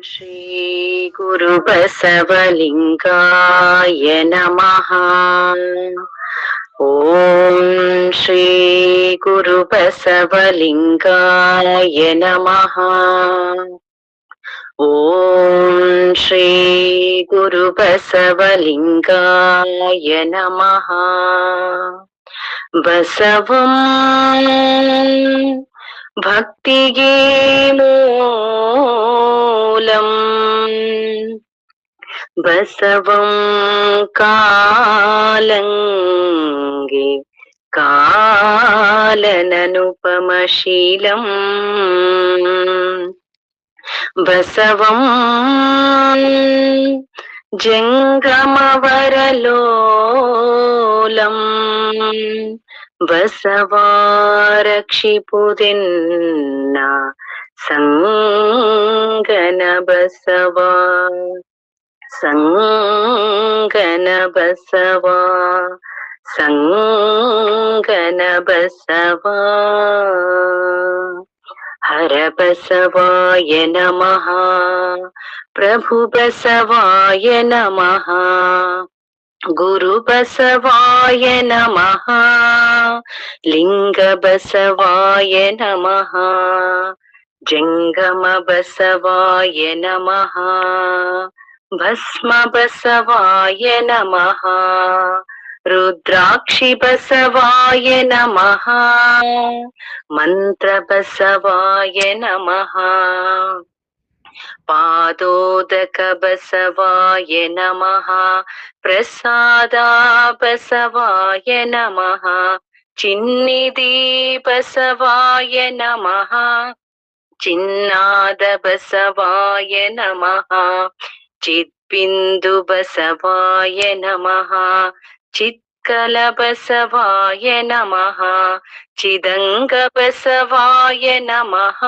ಶ್ರೀ ಗುರು ಬಸವಲಿಂಗಾಯ ನಮಃ. ಓಂ ಶ್ರೀ ಗುರು ಬಸವಲಿಂಗಾಯ ನಮಃ. ಓಂ ಶ್ರೀ ಗುರು ಬಸವಲಿಂಗಾಯ ನಮಃ. ಬಸವಂ ಭಕ್ತಿಗೆ ಮೂಲಂ, ಬಸವಂ ಕಾಲಂಗೆ ಕಾಲನನುಪಮಶೀಲಂ, ಬಸವಂ ಜಂಗಮವರಲೋಲಂ, ಬಸವಾ ರಕ್ಷಿಪುದೆನ್ನ ಸಂಗನ ಬಸವ, ಸಂಗನ ಬಸವ, ಸಂಗನ ಬಸವ. ಹರ ಬಸವಾಯ ನಮಃ, ಪ್ರಭು ಬಸವಾಯ ನಮಃ, ಗುರು ಬಸವಾಯ ನಮಃ, ಲಿಂಗ ಬಸವಾಯ ನಮಃ, ಜಂಗಮ ಬಸವಾಯ ನಮಃ, ಭಸ್ಮ ಬಸವಾಯ ನಮಃ, ರುದ್ರಾಕ್ಷಿ ಬಸವಾಯ ನಮಃ, ಮಂತ್ರ ಬಸವಾಯ ನಮಃ, ಪಾದೋದಕ ಬಸವಾಯ ನಮಃ, ಪ್ರಸಾದ ಬಸವಾಯ ನಮಃ, ಚಿನ್ನಿಧಿ ಬಸವಾಯ ನಮಃ, ಚಿನ್ನಾದ ಬಸವಾಯ ನಮಃ, ಚಿದ್ಬಿಂದು ಬಸವಾಯ ನಮಃ, ಚಿತ್ಕಲ ಬಸವಾಯ ನಮಃ, ಚಿದಂಗ ಬಸವಾಯ ನಮಃ,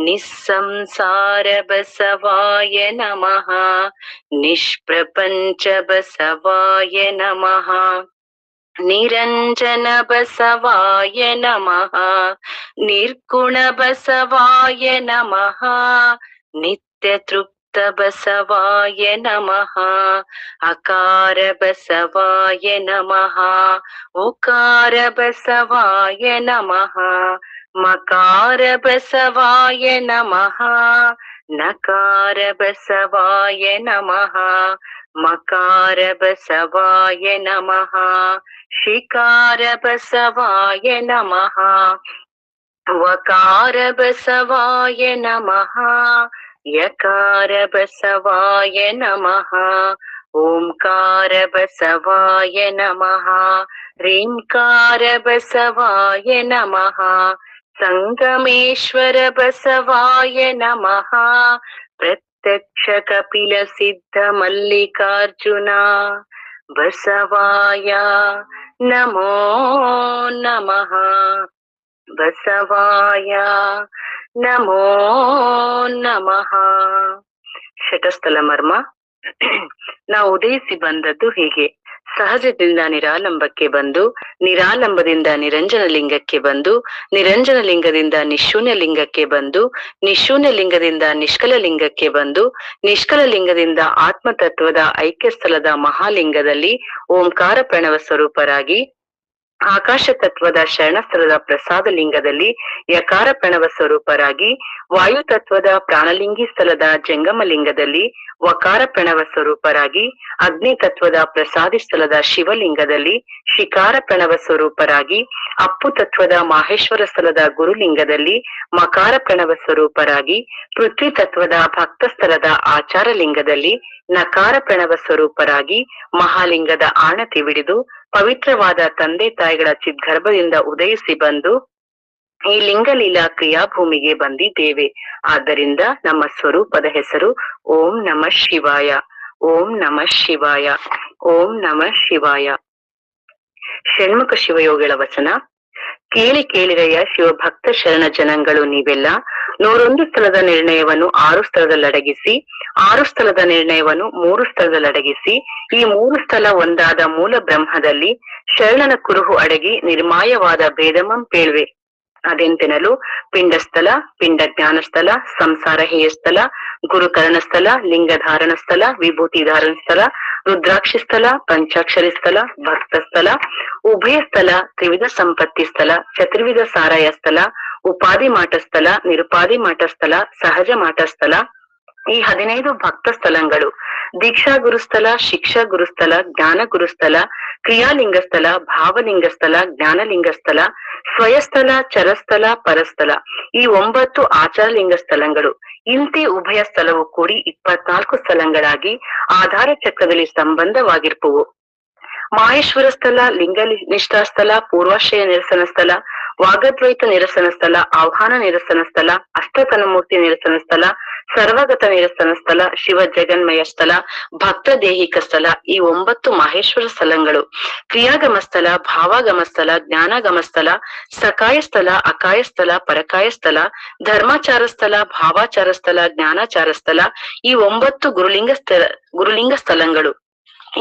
ನಿಸ್ಸಂಸಾರ ಬಸವಾಯ ನಮಃ, ನಿಷ್ಪ್ರಪಂಚ ಬಸವಾಯ ನಮಃ, ನಿರಂಜನ ಬಸವಾಯ ನಮಃ, ನಿರ್ಗುಣ ಬಸವಾಯ ನಮಃ, ನಿತ್ಯ ತೃಪ್ತ ಬಸವಾಯ ನಮಃ, ಅಕಾರ ಬಸವಾಯ ನಮಃ, ಉಕಾರ ಬಸವಾಯ ನಮಃ, ಮಕಾರ ಬಸವಾಯ ನಮಃ, ನಕಾರ ಬಸವಾಯ ನಮಃ, ಮಕಾರ ಬಸವಾಯ ನಮಃ, ಶಿಕಾರ ಬಸವಾಯ ನಮಃ, ವಕಾರ ಬಸವಾಯ ನಮಃ, ಯಕಾರ ಬಸವಾಯ ನಮಃ, ಓಂಕಾರ ಬಸವಾಯ ನಮಃ, ರೀಂಕಾರ ಬಸವಾಯ ನಮಃ, ಸಂಗಮೇಶ್ವರ ಬಸವಾಯ ನಮಃ, ಪ್ರತ್ಯಕ್ಷ ಕಪಿಲ ಸಿದ್ಧ ಮಲ್ಲಿಕಾರ್ಜುನ ಬಸವಾಯ ನಮೋ ನಮಃ, ಬಸವಾಯ ನಮೋ ನಮಃ. ಶಟಸ್ಥಲ ಮರ್ಮ. ನಾವು ಉದಯಿಸಿ ಬಂದದ್ದು ಹೀಗೆ. ಸಹಜದಿಂದ ನಿರಾಲಂಬಕ್ಕೆ ಬಂದು, ನಿರಾಲಂಬದಿಂದ ನಿರಂಜನ ಲಿಂಗಕ್ಕೆ ಬಂದು, ನಿರಂಜನ ಲಿಂಗದಿಂದ ನಿಶೂನ್ಯ ಲಿಂಗಕ್ಕೆ ಬಂದು, ನಿಶೂನ್ಯ ಲಿಂಗದಿಂದ ನಿಷ್ಕಲ ಲಿಂಗಕ್ಕೆ ಬಂದು, ನಿಷ್ಕಲ ಲಿಂಗದಿಂದ ಆತ್ಮತತ್ವದ ಐಕ್ಯ ಸ್ಥಳದ ಮಹಾಲಿಂಗದಲ್ಲಿ ಓಂಕಾರ ಪ್ರಣವ ಸ್ವರೂಪರಾಗಿ, ಆಕಾಶ ತತ್ವದ ಶರಣಸ್ಥಳದ ಪ್ರಸಾದ ಲಿಂಗದಲ್ಲಿ ಯಕಾರ ಪ್ರಣವ ಸ್ವರೂಪರಾಗಿ, ವಾಯು ತತ್ವದ ಪ್ರಾಣಲಿಂಗಿ ಸ್ಥಳದ ಜಂಗಮ ಲಿಂಗದಲ್ಲಿ ವಕಾರ ಪ್ರಣವ ಸ್ವರೂಪರಾಗಿ, ಅಗ್ನಿ ತತ್ವದ ಪ್ರಸಾದಿ ಸ್ಥಳದ ಶಿವಲಿಂಗದಲ್ಲಿ ಶಿಕಾರ ಪ್ರಣವ ಸ್ವರೂಪರಾಗಿ, ಅಪ್ಪು ತತ್ವದ ಮಾಹೇಶ್ವರ ಸ್ಥಳದ ಗುರುಲಿಂಗದಲ್ಲಿ ಮಕಾರ ಪ್ರಣವ ಸ್ವರೂಪರಾಗಿ, ಪೃಥ್ವಿ ತತ್ವದ ಭಕ್ತ ಸ್ಥಳದ ಆಚಾರ ಲಿಂಗದಲ್ಲಿ ನಕಾರ ಪ್ರಣವ ಸ್ವರೂಪರಾಗಿ, ಮಹಾಲಿಂಗದ ಆಣತಿ ವಿಡಿದು ಪವಿತ್ರವಾದ ತಂದೆ ತಾಯಿಗಳ ಚಿದ್ಗರ್ಭದಿಂದ ಉದಯಿಸಿ ಬಂದು ಈ ಲಿಂಗಲೀಲಾ ಕ್ರಿಯಾಭೂಮಿಗೆ ಬಂದಿದ್ದೇವೆ. ಆದ್ದರಿಂದ ನಮ್ಮ ಸ್ವರೂಪದ ಹೆಸರು ಓಂ ನಮಃ ಶಿವಾಯ, ಓಂ ನಮಃ ಶಿವಾಯ, ಓಂ ನಮಃ ಶಿವಾಯ. ಷಣ್ಮುಖ ಶಿವಯೋಗಿಗಳ ವಚನ. ಕೇಳಿ ಕೇಳಿರಯ್ಯ ಶಿವಭಕ್ತ ಶರಣ ಜನಗಳು ನೀವೆಲ್ಲ, 101 ಸ್ಥಳದ ನಿರ್ಣಯವನ್ನು 6 ಸ್ಥಳದಲ್ಲಡಗಿಸಿ, 6 ಸ್ಥಳದ ನಿರ್ಣಯವನ್ನು 3 ಸ್ಥಳದಲ್ಲಡಗಿಸಿ, ಈ 3 ಸ್ಥಳ ಒಂದಾದ ಮೂಲ ಬ್ರಹ್ಮದಲ್ಲಿ ಶರಣನ ಕುರುಹು ಅಡಗಿ ನಿರ್ಮಾಯವಾದ ಭೇದಮಂ ಪೇಳ್ವೆ. ಅದೆಂತೆನಲು ಪಿಂಡಸ್ಥಳ, ಪಿಂಡ ಜ್ಞಾನಸ್ಥಳ, ಸಂಸಾರ ಹೇಯಸ್ಥಳ, ಗುರುಕರಣ ಸ್ಥಳ, ಲಿಂಗಧಾರಣ ಸ್ಥಳ, ವಿಭೂತಿ ಧಾರಣ ಸ್ಥಳ, ರುದ್ರಾಕ್ಷಿ ಸ್ಥಳ, ಪಂಚಾಕ್ಷರಿ ಸ್ಥಳ, ಭಕ್ತ ಸ್ಥಳ, ಉಭಯ ಸ್ಥಳ, ತ್ರಿವಿಧ ಸಂಪತ್ತಿ ಸ್ಥಳ, ಚತುರ್ವಿಧ ಸಾರಾಯ ಸ್ಥಳ, ಉಪಾಧಿ ಮಾಟ ಸ್ಥಳ, ನಿರುಪಾಧಿ ಮಾಟ ಸ್ಥಳ, ಸಹಜ ಮಾಟ ಸ್ಥಳ, ಈ 15 ಭಕ್ತ ಸ್ಥಳಗಳು. ದೀಕ್ಷಾ ಗುರುಸ್ಥಳ, ಶಿಕ್ಷಾ ಗುರುಸ್ಥಳ, ಜ್ಞಾನ ಗುರುಸ್ಥಳ, ಕ್ರಿಯಾಲಿಂಗ ಸ್ಥಳ, ಭಾವಲಿಂಗ ಸ್ಥಳ, ಜ್ಞಾನಲಿಂಗ ಸ್ಥಳ, ಸ್ವಯಸ್ಥಳ, ಚರಸ್ಥಳ, ಪರಸ್ಥಳ, ಈ 9 ಆಚಾರಲಿಂಗ ಸ್ಥಳಗಳು. ಇಂತಿ ಉಭಯ ಸ್ಥಳವು ಕೂಡಿ 24 ಸ್ಥಳಗಳಾಗಿ ಆಧಾರ ಚಕ್ರದಲ್ಲಿ ಸಂಬಂಧವಾಗಿರ್ಪವು. ಮಾಹೇಶ್ವರ ಸ್ಥಳ, ಲಿಂಗ ನಿಷ್ಠಾ ಸ್ಥಳ, ಪೂರ್ವಾಶ್ರಯ ನಿರಸನ ಸ್ಥಳ, ವಾಗದ್ವೈತ ನಿರಸನ ಸ್ಥಳ, ಆಹ್ವಾನ ನಿರಸನ ಸ್ಥಳ, ಅಷ್ಟತನಮೂರ್ತಿ ನಿರಸನ ಸ್ಥಳ, ಸರ್ವಗತ ನಿರಸನ ಸ್ಥಳ, ಶಿವ ಜಗನ್ಮಯ ಸ್ಥಳ, ಭಕ್ತ ದೇಹಿಕ ಸ್ಥಳ, ಈ 9 ಮಾಹೇಶ್ವರ ಸ್ಥಳಗಳು. ಕ್ರಿಯಾಗಮ ಸ್ಥಳ, ಭಾವಾಗಮ ಸ್ಥಳ, ಜ್ಞಾನಾಗಮ ಸ್ಥಳ, ಸಕಾಯ ಸ್ಥಳ, ಅಕಾಯ ಸ್ಥಳ, ಪರಕಾಯ ಸ್ಥಳ, ಧರ್ಮಾಚಾರ ಸ್ಥಳ, ಭಾವಾಚಾರ ಸ್ಥಳ, ಜ್ಞಾನಾಚಾರ ಸ್ಥಳ, ಈ 9 ಗುರುಲಿಂಗ ಸ್ಥಳಗಳು.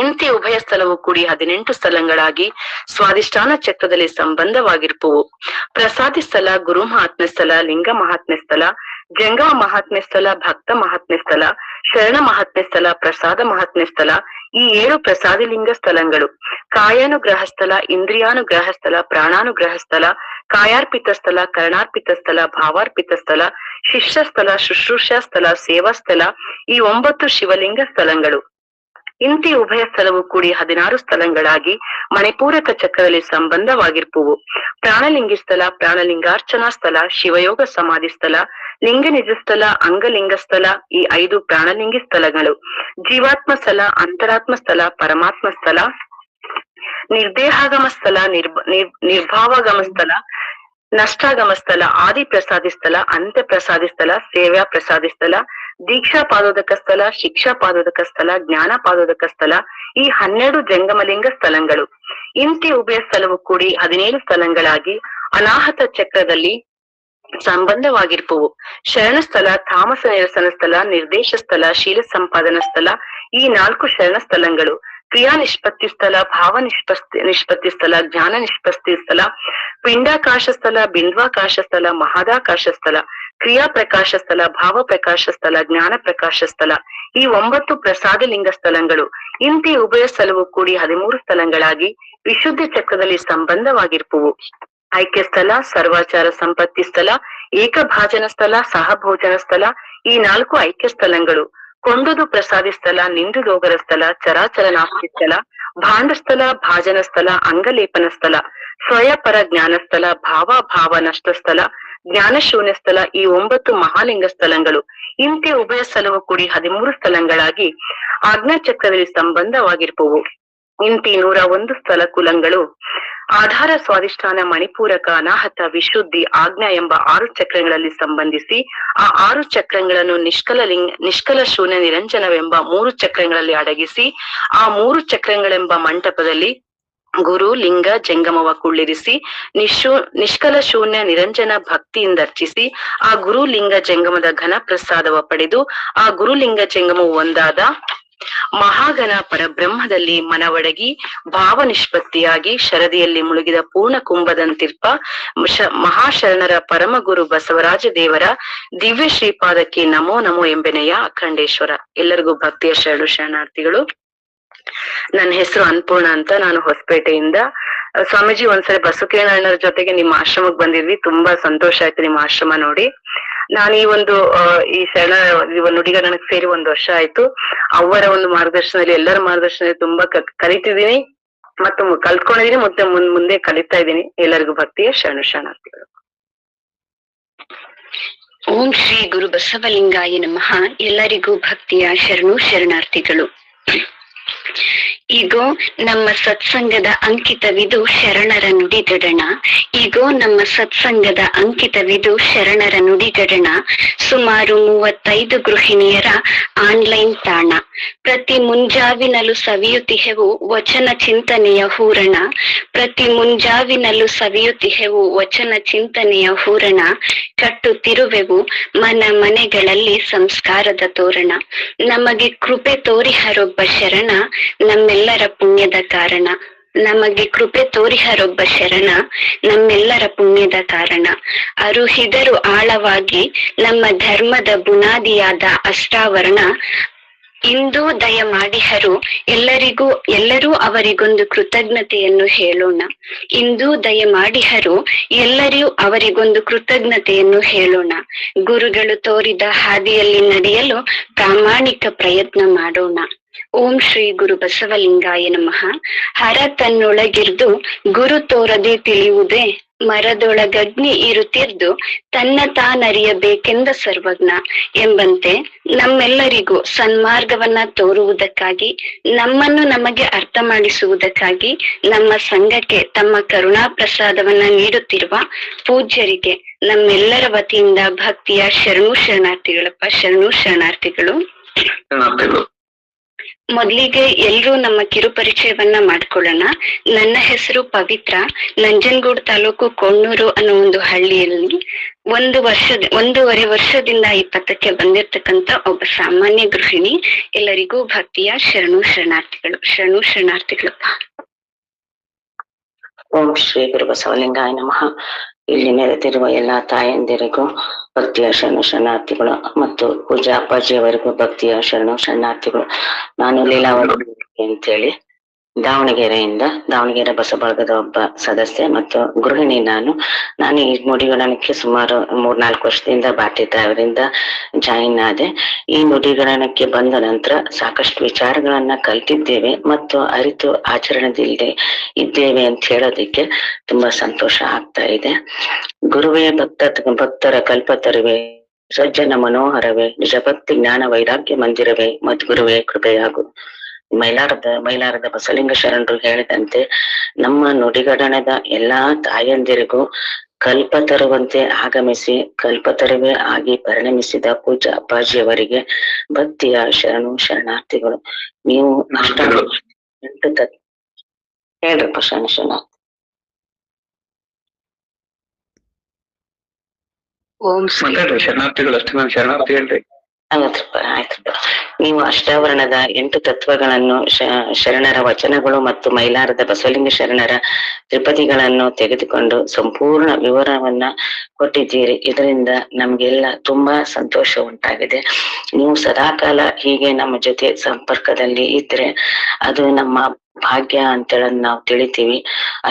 ಇಂತಿ ಉಭಯ ಸ್ಥಳವು ಕೂಡಿ 18 ಸ್ಥಳಗಳಾಗಿ ಸ್ವಾಧಿಷ್ಠಾನ ಚಕ್ರದಲ್ಲಿ ಸಂಬಂಧವಾಗಿರ್ಪವು. ಪ್ರಸಾದಿ ಸ್ಥಳ, ಗುರು ಮಹಾತ್ಮ್ಯ ಸ್ಥಳ, ಲಿಂಗ ಮಹಾತ್ಮ್ಯ ಸ್ಥಳ, ಜಂಗಮ ಮಹಾತ್ಮ್ಯ ಸ್ಥಳ, ಭಕ್ತ ಮಹಾತ್ಮ್ಯ ಸ್ಥಳ, ಶರಣ ಮಹಾತ್ಮ್ಯ ಸ್ಥಳ, ಪ್ರಸಾದ ಮಹಾತ್ಮ್ಯ ಸ್ಥಳ, ಈ 7 ಪ್ರಸಾದಿ ಲಿಂಗ ಸ್ಥಳಗಳು. ಕಾಯಾನುಗ್ರಹ ಸ್ಥಳ, ಇಂದ್ರಿಯಾನುಗ್ರಹ ಸ್ಥಳ, ಪ್ರಾಣಾನುಗ್ರಹ ಸ್ಥಳ, ಕಾಯಾರ್ಪಿತ ಸ್ಥಳ, ಕರ್ಣಾರ್ಪಿತ ಸ್ಥಳ, ಭಾವಾರ್ಪಿತ ಸ್ಥಳ, ಶಿಷ್ಯ ಸ್ಥಳ, ಶುಶ್ರೂಷಾ ಸ್ಥಳ, ಸೇವಾ ಸ್ಥಳ, ಈ 9 ಶಿವಲಿಂಗ ಸ್ಥಳಗಳು. ಇಂತಿ ಉಭಯ ಸ್ಥಳವು ಕೂಡಿ 16 ಸ್ಥಳಗಳಾಗಿ ಮಣಿಪೂರಕ ಚಕ್ರದಲ್ಲಿ ಸಂಬಂಧವಾಗಿರ್ಪುವು. ಪ್ರಾಣಲಿಂಗಿ ಸ್ಥಳ, ಪ್ರಾಣಲಿಂಗಾರ್ಚನಾ ಸ್ಥಳ, ಶಿವಯೋಗ ಸಮಾಧಿ ಸ್ಥಳ, ಲಿಂಗ ನಿಜ ಸ್ಥಳ, ಅಂಗಲಿಂಗ ಸ್ಥಳ, ಈ 5 ಪ್ರಾಣಲಿಂಗಿ ಸ್ಥಳಗಳು. ಜೀವಾತ್ಮ ಸ್ಥಳ, ಅಂತರಾತ್ಮ ಸ್ಥಳ, ಪರಮಾತ್ಮ ಸ್ಥಳ, ನಿರ್ದೇಹಾಗಮ ಸ್ಥಳ, ನಿರ್ಭಾವಾಗಮ ಸ್ಥಳ, ನಷ್ಟಾಗಮ ಸ್ಥಳ, ಆದಿ ಪ್ರಸಾದಿ ಸ್ಥಳ, ಅಂತ್ಯ ಪ್ರಸಾದಿ ಸ್ಥಳ, ಸೇವ್ಯಾ ಪ್ರಸಾದಿ ಸ್ಥಳ, ದೀಕ್ಷಾ ಪಾದೋದಕ ಸ್ಥಳ, ಶಿಕ್ಷಾ ಪಾದೋದಕ ಸ್ಥಳ, ಜ್ಞಾನ ಪಾದೋದಕ ಸ್ಥಳ, ಈ 12 ಜಂಗಮಲಿಂಗ ಸ್ಥಳಗಳು. ಇಂತಿ ಉಭಯ ಸ್ಥಳವು ಕೂಡಿ 17 ಸ್ಥಳಗಳಾಗಿ ಅನಾಹತ ಚಕ್ರದಲ್ಲಿ ಸಂಬಂಧವಾಗಿರ್ಪವು. ಶರಣ ಸ್ಥಳ, ತಾಮಸ ನಿರಸನ ಸ್ಥಳ, ನಿರ್ದೇಶ ಸ್ಥಳ, ಶೀಲ ಸಂಪಾದನಾ ಸ್ಥಳ, ಈ 4 ಶರಣ ಸ್ಥಳಗಳು. ಕ್ರಿಯಾ ನಿಷ್ಪತ್ತಿ ಸ್ಥಳ, ಭಾವ ನಿಷ್ಪತ್ತಿ ಸ್ಥಳ, ಜ್ಞಾನ ನಿಷ್ಪತ್ತಿ ಸ್ಥಳ, ಪಿಂಡಾಕಾಶ ಸ್ಥಳ, ಬಿಂದ್ವಾಕಾಶ ಸ್ಥಳ, ಮಹದಾಕಾಶ ಸ್ಥಳ, ಕ್ರಿಯಾ ಪ್ರಕಾಶ ಸ್ಥಳ, ಭಾವ ಪ್ರಕಾಶ ಸ್ಥಳ, ಜ್ಞಾನ ಪ್ರಕಾಶ ಸ್ಥಳ, ಈ 9 ಪ್ರಸಾದ ಲಿಂಗ ಸ್ಥಳಗಳು. ಇಂತಿ ಉಭಯ ಸ್ಥಳವು ಕೂಡಿ 13 ಸ್ಥಳಗಳಾಗಿ ವಿಶುದ್ಧ ಚಕ್ರದಲ್ಲಿ ಸಂಬಂಧವಾಗಿರ್ಪುವು. ಐಕ್ಯ ಸ್ಥಳ, ಸರ್ವಾಚಾರ ಸಂಪತ್ತಿ ಸ್ಥಳ, ಏಕಭಾಜನ ಸ್ಥಳ, ಸಹಭೋಜನ ಸ್ಥಳ, ಈ 4 ಐಕ್ಯ ಸ್ಥಳಗಳು. ಕೊಂಡುದು ಪ್ರಸಾದಿ ಸ್ಥಳ, ನಿಂದುದೋಗರ ಸ್ಥಳ, ಚರಾಚರ ನಾಸ್ತಿ ಸ್ಥಳ, ಭಾಂಡ ಸ್ಥಳ, ಭಾಜನ ಸ್ಥಳ, ಅಂಗಲೇಪನ ಸ್ಥಳ, ಸ್ವಯಪರ ಜ್ಞಾನ ಸ್ಥಳ, ಭಾವ ನಷ್ಟ ಸ್ಥಳ, ಜ್ಞಾನ ಶೂನ್ಯ ಸ್ಥಳ, ಈ 9 ಮಹಾಲಿಂಗ ಸ್ಥಳಗಳು. ಇಂತಿ ಉಭಯ ಸ್ಥಳವು ಕೂಡಿ 13 ಸ್ಥಳಗಳಾಗಿ ಆಜ್ಞಾ ಚಕ್ರದಲ್ಲಿ ಸಂಬಂಧವಾಗಿರ್ಪವು. ಇಂತಿ 101 ಸ್ಥಳ ಕುಲಗಳು. ಆಧಾರ, ಸ್ವಾಧಿಷ್ಠಾನ, ಮಣಿಪೂರಕ, ಅನಾಹತ, ವಿಶುದ್ಧಿ, ಆಜ್ಞಾ ಎಂಬ 6 ಚಕ್ರಗಳಲ್ಲಿ ಸಂಬಂಧಿಸಿ ಆ 6 ಚಕ್ರಗಳನ್ನು ನಿಷ್ಕಲ ಶೂನ್ಯ ನಿರಂಜನವೆಂಬ 3 ಚಕ್ರಗಳಲ್ಲಿ ಅಡಗಿಸಿ ಆ 3 ಚಕ್ರಗಳೆಂಬ ಮಂಟಪದಲ್ಲಿ ಗುರು ಲಿಂಗ ಜಂಗಮವ ಕುಳ್ಳಿರಿಸಿ ನಿಷ್ಕಲ ಶೂನ್ಯ ನಿರಂಜನ ಭಕ್ತಿಯಿಂದ ಅರ್ಚಿಸಿ ಆ ಗುರು ಲಿಂಗ ಜಂಗಮದ ಘನ ಪ್ರಸಾದವ ಪಡೆದು ಆ ಗುರುಲಿಂಗ ಜಂಗಮವು ಒಂದಾದ ಮಹಾಗಣ ಪರಬ್ರಹ್ಮದಲ್ಲಿ ಮನವಡಗಿ ಭಾವ ನಿಷ್ಪತ್ತಿಯಾಗಿ ಶರದಿಯಲ್ಲಿ ಮುಳುಗಿದ ಪೂರ್ಣ ಕುಂಭದಂತಿರ್ಪ ಮಹಾಶರಣರ ಪರಮಗುರು ಬಸವರಾಜ ದೇವರ ದಿವ್ಯ ಶ್ರೀಪಾದಕ್ಕೆ ನಮೋ ನಮೋ ಎಂಬೆನೆಯ ಅಖಂಡೇಶ್ವರ. ಎಲ್ಲರಿಗೂ ಭಕ್ತಿಯ ಶರಣಾರ್ಥಿಗಳು. ನನ್ನ ಹೆಸರು ಅನ್ನಪೂರ್ಣ ಅಂತ. ನಾನು ಹೊಸಪೇಟೆಯಿಂದ. ಸ್ವಾಮೀಜಿ, ಒಂದ್ಸರಿ ಬಸವಕಿರಣಣ್ಣರ ಜೊತೆಗೆ ನಿಮ್ಮ ಆಶ್ರಮಕ್ಕೆ ಬಂದಿದ್ವಿ. ತುಂಬಾ ಸಂತೋಷ ಆಯ್ತು ನಿಮ್ಮ ಆಶ್ರಮ ನೋಡಿ. ನಾನು ಈ ಶರಣ ನುಡಿಗರಣಕ್ಕೆ ಸೇರಿ 1 ವರ್ಷ ಆಯ್ತು. ಅವರ ಒಂದು ಮಾರ್ಗದರ್ಶನದಲ್ಲಿ, ಎಲ್ಲರ ಮಾರ್ಗದರ್ಶನದಲ್ಲಿ ತುಂಬಾ ಕಲಿತಿದ್ದೀನಿ ಮತ್ತು ಕಲ್ತ್ಕೊಂಡಿದೀನಿ, ಮತ್ತೆ ಮುಂದೆ ಕಲಿತಾ ಇದ್ದೀನಿ. ಎಲ್ಲರಿಗೂ ಭಕ್ತಿಯ ಶರಣಾರ್ಥಿಗಳು. ಓಂ ಶ್ರೀ ಗುರು ಬಸವಲಿಂಗಾಯ ನಮಃ. ಎಲ್ಲರಿಗೂ ಭಕ್ತಿಯ ಶರಣಾರ್ಥಿಗಳು. ಈಗೋ ನಮ್ಮ ಸತ್ಸಂಗದ ಅಂಕಿತವಿದು ಶರಣರ ನುಡಿಗಡಣ. ಈಗೋ ನಮ್ಮ ಸತ್ಸಂಗದ ಅಂಕಿತವಿದು ಶರಣರ ನುಡಿಗಡಣ. ಸುಮಾರು 35 ಗೃಹಿಣಿಯರ ಆನ್ಲೈನ್ ತಾಣ. ಪ್ರತಿ ಮುಂಜಾವಿನಲ್ಲೂ ಸವಿಯುತ್ತಿಹೆವು ವಚನ ಚಿಂತನೆಯ ಹೂರಣ. ಪ್ರತಿ ಮುಂಜಾವಿನಲ್ಲೂ ಸವಿಯುತ್ತಿಹೆವು ವಚನ ಚಿಂತನೆಯ ಹೂರಣ. ಕಟ್ಟುತ್ತಿರುವೆವು ಮನೆಗಳಲ್ಲಿ ಸಂಸ್ಕಾರದ ತೋರಣ. ನಮಗೆ ಕೃಪೆ ತೋರಿಹರೊಬ್ಬ ಶರಣ, ನಮ್ಮೆಲ್ಲರ ಪುಣ್ಯದ ಕಾರಣ. ನಮಗೆ ಕೃಪೆ ತೋರಿಹರೊಬ್ಬ ಶರಣ, ನಮ್ಮೆಲ್ಲರ ಪುಣ್ಯದ ಕಾರಣ. ಅರುಹಿದರು ಆಳವಾಗಿ ನಮ್ಮ ಧರ್ಮದ ಬುನಾದಿಯಾದ ಅಷ್ಟಾವರಣ. ಇಂದು ದಯ ಮಾಡಿಹರು ಎಲ್ಲರೂ ಅವರಿಗೊಂದು ಕೃತಜ್ಞತೆಯನ್ನು ಹೇಳೋಣ. ಇಂದು ದಯ ಮಾಡಿಹರು ಅವರಿಗೊಂದು ಕೃತಜ್ಞತೆಯನ್ನು ಹೇಳೋಣ. ಗುರುಗಳು ತೋರಿದ ಹಾದಿಯಲ್ಲಿ ನಡೆಯಲು ಪ್ರಾಮಾಣಿಕ ಪ್ರಯತ್ನ ಮಾಡೋಣ. ಓಂ ಶ್ರೀ ಗುರು ಬಸವಲಿಂಗಾಯ ನಮಃ. ಹರ ತನ್ನೊಳಗಿರ್ದು ಗುರು ತೋರದೆ ತಿಳಿಯುವುದೇ, ಮರದೊಳಗಗ್ನಿ ಇರುತ್ತಿರ್ದು ತನ್ನ ತಾನರಿಯಬೇಕೆಂದ ಸರ್ವಜ್ಞ ಎಂಬಂತೆ ನಮ್ಮೆಲ್ಲರಿಗೂ ಸನ್ಮಾರ್ಗವನ್ನ ತೋರುವುದಕ್ಕಾಗಿ, ನಮ್ಮನ್ನು ನಮಗೆ ಅರ್ಥ ಮಾಡಿಸುವುದಕ್ಕಾಗಿ, ನಮ್ಮ ಸಂಘಕ್ಕೆ ತಮ್ಮ ಕರುಣಾ ಪ್ರಸಾದವನ್ನ ನೀಡುತ್ತಿರುವ ಪೂಜ್ಯರಿಗೆ ನಮ್ಮೆಲ್ಲರ ವತಿಯಿಂದ ಭಕ್ತಿಯ ಶರಣು ಶರಣಾರ್ಥಿಗಳಪ್ಪ, ಶರಣು ಶರಣಾರ್ಥಿಗಳು. ಮೊದಲಿಗೆ ಎಲ್ರೂ ನಮ್ಮ ಕಿರು ಪರಿಚಯವನ್ನ ಮಾಡ್ಕೊಳ್ಳೋಣ. ನನ್ನ ಹೆಸರು ಪವಿತ್ರ. ನಂಜನಗೂಡು ತಾಲೂಕು ಕೊಣ್ಣೂರು ಅನ್ನೋ ಒಂದು ಹಳ್ಳಿಯಲ್ಲಿ 1.5 ವರ್ಷದಿಂದ ಈ ಪಥಕ್ಕೆ ಬಂದಿರ್ತಕ್ಕಂತ ಒಬ್ಬ ಸಾಮಾನ್ಯ ಗೃಹಿಣಿ. ಎಲ್ಲರಿಗೂ ಭಕ್ತಿಯ ಶರಣು ಶರಣಾರ್ಥಿಗಳು, ಶರಣು ಶರಣಾರ್ಥಿಗಳಪ್ಪ. ಓಂ ಶ್ರೀ ಗುರು ಬಸವಲಿಂಗಾಯ ನಮಃ. ಇಲ್ಲಿ ನೆರೆದಿರುವ ಎಲ್ಲಾ ತಾಯಂದಿರಿಗೂ ಭಕ್ತಿಯ ಶರಣು ಶರಣಾರ್ಥಿಗಳು ಮತ್ತು ಪೂಜಾ ಅಪ್ಪಾಜಿಯವರಿಗೂ ಭಕ್ತಿಯ ಶರಣು ಶರಣಾರ್ಥಿಗಳು. ನಾನು ಲೀಲಾವತಿ ಅಂತೇಳಿ ದಾವಣಗೆರೆ ಬಸಬಳಗದ ಒಬ್ಬ ಸದಸ್ಯೆ ಮತ್ತು ಗೃಹಿಣಿ. ನಾನು ಈ ನುಡಿಗಣನಕ್ಕೆ ಸುಮಾರು 3-4 ವರ್ಷದಿಂದ ಬಾಟಿದ್ದ ಅವರಿಂದ ಜಾಯಿನ್ ಆದೆ. ಈ ನುಡಿಗಣನಕ್ಕೆ ಬಂದ ನಂತರ ಸಾಕಷ್ಟು ವಿಚಾರಗಳನ್ನ ಕಲ್ತಿದ್ದೇವೆ ಮತ್ತು ಅರಿತು ಆಚರಣೆದಿಲ್ಲದೆ ಇದ್ದೇವೆ ಅಂತ ಹೇಳೋದಿಕ್ಕೆ ತುಂಬಾ ಸಂತೋಷ ಆಗ್ತಾ ಇದೆ. ಗುರುವೇ ಭಕ್ತರ ಕಲ್ಪತರುವೆ, ಸಜ್ಜನ ಮನೋಹರವೇ, ನಿಜಭಕ್ತಿ ಜ್ಞಾನ ವೈರಾಗ್ಯ ಮಂದಿರವೇ, ಮದ್ಗುರುವೇ ಕೃಪೆಯಾಗು. ಮೈಲಾರದ ಬಸವಲಿಂಗ ಶರಣರು ಹೇಳಿದಂತೆ ನಮ್ಮ ನುಡಿಗಡಣದ ಎಲ್ಲಾ ತಾಯಂದಿರಿಗೂ ಕಲ್ಪ ತರುವಂತೆ ಆಗಮಿಸಿ ಕಲ್ಪತರುವೇ ಆಗಿ ಪರಿಣಮಿಸಿದ ಪೂಜಾ ಅಪ್ಪಾಜಿಯವರಿಗೆ ಭಕ್ತಿಯ ಶರಣು ಶರಣಾರ್ಥಿಗಳು. ನೀವು ಹೇಳ್ರಪ್ಪ ಶರಣ ಶರಣಾರ್ಥಿ. ಓಂ ಶರಣಾರ್ಥಿಗಳು ಅಷ್ಟೇ, ನಾನು ಶರಣಾರ್ಥಿ ಹೇಳ್ರಿ. ಆಯ್ತು. ನೀವು ಅಷ್ಟಾವರಣದ 8 ತತ್ವಗಳನ್ನು, ಶರಣರ ವಚನಗಳು ಮತ್ತು ಮೈಲಾರದ ಬಸವಲಿಂಗ ಶರಣರ ತ್ರಿಪದಿಗಳನ್ನು ತೆಗೆದುಕೊಂಡು ಸಂಪೂರ್ಣ ವಿವರವನ್ನ ಕೊಟ್ಟಿದ್ದೀರಿ. ಇದರಿಂದ ನಮ್ಗೆಲ್ಲ ತುಂಬಾ ಸಂತೋಷ ಉಂಟಾಗಿದೆ. ನೀವು ಸದಾಕಾಲ ಹೀಗೆ ನಮ್ಮ ಜೊತೆ ಸಂಪರ್ಕದಲ್ಲಿ ಇದ್ರೆ ಅದು ನಮ್ಮ ಭಾಗ್ಯ ಅಂತೇಳಿ ನಾವು ತಿಳಿತೀವಿ.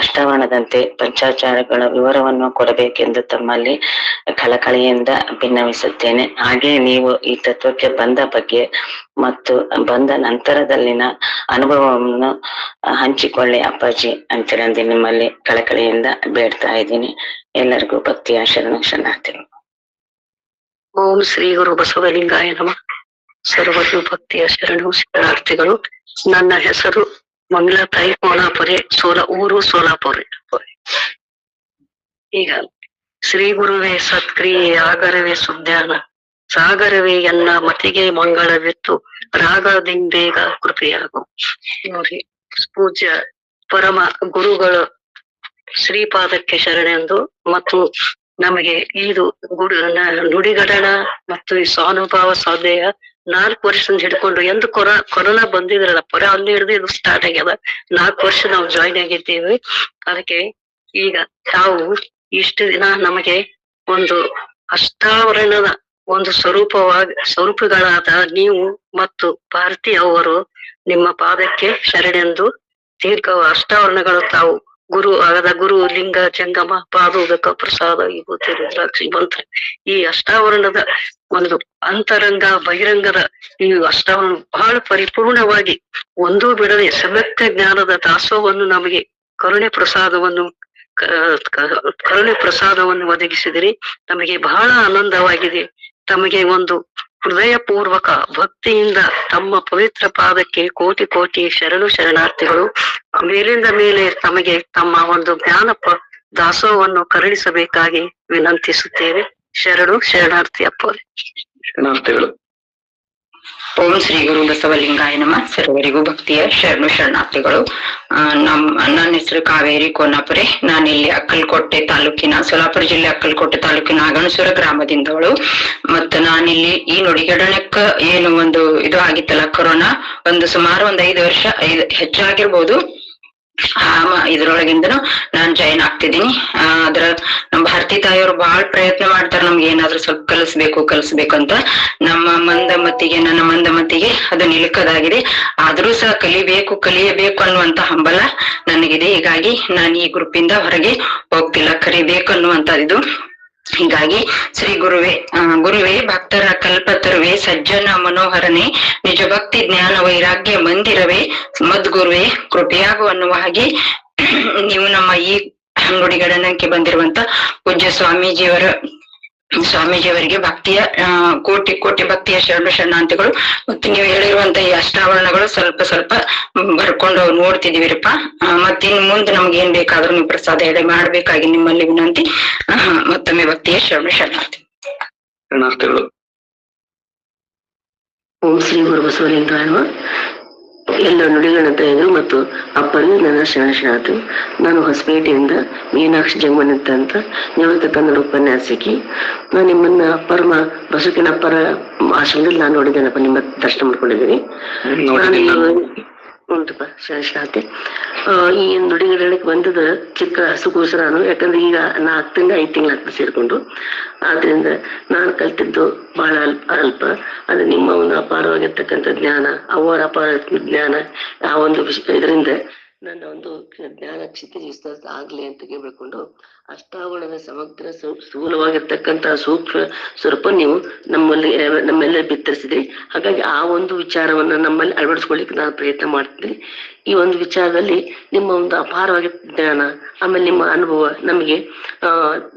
ಅಷ್ಟಾವರಣದಂತೆ ಪಂಚಾಚಾರಗಳ ವಿವರವನ್ನು ಕೊಡಬೇಕೆಂದು ತಮ್ಮಲ್ಲಿ ಕಳಕಳಿಯಿಂದ ಭಿನ್ನವಿಸುತ್ತೇನೆ. ಹಾಗೆ ನೀವು ಈ ತತ್ವಕ್ಕೆ ಬಂದ ಬಗ್ಗೆ ಮತ್ತು ಬಂದ ನಂತರದಲ್ಲಿನ ಅನುಭವವನ್ನು ಹಂಚಿಕೊಳ್ಳಿ ಅಪ್ಪಾಜಿ ಅಂತೇಳಿ ನಿಮ್ಮಲ್ಲಿ ಕಳಕಳಿಯಿಂದ ಬೇಡ್ತಾ ಇದ್ದೀನಿ. ಎಲ್ಲರಿಗೂ ಭಕ್ತಿಯ ಶರಣ ಶರಣಾರ್ಥಿಗಳು. ಓಂ ಶ್ರೀ ಗುರು ಬಸವಲಿಂಗಾಯ ನಮಃ. ಸರ್ವರಿಗೂ ಭಕ್ತಿಯ ಶರಣು ಶರಣಾರ್ಥಿಗಳು. ನನ್ನ ಹೆಸರು ಮಂಗಳತಾಯಿ ಕೋಲಾಪುರೆ, ಊರು ಸೋಲಾಪುರ. ಈಗ ಶ್ರೀ ಗುರುವೇ ಸತ್ಕ್ರಿಯೆ, ಆಗರವೇ ಸುಜ್ಞಾನ, ಸಾಗರವೇ ಎನ್ನ ಮತಿಗೆ ಮಂಗಳವಿತ್ತು, ರಾಗದಿಂಬೇಗ ಕೃಪೆಯಾಗು. ನೋಡಿ, ಪೂಜ್ಯ ಪರಮ ಗುರುಗಳು ಶ್ರೀಪಾದಕ್ಕೆ ಶರಣೆಂದು ಮತ್ತು ನಮಗೆ ಇದು ನುಡಿಗಡಣ ಮತ್ತು ಈ ಸ್ವಾನುಭಾವ ಸಾಧನೆಯ 4 ವರ್ಷದಿಂದ ಹಿಡ್ಕೊಂಡು ಎಂದು ಕೊರೋನಾ ಬಂದಿದ್ರಲ್ಲ, ಅಲ್ಲಿ ಹಿಡಿದು ಇದು ಸ್ಟಾರ್ಟ್ ಆಗ್ಯದ. 4 ವರ್ಷ ನಾವು ಜಾಯಿನ್ ಆಗಿದ್ದೇವೆ. ಅದಕ್ಕೆ ಈಗ ತಾವು ಇಷ್ಟು ದಿನ ನಮಗೆ ಒಂದು ಅಷ್ಟಾವರಣದ ಒಂದು ಸ್ವರೂಪಗಳಾದ ನೀವು ಮತ್ತು ಭಾರತಿ ಅವರು ನಿಮ್ಮ ಪಾದಕ್ಕೆ ಶರಣೆಂದು ಅಷ್ಟಾವರಣಗಳು ತಾವು ಗುರು ಲಿಂಗ ಜಂಗಮ ಪಾದೋದಕ ಪ್ರಸಾದ ವಿಭೂತಿ ರುದ್ರಾಕ್ಷಿ ಮಂತ್ರ, ಈ ಅಷ್ಟಾವರಣದ ಒಂದು ಅಂತರಂಗ ಬಹಿರಂಗದ ಈ ಅಷ್ಟಾವರಣ ಬಹಳ ಪರಿಪೂರ್ಣವಾಗಿ ಒಂದೂ ಬಿಡದೆ ಸಮ್ಯಕ್ ಜ್ಞಾನದ ದಾಸೋಹವನ್ನು ನಮಗೆ ಕರುಣೆ ಪ್ರಸಾದವನ್ನು ಒದಗಿಸಿದಿರಿ. ನಮಗೆ ಬಹಳ ಆನಂದವಾಗಿದೆ. ತಮಗೆ ಒಂದು ಹೃದಯ ಪೂರ್ವಕ ಭಕ್ತಿಯಿಂದ ತಮ್ಮ ಪವಿತ್ರ ಪಾದಕ್ಕೆ ಕೋಟಿ ಶರಣು ಶರಣಾರ್ಥಿಗಳು. ಮೇಲಿಂದ ಮೇಲೆ ತಮಗೆ ತಮ್ಮ ಒಂದು ಜ್ಞಾನ ದಾಸೋಹವನ್ನು ಕರುಣಿಸಬೇಕಾಗಿ ವಿನಂತಿಸುತ್ತೇವೆ. ಶರಣು ಶರಣಾರ್ಥಿ ಅಪ್ಪರೇ. ಶರಣಾರ್ಥಿಗಳು. ಓಂ ಶ್ರೀ ಗುರು ಬಸವಲಿಂಗಾಯ ನಮಃ. ಸರ್ವರಿಗೂ ಭಕ್ತಿಯ ಶರಣು ಶರಣಾರ್ಥಿಗಳು. ನನ್ನ ಹೆಸರು ಕಾವೇರಿ ಕೋನಾಪುರೆ. ನಾನಿಲ್ಲಿ ಅಕ್ಕಲಕೋಟೆ ತಾಲೂಕಿನ, ಸೋಲಾಪುರ ಜಿಲ್ಲೆ ಅಕ್ಕಲಕೋಟೆ ತಾಲೂಕಿನ ಅಗಣಸೂರ ಗ್ರಾಮದಿಂದವಳು. ಮತ್ತು ನಾನಿಲ್ಲಿ ಈ ನುಡಿಗಡಣಕ್ಕ ಏನು ಒಂದು ಇದು ಆಗಿತ್ತಲ್ಲ ಕೊರೋನಾ, ಸುಮಾರು 5 ವರ್ಷ ಹೆಚ್ಚಾಗಿರ್ಬೋದು, ಇದ್ರೊಳಗಿಂದನು ನಾನ್ ಜಾಯಿನ್ ಆಗ್ತಿದ್ದೀನಿ. ಅದ್ರ ನಮ್ ಭಾರತಿ ತಾಯಿಯವರು ಬಹಳ ಪ್ರಯತ್ನ ಮಾಡ್ತಾರೆ ನಮ್ಗೆ ಏನಾದ್ರೂ ಸ್ವಲ್ಪ ಕಲಿಸ್ಬೇಕು ಅಂತ. ನನ್ನ ಮಂದಮತಿಗೆ ಅದು ನಿಲುಕದಾಗಿದೆ. ಆದ್ರೂ ಸಹ ಕಲಿಯಬೇಕು ಅನ್ನುವಂತ ಹಂಬಲ ನನಗಿದೆ. ಹೀಗಾಗಿ ನಾನು ಈ ಗ್ರೂಪ್ ಇಂದ ಹೊರಗೆ ಹೋಗ್ತಿಲ್ಲ, ಕಲಿಬೇಕು ಅನ್ನುವಂತ ಇದು. ಹೀಗಾಗಿ ಶ್ರೀ ಗುರುವೇ ಭಕ್ತರ ಕಲ್ಪತರುವೆ ಸಜ್ಜನ ಮನೋಹರನೆ ನಿಜ ಭಕ್ತಿ ಜ್ಞಾನ ವೈರಾಗ್ಯ ಮಂದಿರವೇ ಮದ್ಗುರುವೆ ಕೃಪೆಯಾಗು ಅನ್ನುವ ಹಾಗೆ ನೀವು ನಮ್ಮ ಈ ನುಡಿಗಡನಕ್ಕೆ ಬಂದಿರುವಂತ ಪೂಜ್ಯ ಸ್ವಾಮೀಜಿಯವರಿಗೆ ಭಕ್ತಿಯ ಕೋಟಿ ಭಕ್ತಿಯ ಶರಣಾರ್ಥಿಗಳು. ಮತ್ತು ನೀವು ಹೇಳಿರುವಂತ ಈ ಅಷ್ಟಾವರಣಗಳು ಸ್ವಲ್ಪ ಬರ್ಕೊಂಡು ನೋಡ್ತಿದೀವಿರಪ್ಪ. ಮತ್ತಿನ್ ಮುಂದೆ ನಮ್ಗೆ ಏನ್ ಬೇಕಾದ್ರೂ ನೀವು ಪ್ರಸಾದ ಎಡೆ ಮಾಡ್ಬೇಕಾಗಿ ನಿಮ್ಮಲ್ಲಿ ವಿನಂತಿ. ಮತ್ತೊಮ್ಮೆ ಭಕ್ತಿಯ ಶರಣಾರ್ಥಿಗಳು. ಓಂ ಶ್ರೀ ಗುರು ಬಸವಲಿಂಗಾಯ. ಎಲ್ಲ ನುಡಿಗಳಂತೆಯರು ಮತ್ತು ಅಪ್ಪರಿಗೆ ನನ್ನ ಶರಣಾರ್ಥಿ. ನಾನು ಹೊಸಪೇಟೆಯಿಂದ ಮೀನಾಕ್ಷಿ ಜಗಮನಂತ ಅಂತ ನಿವೃತ್ತ ಕನ್ನಡ ಉಪನ್ಯಾಸಕಿ. ನಾನು ನಿಮ್ಮನ್ನ ಪರಮ ಬಸವಣ್ಣಪ್ಪರ ಆಶ್ರಮದಲ್ಲಿ ನಾನು ನೋಡಿದ್ದೇನಪ್ಪ, ನಿಮ್ಮ ದರ್ಶನ ಮಾಡ್ಕೊಂಡಿದ್ದೀನಿ. ಉಂಟಪ್ಪ ಶರಣಾರ್ಥಿ. ಈ ನುಡಿಗಡಕ್ಕೆ ಬಂದದ ಚಿಕ್ಕ ಹಸುಕೂಸ ನಾನು, ಯಾಕಂದ್ರೆ ಈಗ 4 ತಿಂಗಳು 5 ತಿಂಗಳ ಸೇರ್ಕೊಂಡು. ಆದ್ರಿಂದ ನಾನು ಕಲ್ತಿದ್ದು ಬಹಳ ಅಲ್ಪ. ಅದು ನಿಮ್ಮ ಒಂದು ಅಪಾರವಾಗಿರ್ತಕ್ಕಂಥ ಜ್ಞಾನ, ಅವರ ಅಪಾರ ಜ್ಞಾನ, ಆ ಒಂದು ಇದರಿಂದ ನನ್ನ ಒಂದು ಜ್ಞಾನ ಕ್ಷಿತಿಜಿಸ್ತ ಆಗ್ಲಿ ಅಂತ ಕೇಳ್ಕೊಂಡು ಅಷ್ಟಾವರಣದ ಸಮಗ್ರ ಸ್ಥೂಲವಾಗಿರ್ತಕ್ಕಂತಹ ಸೂಕ್ಷ್ಮ ಸ್ವರೂಪ ನೀವು ನಮ್ಮೆಲ್ಲ ಬಿತ್ತರಿಸಿದ್ರಿ. ಹಾಗಾಗಿ ಆ ಒಂದು ವಿಚಾರವನ್ನ ನಮ್ಮಲ್ಲಿ ಅಳವಡಿಸ್ಕೊಳ್ಳಿಕ್ಕೆ ನಾನು ಪ್ರಯತ್ನ ಮಾಡ್ತಿದ್ದೀನಿ. ಈ ಒಂದು ವಿಚಾರದಲ್ಲಿ ನಿಮ್ಮ ಒಂದು ಅಪಾರವಾಗಿ ಜ್ಞಾನ, ಆಮೇಲೆ ನಿಮ್ಮ ಅನುಭವ ನಮಗೆ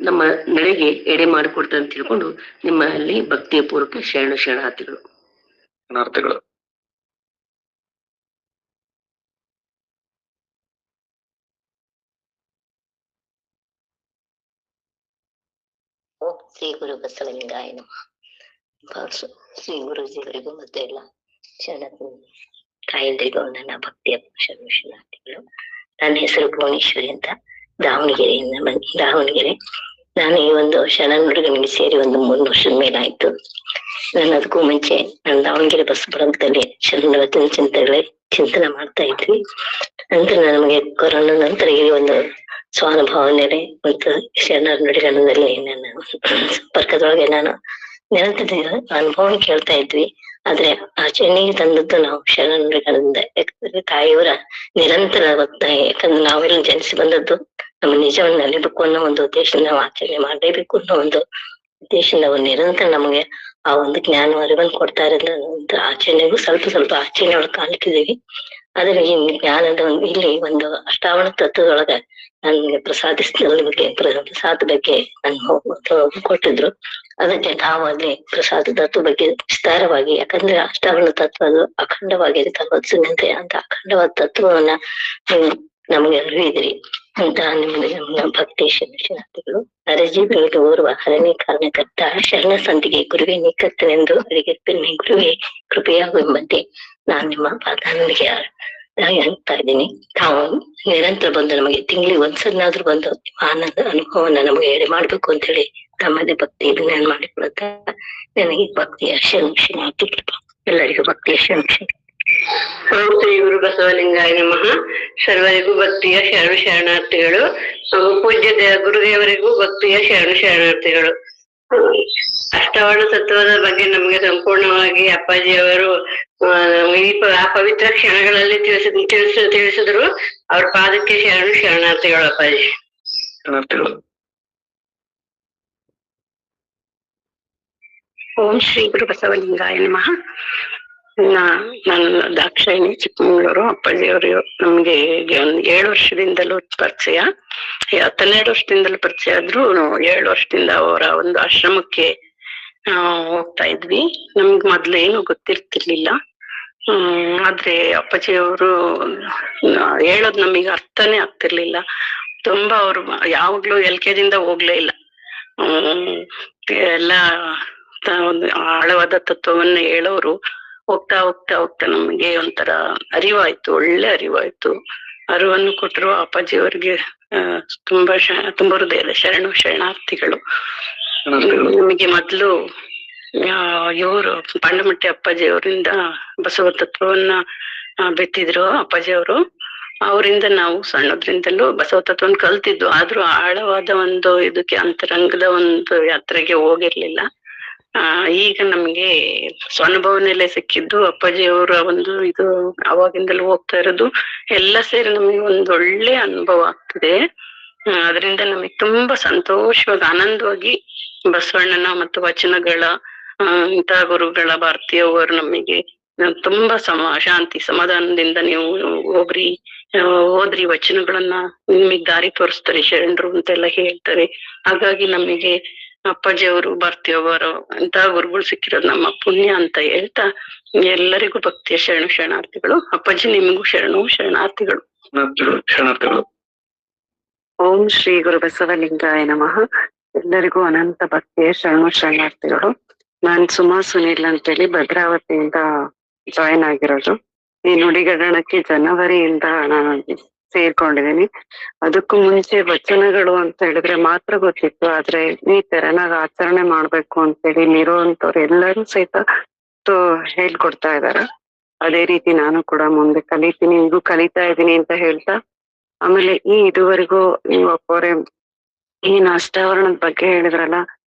ನಮ್ಮ ನಡೆಗೆ ಎಡೆ ಮಾಡಿಕೊಡ್ತಾರೆ ಅಂತ ತಿಳ್ಕೊಂಡು ನಿಮ್ಮಲ್ಲಿ ಭಕ್ತಿಯ ಪೂರ್ವಕ ಶರಣಾರ್ಥಿಗಳು. ಶ್ರೀ ಗುರು ಬಸವಲಿಂಗಾಯ ನಮಃ. ಶ್ರೀ ಗುರುಜಿಗಳಿಗೂ ಮತ್ತು ಎಲ್ಲ ಶರಣ ತಾಯಂದ್ರಿಗೂ ನನ್ನ ಭಕ್ತಿಯ ಶರಣಾರ್ಥಿಗಳು. ನನ್ನ ಹೆಸರು ಭುವನೇಶ್ವರಿ ಅಂತ, ದಾವಣಗೆರೆ. ನಾನು ಈ ಒಂದು ಶರಣ ನುಡಿಗಳಿಗೆ ಸೇರಿ ಒಂದು 3 ವರ್ಷದ ಮೇಲಾಯ್ತು. ನಾನು ಅದಕ್ಕೂ ಮುಂಚೆ ನಾನು ದಾವಣಗೆರೆ ಬಸ್ ಬರಂಗದಲ್ಲಿ ಶರಣವತ್ತಿನ ಚಿಂತನೆ ಮಾಡ್ತಾ ಇದ್ವಿ. ನಂತರ ನಮಗೆ ಕೊರೋನಾ ನಂತರ ಈ ಒಂದು ಸ್ವಾನುಭವ ನೆಲೆ ಮತ್ತು ಶರಣರ ನುಡಿಗಣದಲ್ಲಿ ನನ್ನ ಸಂಪರ್ಕದೊಳಗೆ ನಾನು ನಿರಂತರ ಅನುಭವ ಕೇಳ್ತಾ ಇದ್ವಿ. ಆದ್ರೆ ಆಚರಣೆಗೆ ತಂದದ್ದು ನಾವು ಶರಣ ನುಡಿಗಣದಿಂದ. ಯಾಕಂದ್ರೆ ತಾಯಿಯವರ ನಿರಂತರ ಒತ್ತಾಯ. ಯಾಕಂದ್ರೆ ನಾವೆಲ್ಲ ಜನಿಸಿ ಬಂದದ್ದು ನಮ್ಮ ನಿಜವನ್ನ ಅಲಿಬೇಕು ಅನ್ನೋ ಒಂದು ಉದ್ದೇಶದಿಂದ ನಾವು ಆಚರಣೆ ಮಾಡಲೇಬೇಕು ಅನ್ನೋ ಒಂದು ಉದ್ದೇಶದಿಂದ ಅವರು ನಿರಂತರ ನಮಗೆ ಆ ಒಂದು ಜ್ಞಾನ ಅರಿವನ್ನು ಕೊಡ್ತಾ ಇರೋದ್ರಿಂದ ಆಚರಣೆಗೂ ಸ್ವಲ್ಪ ಆಚರಣೆ ಒಳಗೆ ಕಾಲಿಟ್ಟಿದ್ದೀವಿ. ಆದ್ರೆ ಈ ಜ್ಞಾನದ ಇಲ್ಲಿ ಒಂದು ಅಷ್ಟಾವರಣ ತತ್ವದೊಳಗ ನನ್ಗೆ ಪ್ರಸಾದ ಬಗ್ಗೆ ಕೊಟ್ಟಿದ್ರು. ಅದಕ್ಕೆ ನಾವು ಅಲ್ಲಿ ಪ್ರಸಾದ ತತ್ವ ಬಗ್ಗೆ ವಿಸ್ತಾರವಾಗಿ, ಯಾಕಂದ್ರೆ ಅಷ್ಟಾವರಣ ತತ್ವ ಅದು ಅಖಂಡವಾಗಿದೆ ತತ್ವದಂತೆ ಅಂತ ಅಖಂಡವಾದ ತತ್ವವನ್ನ ನೀವು ನಮಗೆ ಅರಿವಿದ್ರಿ ಅಂತ ನಿಮ್ಗೆ ನಮ್ಮ ಭಕ್ತಿ ಶರಣಾರ್ಥಿಗಳು. ನರಜೀವಿಗಳಿಗೆ ಓರ್ವ ಹರನೇ ಕಾರಣಕರ್ತ ಶರಣ ಸಂತಿಗೆ ಗುರುವೇ ನಿಕತ್ತನೆಂದು ಅವರಿಗೆ ಗುರುವೇ ಕೃಪೆಯಾಗು ಎಂಬಂತೆ ನಾನ್ ನಿಮ್ಮ ಪಾದಾನಿಗೆ ಹೇಳ್ತಾ ಇದ್ದೀನಿ. ತಾವು ನಿರಂತರ ಬಂದು ನಮಗೆ ತಿಂಗಳಿಗೆ ಒಂದ್ಸಲನಾದ್ರೂ ಬಂದು ಆನಂದ ಅನುಭವನ ನಮಗೆ ಎಡೆ ಮಾಡ್ಬೇಕು ಅಂತ ಹೇಳಿ ತಮ್ಮದೇ ಭಕ್ತಿ ವಿಜ್ಞಾನ ಮಾಡಿಕೊಳ್ಳುತ್ತ ನನಗೆ ಭಕ್ತಿಯ ಶರಣಾರ್ಥಿಗಳು. ಎಲ್ಲರಿಗೂ ಭಕ್ತಿಯ ಶರಣಾರ್ಥಿ. ಓಂ ಶ್ರೀ ಗುರು ಬಸವಲಿಂಗಾಯ ನಮಃ. ಸರ್ವರಿಗೂ ಭಕ್ತಿಯ ಶರಣಾರ್ಥಿಗಳು. ಪೂಜ್ಯ ಗುರುದೇವರಿಗೂ ಭಕ್ತಿಯ ಶರಣಾರ್ಥಿಗಳು. ಅಷ್ಟಾವರಣ ತತ್ವದ ಬಗ್ಗೆ ನಮಗೆ ಸಂಪೂರ್ಣವಾಗಿ ಅಪ್ಪಾಜಿಯವರು ಆ ಪವಿತ್ರ ಕ್ಷಣಗಳಲ್ಲಿ ತಿಳಿಸಿದ್ರು. ಅವ್ರ ಪಾದಕ್ಕೆ ಶರಣಾರ್ಥಿಗಳು ಅಪ್ಪಾಜಿ. ಓಂ ಶ್ರೀ ಗುರು ಬಸವಲಿಂಗಾಯ ನಮಃ. ನಾನು ದಾಕ್ಷಾಯಿಣಿ, ಚಿಕ್ಕಮಂಗ್ಳೂರು. ಅಪ್ಪಾಜಿಯವರು ನಮ್ಗೆ ಒಂದು 7 ವರ್ಷದಿಂದಲೂ ಪರಿಚಯ, 12 ವರ್ಷದಿಂದಲೂ ಪರಿಚಯ ಆದ್ರೂ 7 ವರ್ಷದಿಂದ ಅವರ ಒಂದು ಆಶ್ರಮಕ್ಕೆ ಹೋಗ್ತಾ ಇದ್ವಿ. ನಮ್ಗೆ ಮೊದ್ಲು ಏನು ಗೊತ್ತಿರ್ತಿರ್ಲಿಲ್ಲ. ಆದ್ರೆ ಅಪ್ಪಾಜಿಯವರು ಹೇಳೋದ್ ನಮಗೆ ಅರ್ಥನೇ ಆಗ್ತಿರ್ಲಿಲ್ಲ. ತುಂಬಾ ಅವ್ರು ಯಾವಾಗ್ಲೂ LKG ಹೋಗ್ಲೇ ಇಲ್ಲ. ಎಲ್ಲ ಒಂದು ಆಳವಾದ ತತ್ವವನ್ನ ಹೇಳೋರು. ಹೋಗ್ತಾ ನಮಗೆ ಒಂಥರ ಅರಿವಾಯ್ತು, ಒಳ್ಳೆ ಅರಿವಾಯ್ತು. ಅರಿವನ್ನು ಕೊಟ್ಟರು ಅಪ್ಪಾಜಿಯವರಿಗೆ ತುಂಬಾ ಹೃದಯದ ಶರಣಾರ್ಥಿಗಳು. ನಮಗೆ ಮೊದ್ಲು ಇವರು ಪಾಂಡಮಟ್ಟಿ ಅಪ್ಪಾಜಿಯವರಿಂದ ಬಸವ ತತ್ವವನ್ನ ಬೆತ್ತಿದ್ರು ಅಪ್ಪಾಜಿಯವರು. ಅವರಿಂದ ನಾವು ಸಣ್ಣದ್ರಿಂದಲೂ ಬಸವ ತತ್ವವನ್ನು ಕಲ್ತಿದ್ದು, ಆದ್ರೂ ಆಳವಾದ ಒಂದು ಇದಕ್ಕೆ ಅಂತರಂಗದ ಒಂದು ಯಾತ್ರೆಗೆ ಹೋಗಿರ್ಲಿಲ್ಲ. ಈಗ ನಮ್ಗೆ ಸ್ವಾನುಭವನೆಲೆ ಸಿಕ್ಕಿದ್ದು ಅಪ್ಪಾಜಿಯವರ ಒಂದು ಇದು ಅವಾಗಿಂದಲೂ ಹೋಗ್ತಾ ಇರೋದು ಎಲ್ಲ ಸೇರಿ ನಮಗೆ ಒಂದು ಒಳ್ಳೆ ಅನುಭವ ಆಗ್ತಿದೆ. ಅದರಿಂದ ನಮಗೆ ತುಂಬಾ ಸಂತೋಷವಾಗಿ ಆನಂದವಾಗಿ ಬಸವಣ್ಣನ ಮತ್ತು ವಚನಗಳ ಇಂತಹ ಗುರುಗಳ ಭಾರತೀಯವರು ನಮಗೆ ತುಂಬಾ ಶಾಂತಿ ಸಮಾಧಾನದಿಂದ ನೀವು ಓದ್ರಿ ವಚನಗಳನ್ನ ನಿಮಗ್ ದಾರಿ ತೋರಿಸ್ತಾರೆ ಶರಣರು ಅಂತೆಲ್ಲ ಹೇಳ್ತಾರೆ. ಹಾಗಾಗಿ ನಮಗೆ ಅಪ್ಪಾಜಿಯವರು ಭಾರತೀಯವರು ಇಂತಹ ಗುರುಗಳು ಸಿಕ್ಕಿರೋದು ನಮ್ಮ ಪುಣ್ಯ ಅಂತ ಹೇಳ್ತಾ ಎಲ್ಲರಿಗೂ ಭಕ್ತಿಯ ಶರಣಾರ್ಥಿಗಳು. ಅಪ್ಪಾಜಿ ನಿಮಗೂ ಶರಣಾರ್ಥಿಗಳು. ಶರಣಾರ್ಥಿಗಳು. ಓಂ ಶ್ರೀ ಗುರು ಬಸವಲಿಂಗಾಯ ನಮಃ. ಎಲ್ಲರಿಗೂ ಅನಂತ ಭಕ್ತಿಯ ಶರಣಾರ್ಥಿಗಳು. ನಾನ್ ಸುಮಾ ಸುನೀಲ್ ಅಂತೇಳಿ ಭದ್ರಾವತಿಯಿಂದ ಜಾಯಿನ್ ಆಗಿರೋದು. ಈ ನುಡಿಗಡಣಕ್ಕೆ ಜನವರಿಯಿಂದ ನಾನು ಸೇರ್ಕೊಂಡಿದ್ದೀನಿ. ಅದಕ್ಕೂ ಮುಂಚೆ ವಚನಗಳು ಅಂತ ಹೇಳಿದ್ರೆ ಮಾತ್ರ ಗೊತ್ತಿತ್ತು, ಆದ್ರೆ ಈ ತೆರನಾಗ ಆಚರಣೆ ಮಾಡ್ಬೇಕು ಅಂತೇಳಿ ಇಲ್ಲಿರುವಂತವ್ರು ಎಲ್ಲರೂ ಸಹಿತ ಹೇಳ್ಕೊಡ್ತಾ ಇದಾರೆ. ಅದೇ ರೀತಿ ನಾನು ಕೂಡ ಮುಂದೆ ಕಲಿತೀನಿ, ಈಗೂ ಕಲಿತಾ ಇದ್ದೀನಿ ಅಂತ ಹೇಳ್ತಾ, ಆಮೇಲೆ ಇದುವರೆಗೂ ನೀವು ಅಪ್ಪೋರೆ ಏನ್ ಅಷ್ಟಾವರಣದ ಬಗ್ಗೆ ಹೇಳಿದ್ರಲ್ಲ,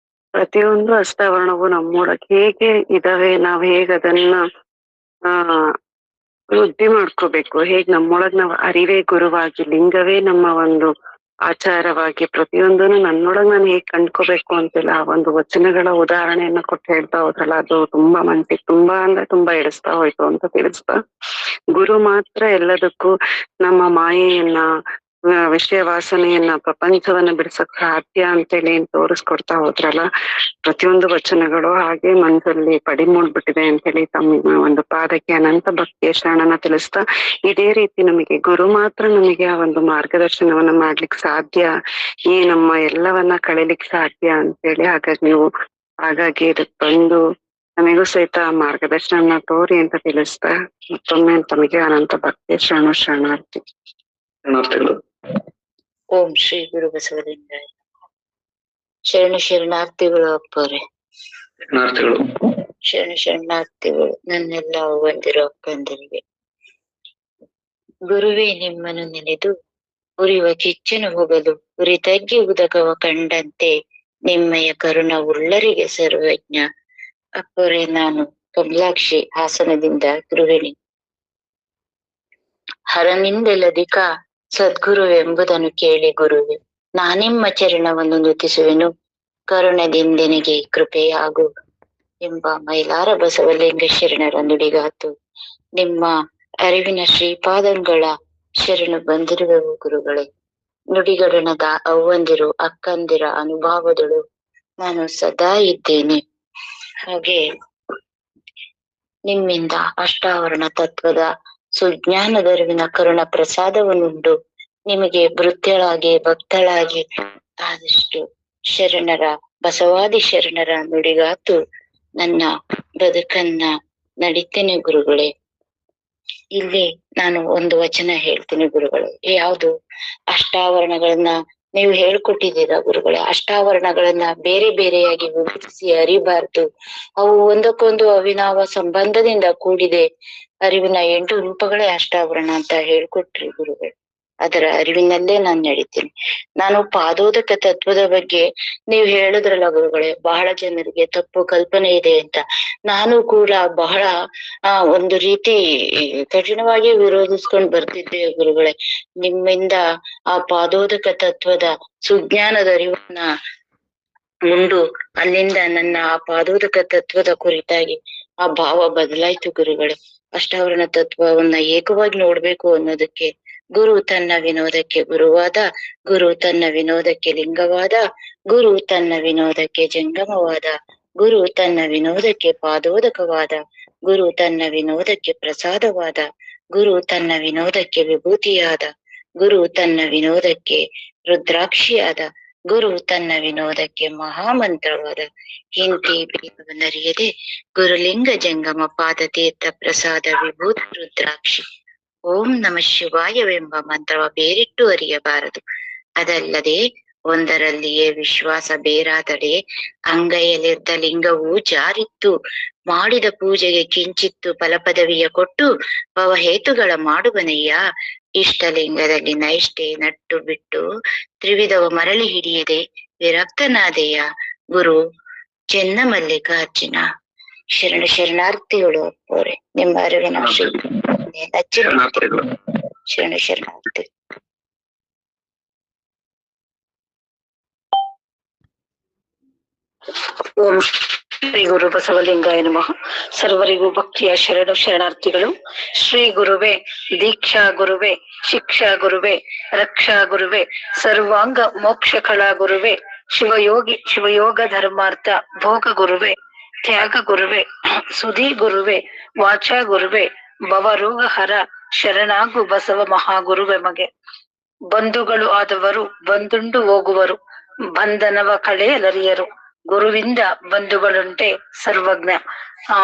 ಪ್ರತಿಯೊಂದು ಅಷ್ಟಾವರಣವು ನಮ್ಮೊಳಗೆ ಹೇಗೆ ಇದಾವೆ, ನಾವ್ ಹೇಗ್ ಅದನ್ನ ವೃದ್ಧಿ ಮಾಡ್ಕೋಬೇಕು, ಹೇಗ್ ನಮ್ಮೊಳಗ್ ನಾವ್ ಅರಿವೇ ಗುರುವಾಗಿ, ಲಿಂಗವೇ ನಮ್ಮ ಒಂದು ಆಚಾರವಾಗಿ, ಪ್ರತಿಯೊಂದನ್ನು ನನ್ನೊಳಗ್ ನಾನು ಹೇಗ್ ಕಂಡ್ಕೋಬೇಕು ಅಂತೆಲ್ಲ ಆ ಒಂದು ವಚನಗಳ ಉದಾಹರಣೆಯನ್ನ ಕೊಟ್ಟು ಹೇಳ್ತಾ ಹೋದ್ರಲ್ಲ, ಅದು ತುಂಬಾ ಮನ್ಸಿಗೆ ತುಂಬಾ ಅಂದ್ರೆ ತುಂಬಾ ಎಡಿಸ್ತಾ ಹೋಯ್ತು ಅಂತ ತಿಳಿಸ್ತಾ, ಗುರು ಮಾತ್ರ ಎಲ್ಲದಕ್ಕೂ ನಮ್ಮ ಮಾಯೆಯನ್ನ ವಿಷಯ ವಾಸನೆಯನ್ನ ಪ್ರಪಂಚವನ್ನ ಬಿಡ್ಸಕ್ ಸಾಧ್ಯ ಅಂತೇಳಿ ಏನ್ ತೋರಿಸ್ಕೊಡ್ತಾ ಹೋದ್ರಲ್ಲ, ಪ್ರತಿಯೊಂದು ವಚನಗಳು ಹಾಗೆ ಮನಸ್ಸಲ್ಲಿ ಪಡಿಮೂಡ್ಬಿಟ್ಟಿದೆ ಅಂತೇಳಿ ತಮ್ಮ ಒಂದು ಪಾದಕ್ಕೆ ಅನಂತ ಭಕ್ತಿಯ ಶರಣನ ತಿಳಿಸ್ತಾ, ಇದೇ ರೀತಿ ನಮಗೆ ಗುರು ಮಾತ್ರ ನಮಗೆ ಆ ಒಂದು ಮಾರ್ಗದರ್ಶನವನ್ನ ಮಾಡ್ಲಿಕ್ಕೆ ಸಾಧ್ಯ, ನಮ್ಮ ಎಲ್ಲವನ್ನ ಕಳೀಲಿಕ್ಕೆ ಸಾಧ್ಯ ಅಂತೇಳಿ ಹಾಗಾಗಿ ಇದಕ್ ಬಂದು ನಮಗೂ ಸಹಿತ ಮಾರ್ಗದರ್ಶನ ತೋರಿ ಅಂತ ತಿಳಿಸ್ತಾ ಮತ್ತೊಮ್ಮೆ ತಮಗೆ ಅನಂತ ಭಕ್ತಿಯ ಶರಣಾರ್ಥಿಗಳು. ಓಂ ಶ್ರೀ ಗುರು ಬಸವಲಿಂಗಾಯ. ಶರಣಾರ್ಥಿಗಳು ಅಪ್ಪರೇ. ಶರಣಾರ್ಥಿಗಳು ನನ್ನೆಲ್ಲ ಬಂದಿರೋ ಅಕ್ಕಂದರಿಗೆ. ಗುರುವೇ ನಿಮ್ಮನ್ನು ನೆನೆದು ಉರಿಯುವ ಕಿಚ್ಚನು ಹೋಗಲು ಉರಿ ತಗ್ಗಿ ಉದಕವ ಕಂಡಂತೆ ನಿಮ್ಮಯ ಕರುಣ ಉಳ್ಳರಿಗೆ ಸರ್ವಜ್ಞ. ಅಪ್ಪರೇ, ನಾನು ಕಮಲಾಕ್ಷಿ, ಹಾಸನದಿಂದ ಗೃಹಿಣಿ. ಹರನಿಂದೆಲ್ಲದಿಕ ಸದ್ಗುರುವೆಂಬುದನ್ನು ಕೇಳಿ ಗುರುವೆ, ನಾನಿಮ್ಮ ಚರಣವನ್ನು ನುತಿಸುವೆನು, ಕರುಣದಿಂದೆನಿಗೆ ಕೃಪೆಯಾಗು ಎಂಬ ಮೈಲಾರ ಬಸವಲಿಂಗ ಶರಣರ ನುಡಿಗಾತು. ನಿಮ್ಮ ಅರಿವಿನ ಶ್ರೀಪಾದಂಗಳ ಶರಣು ಬಂದಿರುವೆವು ಗುರುಗಳೇ. ನುಡಿಗಡಣದ ಅವ್ವಂದಿರು ಅಕ್ಕಂದಿರ ಅನುಭವದಳು ನಾನು ಸದಾ ಇದ್ದೇನೆ. ಹಾಗೆ ನಿಮ್ಮಿಂದ ಅಷ್ಟಾವರಣ ತತ್ವದ ಸುಜ್ಞಾನದರಿವಿನ ಕರುಣ ಪ್ರಸಾದವನ್ನುಂಡು ನಿಮಗೆ ಭೃತ್ಯಳಾಗಿ ಭಕ್ತಳಾಗಿ ಆದಷ್ಟು ಶರಣರ ಬಸವಾದಿ ಶರಣರ ನುಡಿಗಾತು ನನ್ನ ಬದುಕನ್ನ ನಡಿತೇನೆ ಗುರುಗಳೇ. ಇಲ್ಲಿ ನಾನು ಒಂದು ವಚನ ಹೇಳ್ತೀನಿ ಗುರುಗಳೇ. ಯಾವುದು? ಅಷ್ಟಾವರಣಗಳನ್ನ ನೀವು ಹೇಳ್ಕೊಟ್ಟಿದ್ದೀರಾ ಗುರುಗಳೇ. ಅಷ್ಟಾವರಣಗಳನ್ನ ಬೇರೆ ಬೇರೆಯಾಗಿ ವಿಭಜಿಸಿ ಅರಿಬಾರ್ದು, ಅವು ಒಂದಕ್ಕೊಂದು ಅವಿನಾವ ಸಂಬಂಧದಿಂದ ಕೂಡಿದೆ. ಅರಿವಿನ 8 ರೂಪಗಳೇ ಅಷ್ಟಾವರಣ ಅಂತ ಹೇಳ್ಕೊಟ್ರಿ ಗುರುಗಳು. ಅದರ ಅರಿವಿನಲ್ಲೇ ನಾನು ನಡೀತೀನಿ. ನಾನು ಪಾದೋದಕ ತತ್ವದ ಬಗ್ಗೆ ನೀವು ಹೇಳಿದ್ರಲ್ಲ ಗುರುಗಳೇ, ಬಹಳ ಜನರಿಗೆ ತಪ್ಪು ಕಲ್ಪನೆ ಇದೆ ಅಂತ. ನಾನು ಕೂಡ ಬಹಳ ಒಂದು ರೀತಿ ಕಠಿಣವಾಗಿ ವಿರೋಧಿಸ್ಕೊಂಡು ಬರ್ತಿದ್ದೆ ಗುರುಗಳೇ. ನಿಮ್ಮಿಂದ ಆ ಪಾದೋದಕ ತತ್ವದ ಸುಜ್ಞಾನದ ಅರಿವನ್ನ ಮುಂಡು ಅಲ್ಲಿಂದ ನನ್ನ ಆ ಪಾದೋದಕ ತತ್ವದ ಕುರಿತಾಗಿ ಆ ಭಾವ ಬದಲಾಯ್ತು ಗುರುಗಳೇ. ಅಷ್ಟಾವರಣ ತತ್ವವನ್ನ ಏಕವಾಗಿ ನೋಡ್ಬೇಕು ಅನ್ನೋದಕ್ಕೆ ಗುರು ತನ್ನ ವಿನೋದಕ್ಕೆ ಗುರುವಾದ, ಗುರು ತನ್ನ ವಿನೋದಕ್ಕೆ ಲಿಂಗವಾದ, ಗುರು ತನ್ನ ವಿನೋದಕ್ಕೆ ಜಂಗಮವಾದ, ಗುರು ತನ್ನ ವಿನೋದಕ್ಕೆ ಪಾದೋದಕವಾದ, ಗುರು ತನ್ನ ವಿನೋದಕ್ಕೆ ಪ್ರಸಾದವಾದ, ಗುರು ತನ್ನ ವಿನೋದಕ್ಕೆ ವಿಭೂತಿಯಾದ, ಗುರು ತನ್ನ ವಿನೋದಕ್ಕೆ ರುದ್ರಾಕ್ಷಿಯಾದ, ಗುರು ತನ್ನ ವಿನೋದಕ್ಕೆ ಮಹಾಮಂತ್ರವಾದ. ಹಿಂತಿ ಭೇದವನ್ನರಿಯದೆ ಗುರುಲಿಂಗ ಜಂಗಮ ಪಾದ ತೀರ್ಥ ಪ್ರಸಾದ ವಿಭೂತ ರುದ್ರಾಕ್ಷಿ. ಓಂ ನಮ ಶಿವಾಯವೆಂಬ ಮಂತ್ರವ ಬೇರಿಟ್ಟು ಅರಿಯಬಾರದು. ಅದಲ್ಲದೆ ಒಂದರಲ್ಲಿಯೇ ವಿಶ್ವಾಸ ಬೇರಾದಡೆ ಅಂಗೈಯಲ್ಲಿದ್ದ ಲಿಂಗವು ಜಾರಿತ್ತು, ಮಾಡಿದ ಪೂಜೆಗೆ ಕಿಂಚಿತ್ತು ಫಲಪದವಿಯ ಕೊಟ್ಟು ಭವಹೇತುಗಳ ಮಾಡುವನಯ್ಯ ಇಷ್ಟಲಿಂಗದಲ್ಲಿ ನೈಷ್ಠೆ ನಟ್ಟು ಬಿಟ್ಟು ತ್ರಿವಿಧವ ಮರಳಿ ಹಿಡಿಯದೆ ವಿರಕ್ತನಾದೆಯ ಗುರು ಚೆನ್ನ ಮಲ್ಲಿಕಾರ್ಜುನ. ಶರಣಾರ್ಥಿಗಳು ಅವರೇ, ನಿಮ್ಮ ಅರಿವಿನ ಶರಣಾರ್ಥಿಗಳು. ಶರಣಾರ್ಥಿ. ಓಂ ಶ್ರೀ ಗುರು ಬಸವಲಿಂಗಾಯ ನಮಃ. ಸರ್ವರಿಗೂ ಭಕ್ತಿಯ ಶರಣಾರ್ಥಿಗಳು. ಶ್ರೀ ಗುರುವೇ, ದೀಕ್ಷಾ ಗುರುವೇ, ಶಿಕ್ಷಾ ಗುರುವೇ, ರಕ್ಷಾ ಗುರುವೇ, ಸರ್ವಾಂಗ ಮೋಕ್ಷಕಳ ಗುರುವೇ, ಶಿವಯೋಗ ಧರ್ಮಾರ್ಥ ಭೋಗ ಗುರುವೇ, ತ್ಯಾಗ ಗುರುವೇ, ಸುಧಿ ಗುರುವೇ, ವಾಚಾ ಗುರುವೇ, ಭವರೋಗ ಹರ ಶರಣಾಗು ಬಸವ ಮಹಾಗುರುವೆ ಮಗೆ. ಬಂಧುಗಳು ಆದವರು ಬಂದುಂಡು ಹೋಗುವರು, ಬಂಧನವ ಕಳೆಯಲರಿಯರು. ಗುರುವಿಂದ ಬಂಧುಗಳುಂಟೆ ಸರ್ವಜ್ಞ.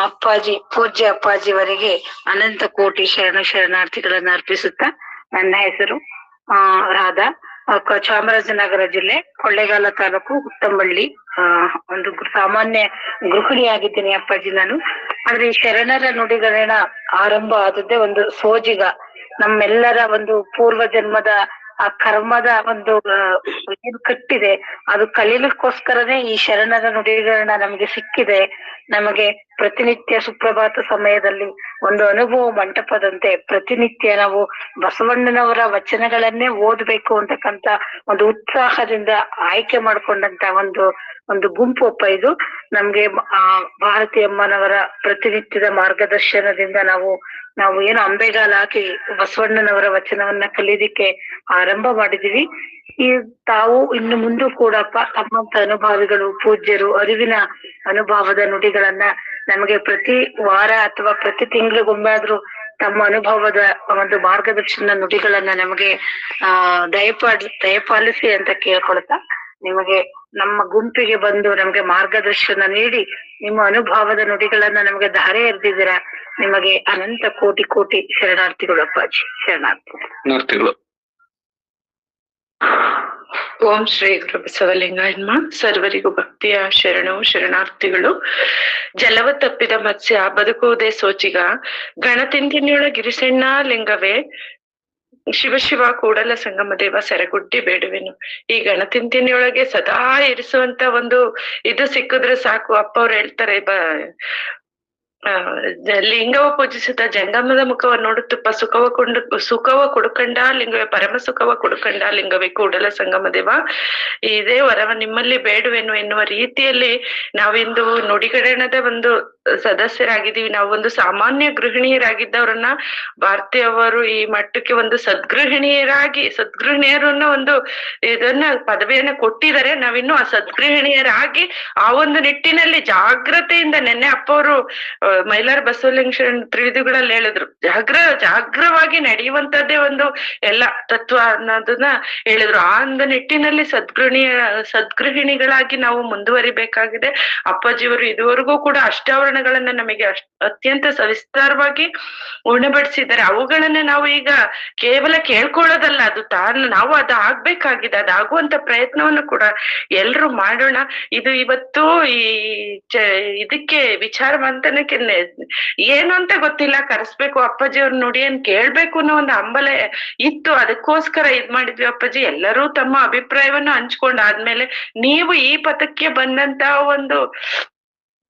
ಅಪ್ಪಾಜಿ, ಪೂಜ್ಯ ಅಪ್ಪಾಜಿವರಿಗೆ ಅನಂತ ಕೋಟಿ ಶರಣಾರ್ಥಿಗಳನ್ನ ಅರ್ಪಿಸುತ್ತಾ, ನನ್ನ ಹೆಸರು ರಾಧಾ, ಚಾಮರಾಜನಗರ ಜಿಲ್ಲೆ ಕೊಳ್ಳೇಗಾಲ ತಾಲೂಕು ಹುತ್ತಂಬಳ್ಳಿ. ಒಂದು ಸಾಮಾನ್ಯ ಗೃಹಿಣಿಯಾಗಿದ್ದೀನಿ ಅಪ್ಪಾಜಿ ನಾನು. ಆದ್ರೆ ಈ ಶರಣರ ನುಡಿಗಳನ್ನ ಆರಂಭ ಆದದ್ದೇ ಒಂದು ಸೋಜಿಗ. ನಮ್ಮೆಲ್ಲರ ಒಂದು ಪೂರ್ವ ಜನ್ಮದ ಆ ಕರ್ಮದ ಒಂದು ಏನು ಕಟ್ಟಿದೆ, ಅದು ಕಲೀಲಿಕ್ಕೋಸ್ಕರನೇ ಈ ಶರಣರ ನುಡಿಗಳನ್ನ ನಮಗೆ ಸಿಕ್ಕಿದೆ. ನಮಗೆ ಪ್ರತಿನಿತ್ಯ ಸುಪ್ರಭಾತ ಸಮಯದಲ್ಲಿ ಒಂದು ಅನುಭವ ಮಂಟಪದಂತೆ ಪ್ರತಿನಿತ್ಯ ನಾವು ಬಸವಣ್ಣನವರ ವಚನಗಳನ್ನೇ ಓದ್ಬೇಕು ಅಂತಕ್ಕಂತ ಒಂದು ಉತ್ಸಾಹದಿಂದ ಆಯ್ಕೆ ಮಾಡ್ಕೊಂಡಂತ ಒಂದು ಗುಂಪು ಅಪ್ಪ ಇದು. ನಮ್ಗೆ ಭಾರತಿ ಅಮ್ಮನವರ ಪ್ರತಿನಿತ್ಯದ ಮಾರ್ಗದರ್ಶನದಿಂದ ನಾವು ಏನು ಅಂಬೆಗಾಲ ಹಾಕಿ ಬಸವಣ್ಣನವರ ವಚನವನ್ನ ಕಲೀಲಿಕ್ಕೆ ಆರಂಭ ಮಾಡಿದೀವಿ. ಈ ತಾವು ಇನ್ನು ಮುಂದೂ ಕೂಡಪ್ಪ ತಮ್ಮಂತ ಅನುಭಾವಿಗಳು, ಪೂಜ್ಯರು ಅರಿವಿನ ಅನುಭವದ ನುಡಿಗಳನ್ನ ನಮಗೆ ಪ್ರತಿ ವಾರ ಅಥವಾ ಪ್ರತಿ ತಿಂಗಳಿಗೊಮ್ಮೆ ಆದ್ರೂ ತಮ್ಮ ಅನುಭವದ ಒಂದು ಮಾರ್ಗದರ್ಶನ ನುಡಿಗಳನ್ನ ನಮಗೆ ದಯಪಾಲಿಸಿ ಅಂತ ಕೇಳ್ಕೊಳ್ತಾ, ನಿಮಗೆ ನಮ್ಮ ಗುಂಪಿಗೆ ಬಂದು ನಮ್ಗೆ ಮಾರ್ಗದರ್ಶನ ನೀಡಿ ನಿಮ್ಮ ಅನುಭವದ ನುಡಿಗಳನ್ನ ನಮಗೆ ಧಾರೆ ಎರೆದಿದ್ದೀರಾ. ನಿಮಗೆ ಅನಂತ ಕೋಟಿ ಕೋಟಿ ಶರಣಾರ್ಥಿಗಳು ಅಪ್ಪಾಜಿ. ಶರಣಾರ್ಥಿಗಳು. ಓಂ ಶ್ರೀ ಗುರು ಬಸವಲಿಂಗಾಯ ನಮಃ. ಸರ್ವರಿಗೂ ಭಕ್ತಿಯ ಶರಣಾರ್ಥಿಗಳು. ಜಲವ ತಪ್ಪಿದ ಮತ್ಸ್ಯ ಬದುಕುವುದೇ ಸೋಚಿಗ, ಗಣತಿಂತಿನಿಯೊಳ ಗಿರಿಸೆಣ್ಣ ಲಿಂಗವೇ, ಶಿವ ಕೂಡಲ ಸಂಗಮ ದೇವ ಸೆರಗುಡ್ಡಿ ಬೇಡುವೆನು. ಈ ಗಣತಿಂತಿನಿಯೊಳಗೆ ಸದಾ ಇರಿಸುವಂತ ಒಂದು ಇದು ಸಿಕ್ಕಿದ್ರೆ ಸಾಕು. ಅಪ್ಪ ಅವ್ರು ಹೇಳ್ತಾರೆ, ಲಿಂಗವ ಪೂಜಿಸಿದ ಜಂಗಮದ ಮುಖವ ನೋಡುತ್ತಪ್ಪ ಸುಖವ ಕೊಡುಕಂಡ ಲಿಂಗವೇ, ಪರಮ ಸುಖವ ಕೊಡುಕಂಡ ಲಿಂಗವೇ ಕೂಡಲ ಸಂಗಮ ದೇವ, ಇದೇ ವರವ ನಿಮ್ಮಲ್ಲಿ ಬೇಡುವೆನು ಎನ್ನುವ ರೀತಿಯಲ್ಲಿ ನಾವಿಂದು ನುಡಿಗಡಣದ ಒಂದು ಸದಸ್ಯರಾಗಿದ್ದೀವಿ. ನಾವು ಒಂದು ಸಾಮಾನ್ಯ ಗೃಹಿಣಿಯರಾಗಿದ್ದವ್ರನ್ನ ಭಾರತೀಯವರು ಈ ಮಟ್ಟಕ್ಕೆ ಒಂದು ಸದ್ಗೃಹಿಣಿಯರನ್ನ ಒಂದು ಇದನ್ನ ಪದವಿಯನ್ನ ಕೊಟ್ಟಿದ್ದಾರೆ. ನಾವಿನ್ನು ಆ ಸದ್ಗೃಹಿಣಿಯರಾಗಿ ಆ ಒಂದು ನಿಟ್ಟಿನಲ್ಲಿ ಜಾಗ್ರತೆಯಿಂದ, ನೆನ್ನೆ ಅಪ್ಪ ಅವರು ಮೈಲಾರ ಬಸವಲಿಂಗ ತ್ರಿವಿಧಗಳಲ್ಲಿ ಹೇಳಿದ್ರು, ಜಾಗ್ರವಾಗಿ ನಡೆಯುವಂತದ್ದೇ ಒಂದು ಎಲ್ಲ ತತ್ವ ಅನ್ನೋದನ್ನ ಹೇಳಿದ್ರು. ಆ ಒಂದು ನಿಟ್ಟಿನಲ್ಲಿ ಸದ್ಗೃಹಿಣಿಗಳಾಗಿ ನಾವು ಮುಂದುವರಿಬೇಕಾಗಿದೆ. ಅಪ್ಪಾಜಿಯವರು ಇದುವರೆಗೂ ಕೂಡ ಅಷ್ಟಾವರಣಗಳನ್ನ ನಮಗೆ ಅತ್ಯಂತ ಸವಿಸ್ತಾರವಾಗಿ ಉಣಬಡಿಸಿದ್ದಾರೆ. ಅವುಗಳನ್ನ ನಾವು ಈಗ ಕೇವಲ ಕೇಳ್ಕೊಳ್ಳೋದಲ್ಲ, ಅದು ನಾವು ಅದು ಆಗ್ಬೇಕಾಗಿದೆ. ಅದಾಗುವಂತ ಪ್ರಯತ್ನವನ್ನು ಕೂಡ ಎಲ್ರು ಮಾಡೋಣ. ಇದು ಇವತ್ತು ಇದಕ್ಕೆ ವಿಚಾರ ಮಂಥನಕ್ಕೆ ಏನು ಅಂತ ಗೊತ್ತಿಲ್ಲ, ಕರೆಸ್ಬೇಕು ಅಪ್ಪಾಜಿ ಅವ್ರ ನುಡಿಯನ್ ಕೇಳ್ಬೇಕು ಅನ್ನೋ ಒಂದು ಹಂಬಲ ಇತ್ತು. ಅದಕ್ಕೋಸ್ಕರ ಇದ್ ಮಾಡಿದ್ವಿ ಅಪ್ಪಾಜಿ. ಎಲ್ಲರೂ ತಮ್ಮ ಅಭಿಪ್ರಾಯವನ್ನು ಹಂಚ್ಕೊಂಡಾದ್ಮೇಲೆ ನೀವು ಈ ಪಥಕ್ಕೆ ಬಂದಂತ ಒಂದು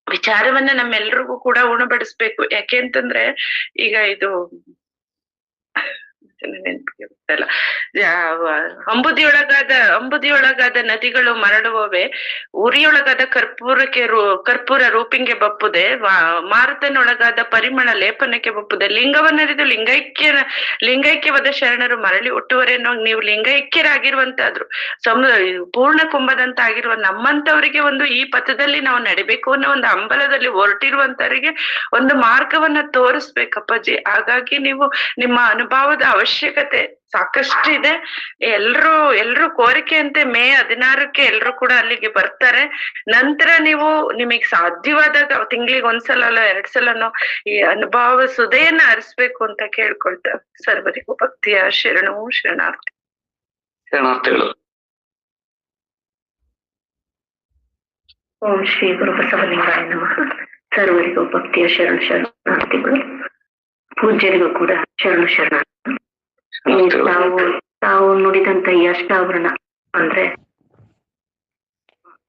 ವಿಚಾರವನ್ನ ನಮ್ಮೆಲ್ರಿಗೂ ಕೂಡ ಉಣಬಡಿಸ್ಬೇಕು. ಯಾಕೆ ಅಂತಂದ್ರೆ ಈಗ ಇದು ನೆನಪಿಗೆ ಗೊತ್ತಲ್ಲ, ಅಂಬುದಿಯೊಳಗಾದ ನದಿಗಳು ಮರಳುವವೆ, ಉರಿಯೊಳಗಾದ ಕರ್ಪೂರ ರೂಪಿಂಗೆ ಬಪ್ಪುದೆ, ಮಾರುತನೊಳಗಾದ ಪರಿಮಳ ಲೇಪನಕ್ಕೆ ಬಪ್ಪುದೆ, ಲಿಂಗವನ್ನರಿದು ಲಿಂಗೈಕ್ಯವಾದ ಶರಣರು ಮರಳಿ ಹುಟ್ಟುವರೆ ಅನ್ನೋ ನೀವು ಲಿಂಗೈಕ್ಯರಾಗಿರುವಂತಾದ್ರು ಪೂರ್ಣ ಕುಂಭದಂತ ಆಗಿರುವ ನಮ್ಮಂತವರಿಗೆ ಒಂದು ಈ ಪಥದಲ್ಲಿ ನಾವು ನಡಿಬೇಕು ಅನ್ನೋ ಒಂದು ಹಂಬಲದಲ್ಲಿ ಹೊರಟಿರುವಂತವರಿಗೆ ಒಂದು ಮಾರ್ಗವನ್ನ ತೋರಿಸ್ಬೇಕಪ್ಪಾಜಿ. ಹಾಗಾಗಿ ನೀವು ನಿಮ್ಮ ಅನುಭವದ ಅವಶ್ಯಕತೆ ಸಾಕಷ್ಟು ಇದೆ. ಎಲ್ರು ಕೋರಿಕೆಯಂತೆ ಮೇ 16ಕ್ಕೆ ಎಲ್ರು ಕೂಡ ಅಲ್ಲಿಗೆ ಬರ್ತಾರೆ. ನಂತರ ನೀವು ನಿಮಗ್ ಸಾಧ್ಯವಾದಾಗ ತಿಂಗಳಿಗೆ ಒಂದ್ಸಲ ಅಲ್ಲ 2 ಸಲನೋ ಈ ಅನುಭವ ಸುದೆಯನ್ನ ಹರಿಸ್ಬೇಕು ಅಂತ ಕೇಳ್ಕೊಳ್ತಾ, ಸರ್ವರಿಗೂ ಭಕ್ತಿಯ ಶರಣಾರ್ಥಿಗಳು. ಓಂ ಶ್ರೀ ಗುರು ಬಸವಲಿಂಗಾಯ ನಮಃ. ಸರ್ವರಿಗೂ ಭಕ್ತಿಯ ಶರಣಾರ್ಥಿಗಳು. ಪೂಜ್ಯರಿಗೂ ಕೂಡ ಶರಣಾರ್ಥಿಗಳು. ತಾವು ನುಡಿದಂತ ಈ ಅಷ್ಟಾವರಣ ಅಂದ್ರೆ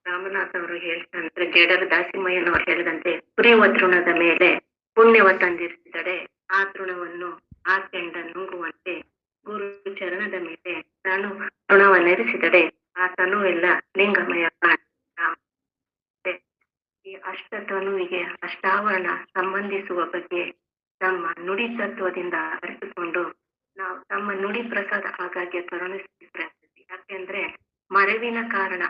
ರಾಮನಾಥ್ ಅವರು ಹೇಳ್ತಂದ್ರೆ ಜೇಡರ ದಾಸಿಮಯ್ಯನವರು ಹೇಳಿದಂತೆ ಕುರಿಯುವ ತೃಣದ ಮೇಲೆ ಪುಣ್ಯವ ತಂದಿರಿಸಿದರೆ ಆ ತೃಣವನ್ನು ಆ ಕೆಂಡ ನುಂಗುವಂತೆ ಗುರು ಚರಣದ ಮೇಲೆ ನಾನು ತೃಣವನ್ನೆರಿಸಿದರೆ ಆ ತನುವೆಲ್ಲ ಲಿಂಗಮಯ ಈ ಅಷ್ಟತನುವಿಗೆ ಅಷ್ಟಾವರಣ ಸಂಬಂಧಿಸುವ ಬಗ್ಗೆ ತಮ್ಮ ನುಡಿ ತತ್ವದಿಂದ ಅರಿತುಕೊಂಡು ನಾವು ತಮ್ಮ ನುಡಿ ಪ್ರಸಾದ ಹಾಗಾಗಿ ಕರುಣಿಸ್ತಿದ್ರೆ ಯಾಕೆಂದ್ರೆ ಮರೆವಿನ ಕಾರಣ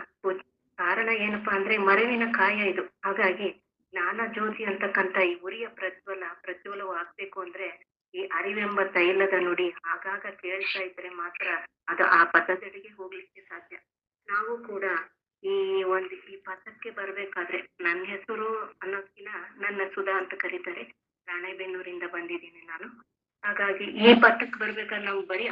ಏನಪ್ಪಾ ಅಂದ್ರೆ ಮರೆವಿನ ಕಾಯ ಇದು. ಹಾಗಾಗಿ ಜ್ಞಾನ ಜ್ಯೋತಿ ಅಂತಕ್ಕಂಥ ಈ ಉರಿಯ ಪ್ರಜ್ವಲವು ಆಗ್ಬೇಕು ಅಂದ್ರೆ ಈ ಅರಿವೆಂಬ ತೈಲದ ನುಡಿ ಆಗಾಗ ಕೇಳ್ತಾ ಇದ್ರೆ ಮಾತ್ರ ಅದು ಆ ಪಥದಡಿಗೆ ಹೋಗ್ಲಿಕ್ಕೆ ಸಾಧ್ಯ. ನಾವು ಕೂಡ ಈ ಪಥಕ್ಕೆ ಬರ್ಬೇಕಾದ್ರೆ ನನ್ನ ಹೆಸರು ಅನ್ನೋದ್ಕಿನ ನನ್ನ ಸುಧಾ ಅಂತ ಕರೀತಾರೆ, ರಾಣೆಬೆನ್ನೂರಿಂದ ಬಂದಿದ್ದೀನಿ ನಾನು. ಹಾಗಾಗಿ ಈ ಪಥಕ್ಕೆ ಬರ್ಬೇಕಾದ್ರೆ ನಾವು ಬರೀ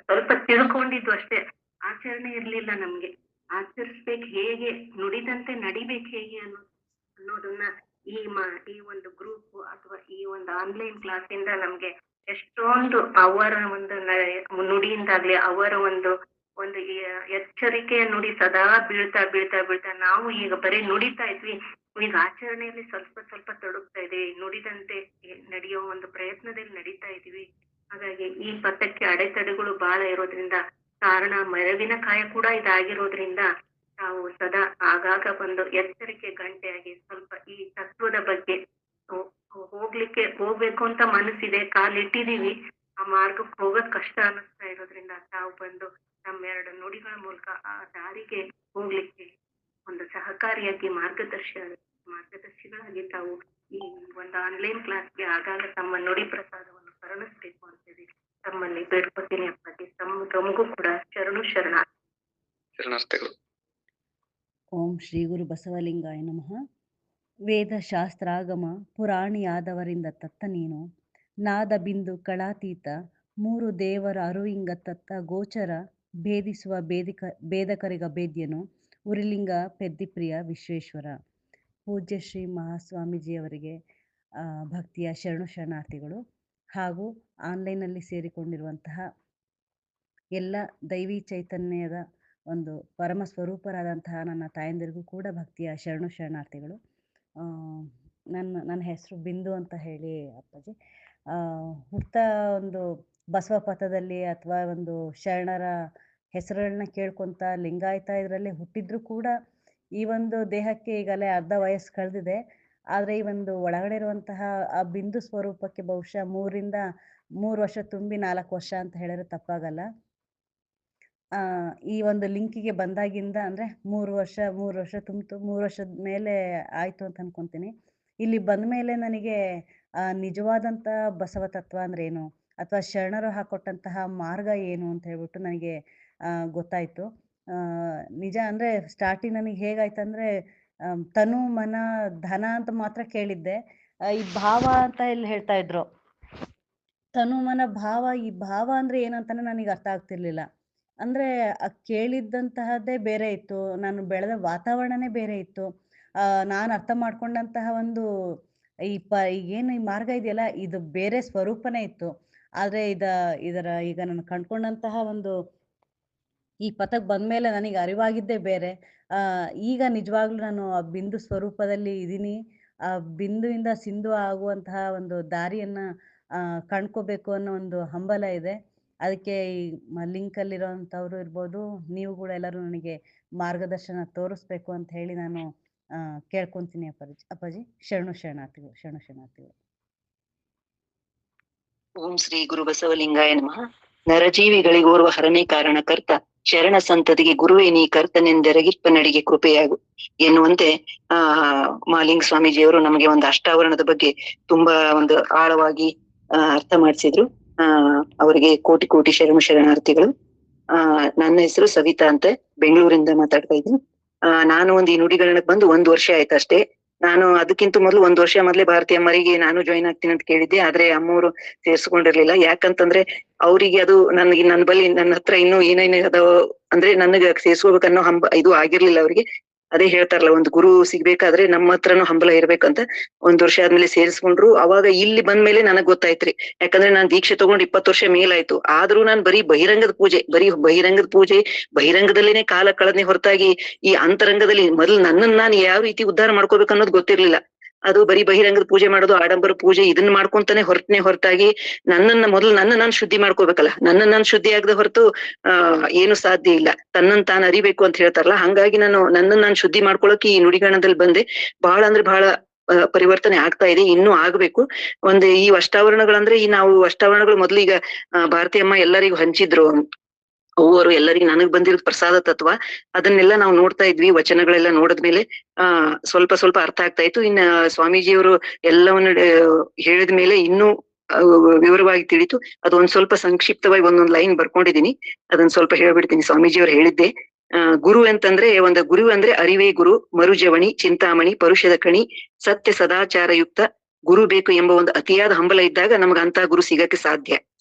ಸ್ವಲ್ಪ ತಿಳ್ಕೊಂಡಿದ್ದು ಅಷ್ಟೇ, ಆಚರಣೆ ಇರ್ಲಿಲ್ಲ ನಮ್ಗೆ. ಆಚರಿಸ್ಬೇಕು ಹೇಗೆ, ನುಡಿದಂತೆ ನಡಿಬೇಕು ಹೇಗೆ ಅನ್ನೋದನ್ನ ಈ ಒಂದು ಗ್ರೂಪ್ ಅಥವಾ ಈ ಒಂದು ಆನ್ಲೈನ್ ಕ್ಲಾಸ್ ಇಂದ ನಮ್ಗೆ ಎಷ್ಟೊಂದು ಅವರ ಒಂದು ನುಡಿಯಿಂದಾಗ್ಲಿ ಅವರ ಒಂದು ಎಚ್ಚರಿಕೆಯ ನುಡಿ ಸದಾ ಬೀಳ್ತಾ ನಾವು ಈಗ ಬರೀ ನುಡಿತಾ ಇದ್ವಿ, ಈಗ ಆಚರಣೆಯಲ್ಲಿ ಸ್ವಲ್ಪ ತೊಡಗ್ತಾ ಇದೀವಿ, ನುಡಿದಂತೆ ನಡೆಯೋ ಒಂದು ಪ್ರಯತ್ನದಲ್ಲಿ ನಡೀತಾ ಇದೀವಿ. ಹಾಗಾಗಿ ಈ ಪಥಕ್ಕೆ ಅಡೆತಡೆಗಳು ಬಹಳ ಇರೋದ್ರಿಂದ ಕಾರಣ ಮರವಿನ ಕಾಯ ಕೂಡ ಇದಾಗಿರೋದ್ರಿಂದ ನಾವು ಸದಾ ಆಗಾಗ ಒಂದು ಎಚ್ಚರಿಕೆ ಗಂಟೆಯಾಗಿ ಸ್ವಲ್ಪ ಈ ತತ್ವದ ಬಗ್ಗೆ ಹೋಗ್ಬೇಕು ಅಂತ ಮನಸ್ಸಿದೆ, ಕಾಲಿಟ್ಟಿದೀವಿ, ಆ ಮಾರ್ಗಕ್ಕೆ ಹೋಗೋದ್ ಕಷ್ಟ ಅನ್ನಿಸ್ತಾ ಇರೋದ್ರಿಂದ ತಾವು ಬಂದು ನಮ್ಮೆರಡು ನುಡಿಗಳ ಮೂಲಕ ಆ ದಾರಿಗೆ ಹೋಗ್ಲಿಕ್ಕೆ ಒಂದು ಸಹಕಾರಿಯಾಗಿ ಮಾರ್ಗದರ್ಶಿಗಳಾಗಿ ತಾವು ಈ ಒಂದು ಆನ್ಲೈನ್ ಕ್ಲಾಸ್ಗೆ ಆಗಾಗ ತಮ್ಮ ನುಡಿ ಪ್ರಸಾದವನ್ನು ಕರುಣಿಸ್ಬೇಕು ಅಂತೇಳಿ ತಮ್ಮಲ್ಲಿ ಬೇಡ್ಕೊತೀನಿ ಅಪ್ಪಾಜಿ. ತಮಗೂ ಕೂಡ ಶರಣಾರ್ಥಿಗಳು. ಓಂ ಶ್ರೀ ಗುರು ಬಸವಲಿಂಗಾಯ ನಮಃ. ವೇದ ಶಾಸ್ತ್ರಾಗಮ ಪುರಾಣಿಯಾದವರಿಂದ ತತ್ತ ನೀನು, ನಾದ ಬಿಂದು ಕಳಾತೀತ ಮೂರು ದೇವರ ಅರುವಿಂಗ ತತ್ತ ಗೋಚರ ಭೇದಿಸುವ ಭೇದಕರಿಗ ಭೇದ್ಯನು ಉರಿಲಿಂಗ ಪೆದ್ದಿಪ್ರಿಯ ವಿಶ್ವೇಶ್ವರ. ಪೂಜ್ಯ ಶ್ರೀ ಮಹಾಸ್ವಾಮೀಜಿಯವರಿಗೆ ಭಕ್ತಿಯ ಶರಣಾರ್ಥಿಗಳು ಹಾಗೂ ಆನ್ಲೈನಲ್ಲಿ ಸೇರಿಕೊಂಡಿರುವಂತಹ ಎಲ್ಲ ದೈವಿ ಚೈತನ್ಯದ ಒಂದು ಪರಮ ಸ್ವರೂಪರಾದಂತಹ ನನ್ನ ತಾಯಂದಿರಿಗೂ ಕೂಡ ಭಕ್ತಿಯ ಶರಣಾರ್ಥಿಗಳು. ನನ್ನ ಹೆಸರು ಬಿಂದು ಅಂತ ಹೇಳಿ ಅಪ್ಪಾಜಿ. ಒಂದು ಬಸವ ಪಥದಲ್ಲಿ ಅಥವಾ ಒಂದು ಶರಣರ ಹೆಸರುಗಳನ್ನ ಕೇಳ್ಕೊಂತ ಲಿಂಗಾಯತ ಇದರಲ್ಲಿ ಹುಟ್ಟಿದ್ರು ಕೂಡ ಈ ಒಂದು ದೇಹಕ್ಕೆ ಈಗಲೇ ಅರ್ಧ ವಯಸ್ಸು ಕಳೆದಿದೆ. ಆದರೆ ಈ ಒಂದು ಒಳಗಡೆ ಇರುವಂತಹ ಆ ಬಿಂದು ಸ್ವರೂಪಕ್ಕೆ ಬಹುಶಃ 3 ವರ್ಷ ತುಂಬಿ 4 ವರ್ಷ ಅಂತ ಹೇಳಿದ್ರೆ ತಪ್ಪಾಗಲ್ಲ. ಈ ಒಂದು ಲಿಂಕಿಗೆ ಬಂದಾಗಿಂದ ಅಂದ್ರೆ 3 ವರ್ಷ ತುಂಬಿತು, 3 ವರ್ಷದ ಮೇಲೆ ಆಯ್ತು ಅಂತ ಅನ್ಕೊಂತೀನಿ. ಇಲ್ಲಿ ಬಂದ ಮೇಲೆ ನನಗೆ ನಿಜವಾದಂತ ಬಸವ ತತ್ವ ಅಂದ್ರೆ ಏನು ಅಥವಾ ಶರಣರು ಹಾಕೊಟ್ಟಂತಹ ಮಾರ್ಗ ಏನು ಅಂತ ಹೇಳ್ಬಿಟ್ಟು ನನಗೆ ಗೊತ್ತಾಯ್ತು. ನಿಜ ಅಂದ್ರೆ ಸ್ಟಾರ್ಟಿಂಗ್ ನನಗೆ ಹೇಗಾಯ್ತಂದ್ರೆ ತನು ಮನ ಧನ ಅಂತ ಮಾತ್ರ ಕೇಳಿದ್ದೆ. ಈ ಭಾವ ಅಂತ ಇಲ್ಲಿ ಹೇಳ್ತಾ ಇದ್ರು, ತನು ಮನ ಭಾವ, ಈ ಭಾವ ಅಂದ್ರೆ ಏನಂತಾನೆ ನನಗೆ ಅರ್ಥ ಆಗ್ತಿರ್ಲಿಲ್ಲ. ಅಂದ್ರೆ ಕೇಳಿದ್ದಂತಹದ್ದೇ ಬೇರೆ ಇತ್ತು, ನಾನು ಬೆಳೆದ ವಾತಾವರಣನೇ ಬೇರೆ ಇತ್ತು. ನಾನು ಅರ್ಥ ಮಾಡ್ಕೊಂಡಂತಹ ಒಂದು ಈಗೇನು ಈ ಮಾರ್ಗ ಇದೆಯಲ್ಲ ಇದು ಬೇರೆ ಸ್ವರೂಪನೇ ಇತ್ತು. ಆದ್ರೆ ಈಗ ನಾನು ಕಂಡ್ಕೊಂಡಂತಹ ಒಂದು ಈ ಪಥಕ್ಕೆ ಬಂದ್ಮೇಲೆ ನನಗೆ ಅರಿವಾಗಿದ್ದೇ ಬೇರೆ. ಈಗ ನಿಜವಾಗ್ಲೂ ನಾನು ಆ ಬಿಂದು ಸ್ವರೂಪದಲ್ಲಿ ಇದೀನಿ. ಆ ಬಿಂದುವಿಂದ ಸಿಂಧು ಆಗುವಂತಹ ಒಂದು ದಾರಿಯನ್ನ ಕಂಡ್ಕೋಬೇಕು ಅನ್ನೋ ಒಂದು ಹಂಬಲ ಇದೆ. ಅದಕ್ಕೆ ಈ ಲಿಂಕಲ್ಲಿರೋಂಥವ್ರು ಇರ್ಬೋದು, ನೀವು ಕೂಡ ಎಲ್ಲರೂ ನನಗೆ ಮಾರ್ಗದರ್ಶನ ತೋರಿಸ್ಬೇಕು ಅಂತ ಹೇಳಿ ನಾನು ಕೇಳ್ಕೊಂತೀನಿ ಅಪ್ಪಾಜಿ. ಶರಣಾರ್ಥಿಗಳು. ಓಂ ಶ್ರೀ ಗುರು ಬಸವಲಿಂಗಾಯ ನಮಃ. ನರಜೀವಿಗಳಿಗೋರ್ವ ಹರಣೆ ಕಾರಣಕರ್ತ ಶರಣ ಸಂತತಿಗೆ ಗುರುವೇ ನೀ ಕರ್ತನೆಂದೆರಗಿಪ್ಪ ನಡಿಗೆ ಕೃಪೆಯಾಗು ಎನ್ನುವಂತೆ ಮಾಲಿಂಗ ಸ್ವಾಮೀಜಿಯವರು ನಮಗೆ ಒಂದು ಅಷ್ಟಾವರಣದ ಬಗ್ಗೆ ತುಂಬಾ ಒಂದು ಆಳವಾಗಿ ಅರ್ಥ ಮಾಡಿಸಿದ್ರು. ಅವರಿಗೆ ಕೋಟಿ ಶರಣಾರ್ಥಿಗಳು. ನನ್ನ ಹೆಸರು ಸವಿತಾ ಅಂತ, ಬೆಂಗಳೂರಿಂದ ಮಾತಾಡ್ತಾ ಇದ್ದೀನಿ. ನಾನು ಒಂದು ಈ ನುಡಿಗರಣಕ್ಕೆ ಬಂದು 1 ವರ್ಷ ಆಯ್ತು ಅಷ್ಟೇ. ನಾನು ಅದಕ್ಕಿಂತ ಮೊದಲು 1 ವರ್ಷ ಮೊದಲೇ ಭಾರತೀಯ ಅಮ್ಮರಿಗೆ ನಾನು ಜಾಯಿನ್ ಆಗ್ತೀನಿ ಅಂತ ಕೇಳಿದ್ದೆ. ಆದ್ರೆ ಅಮ್ಮವರು ಸೇರ್ಸ್ಕೊಂಡಿರ್ಲಿಲ್ಲ. ಯಾಕಂತಂದ್ರೆ ಅವರಿಗೆ ಅದು ನನ್ನ ಹತ್ರ ಇನ್ನೂ ಏನೇನು ಅದಾವ ಅಂದ್ರೆ ನನಗೆ ಸೇರ್ಸ್ಕೋಬೇಕನ್ನೋ ಇದು ಆಗಿರ್ಲಿಲ್ಲ ಅವ್ರಿಗೆ. ಅದೇ ಹೇಳ್ತಾರಲ್ಲ, ಒಂದು ಗುರು ಸಿಗ್ಬೇಕಾದ್ರೆ ನಮ್ಮ ಹತ್ರನು ಹಂಬಲ ಇರ್ಬೇಕಂತ. 1 ವರ್ಷ ಆದ್ಮೇಲೆ ಸೇರಿಸ್ಕೊಂಡ್ರು. ಅವಾಗ ಇಲ್ಲಿ ಬಂದ್ಮೇಲೆ ನನಗ್ ಗೊತ್ತಾಯ್ತ್ರಿ. ಯಾಕಂದ್ರೆ ನಾನ್ ದೀಕ್ಷೆ ತಗೊಂಡ್ 20 ವರ್ಷ ಮೇಲಾಯ್ತು. ಆದ್ರೂ ನಾನ್ ಬರೀ ಬಹಿರಂಗದ ಪೂಜೆ ಬಹಿರಂಗದಲ್ಲೇನೆ ಕಾಲ ಕಳೆದ್ನೆ ಹೊರತಾಗಿ ಈ ಅಂತರಂಗದಲ್ಲಿ ಮೊದಲು ನನ್ನನ್ನ ನಾನು ಯಾವ ರೀತಿ ಉದ್ಧಾರ ಮಾಡ್ಕೋಬೇಕು ಅನ್ನೋದು ಗೊತ್ತಿರ್ಲಿಲ್ಲ. ಅದು ಬರೀ ಬಹಿರಂಗದ ಪೂಜೆ ಮಾಡೋದು, ಆಡಂಬರ ಪೂಜೆ ಇದನ್ನ ಮಾಡ್ಕೊಂತಾನೆ ಹೊರತಾಗಿ ಮೊದಲು ನಾನು ಶುದ್ಧಿ ಮಾಡ್ಕೋಬೇಕಲ್ಲ. ನಾನು ಶುದ್ಧಿ ಆಗದೆ ಹೊರತು ಏನು ಸಾಧ್ಯ ಇಲ್ಲ. ತನ್ನನ್ನು ತಾನು ಅರಿಬೇಕು ಅಂತ ಹೇಳ್ತಾರಲ್ಲ, ಹಂಗಾಗಿ ನಾನು ಶುದ್ಧಿ ಮಾಡ್ಕೊಳಕ್ಕೆ ಈ ನುಡಿಗಣದಲ್ಲಿ ಬಂದೆ. ಬಹಳ ಅಂದ್ರೆ ಬಹಳ ಪರಿವರ್ತನೆ ಆಗ್ತಾ ಇದೆ, ಇನ್ನೂ ಆಗ್ಬೇಕು. ಈ ಅಷ್ಟಾವರಣಗಳಂದ್ರೆ ನಾವು ಅಷ್ಟಾವರಣಗಳು ಮೊದ್ಲು ಈಗ ಭಾರತಿ ಅಮ್ಮ ಎಲ್ಲರಿಗೂ ಹಂಚಿದ್ರು. ಒಬ್ಬರು ಎಲ್ಲರಿಗೂ ನನಗ್ ಬಂದಿರೋದು ಪ್ರಸಾದ ತತ್ವ, ಅದನ್ನೆಲ್ಲ ನಾವು ನೋಡ್ತಾ ಇದ್ವಿ. ವಚನಗಳೆಲ್ಲ ನೋಡಿದ್ಮೇಲೆ ಸ್ವಲ್ಪ ಅರ್ಥ ಆಗ್ತಾ ಇತ್ತು. ಇನ್ನ ಸ್ವಾಮೀಜಿಯವರು ಎಲ್ಲವನ್ನು ಹೇಳಿದ ಮೇಲೆ ಇನ್ನೂ ವಿವರವಾಗಿ ತಿಳಿತು. ಅದೊಂದ್ ಸ್ವಲ್ಪ ಸಂಕ್ಷಿಪ್ತವಾಗಿ ಒಂದೊಂದ್ ಲೈನ್ ಬರ್ಕೊಂಡಿದೀನಿ, ಅದನ್ನ ಸ್ವಲ್ಪ ಹೇಳ್ಬಿಡ್ತೀನಿ. ಸ್ವಾಮೀಜಿಯವರು ಹೇಳಿದ್ದೆ, ಗುರು ಅಂತಂದ್ರೆ ಒಂದು ಗುರು ಅಂದ್ರೆ ಅರಿವೇ ಗುರು, ಮರುಜವಣಿ, ಚಿಂತಾಮಣಿ, ಪರುಷದ ಕಣಿ, ಸತ್ಯ ಸದಾಚಾರಯುಕ್ತ ಗುರು ಬೇಕು ಎಂಬ ಒಂದು ಅತಿಯಾದ ಹಂಬಲ ಇದ್ದಾಗ ನಮ್ಗ ಅಂತ ಗುರು ಸಿಗಕ್ಕೆ ಸಾಧ್ಯ.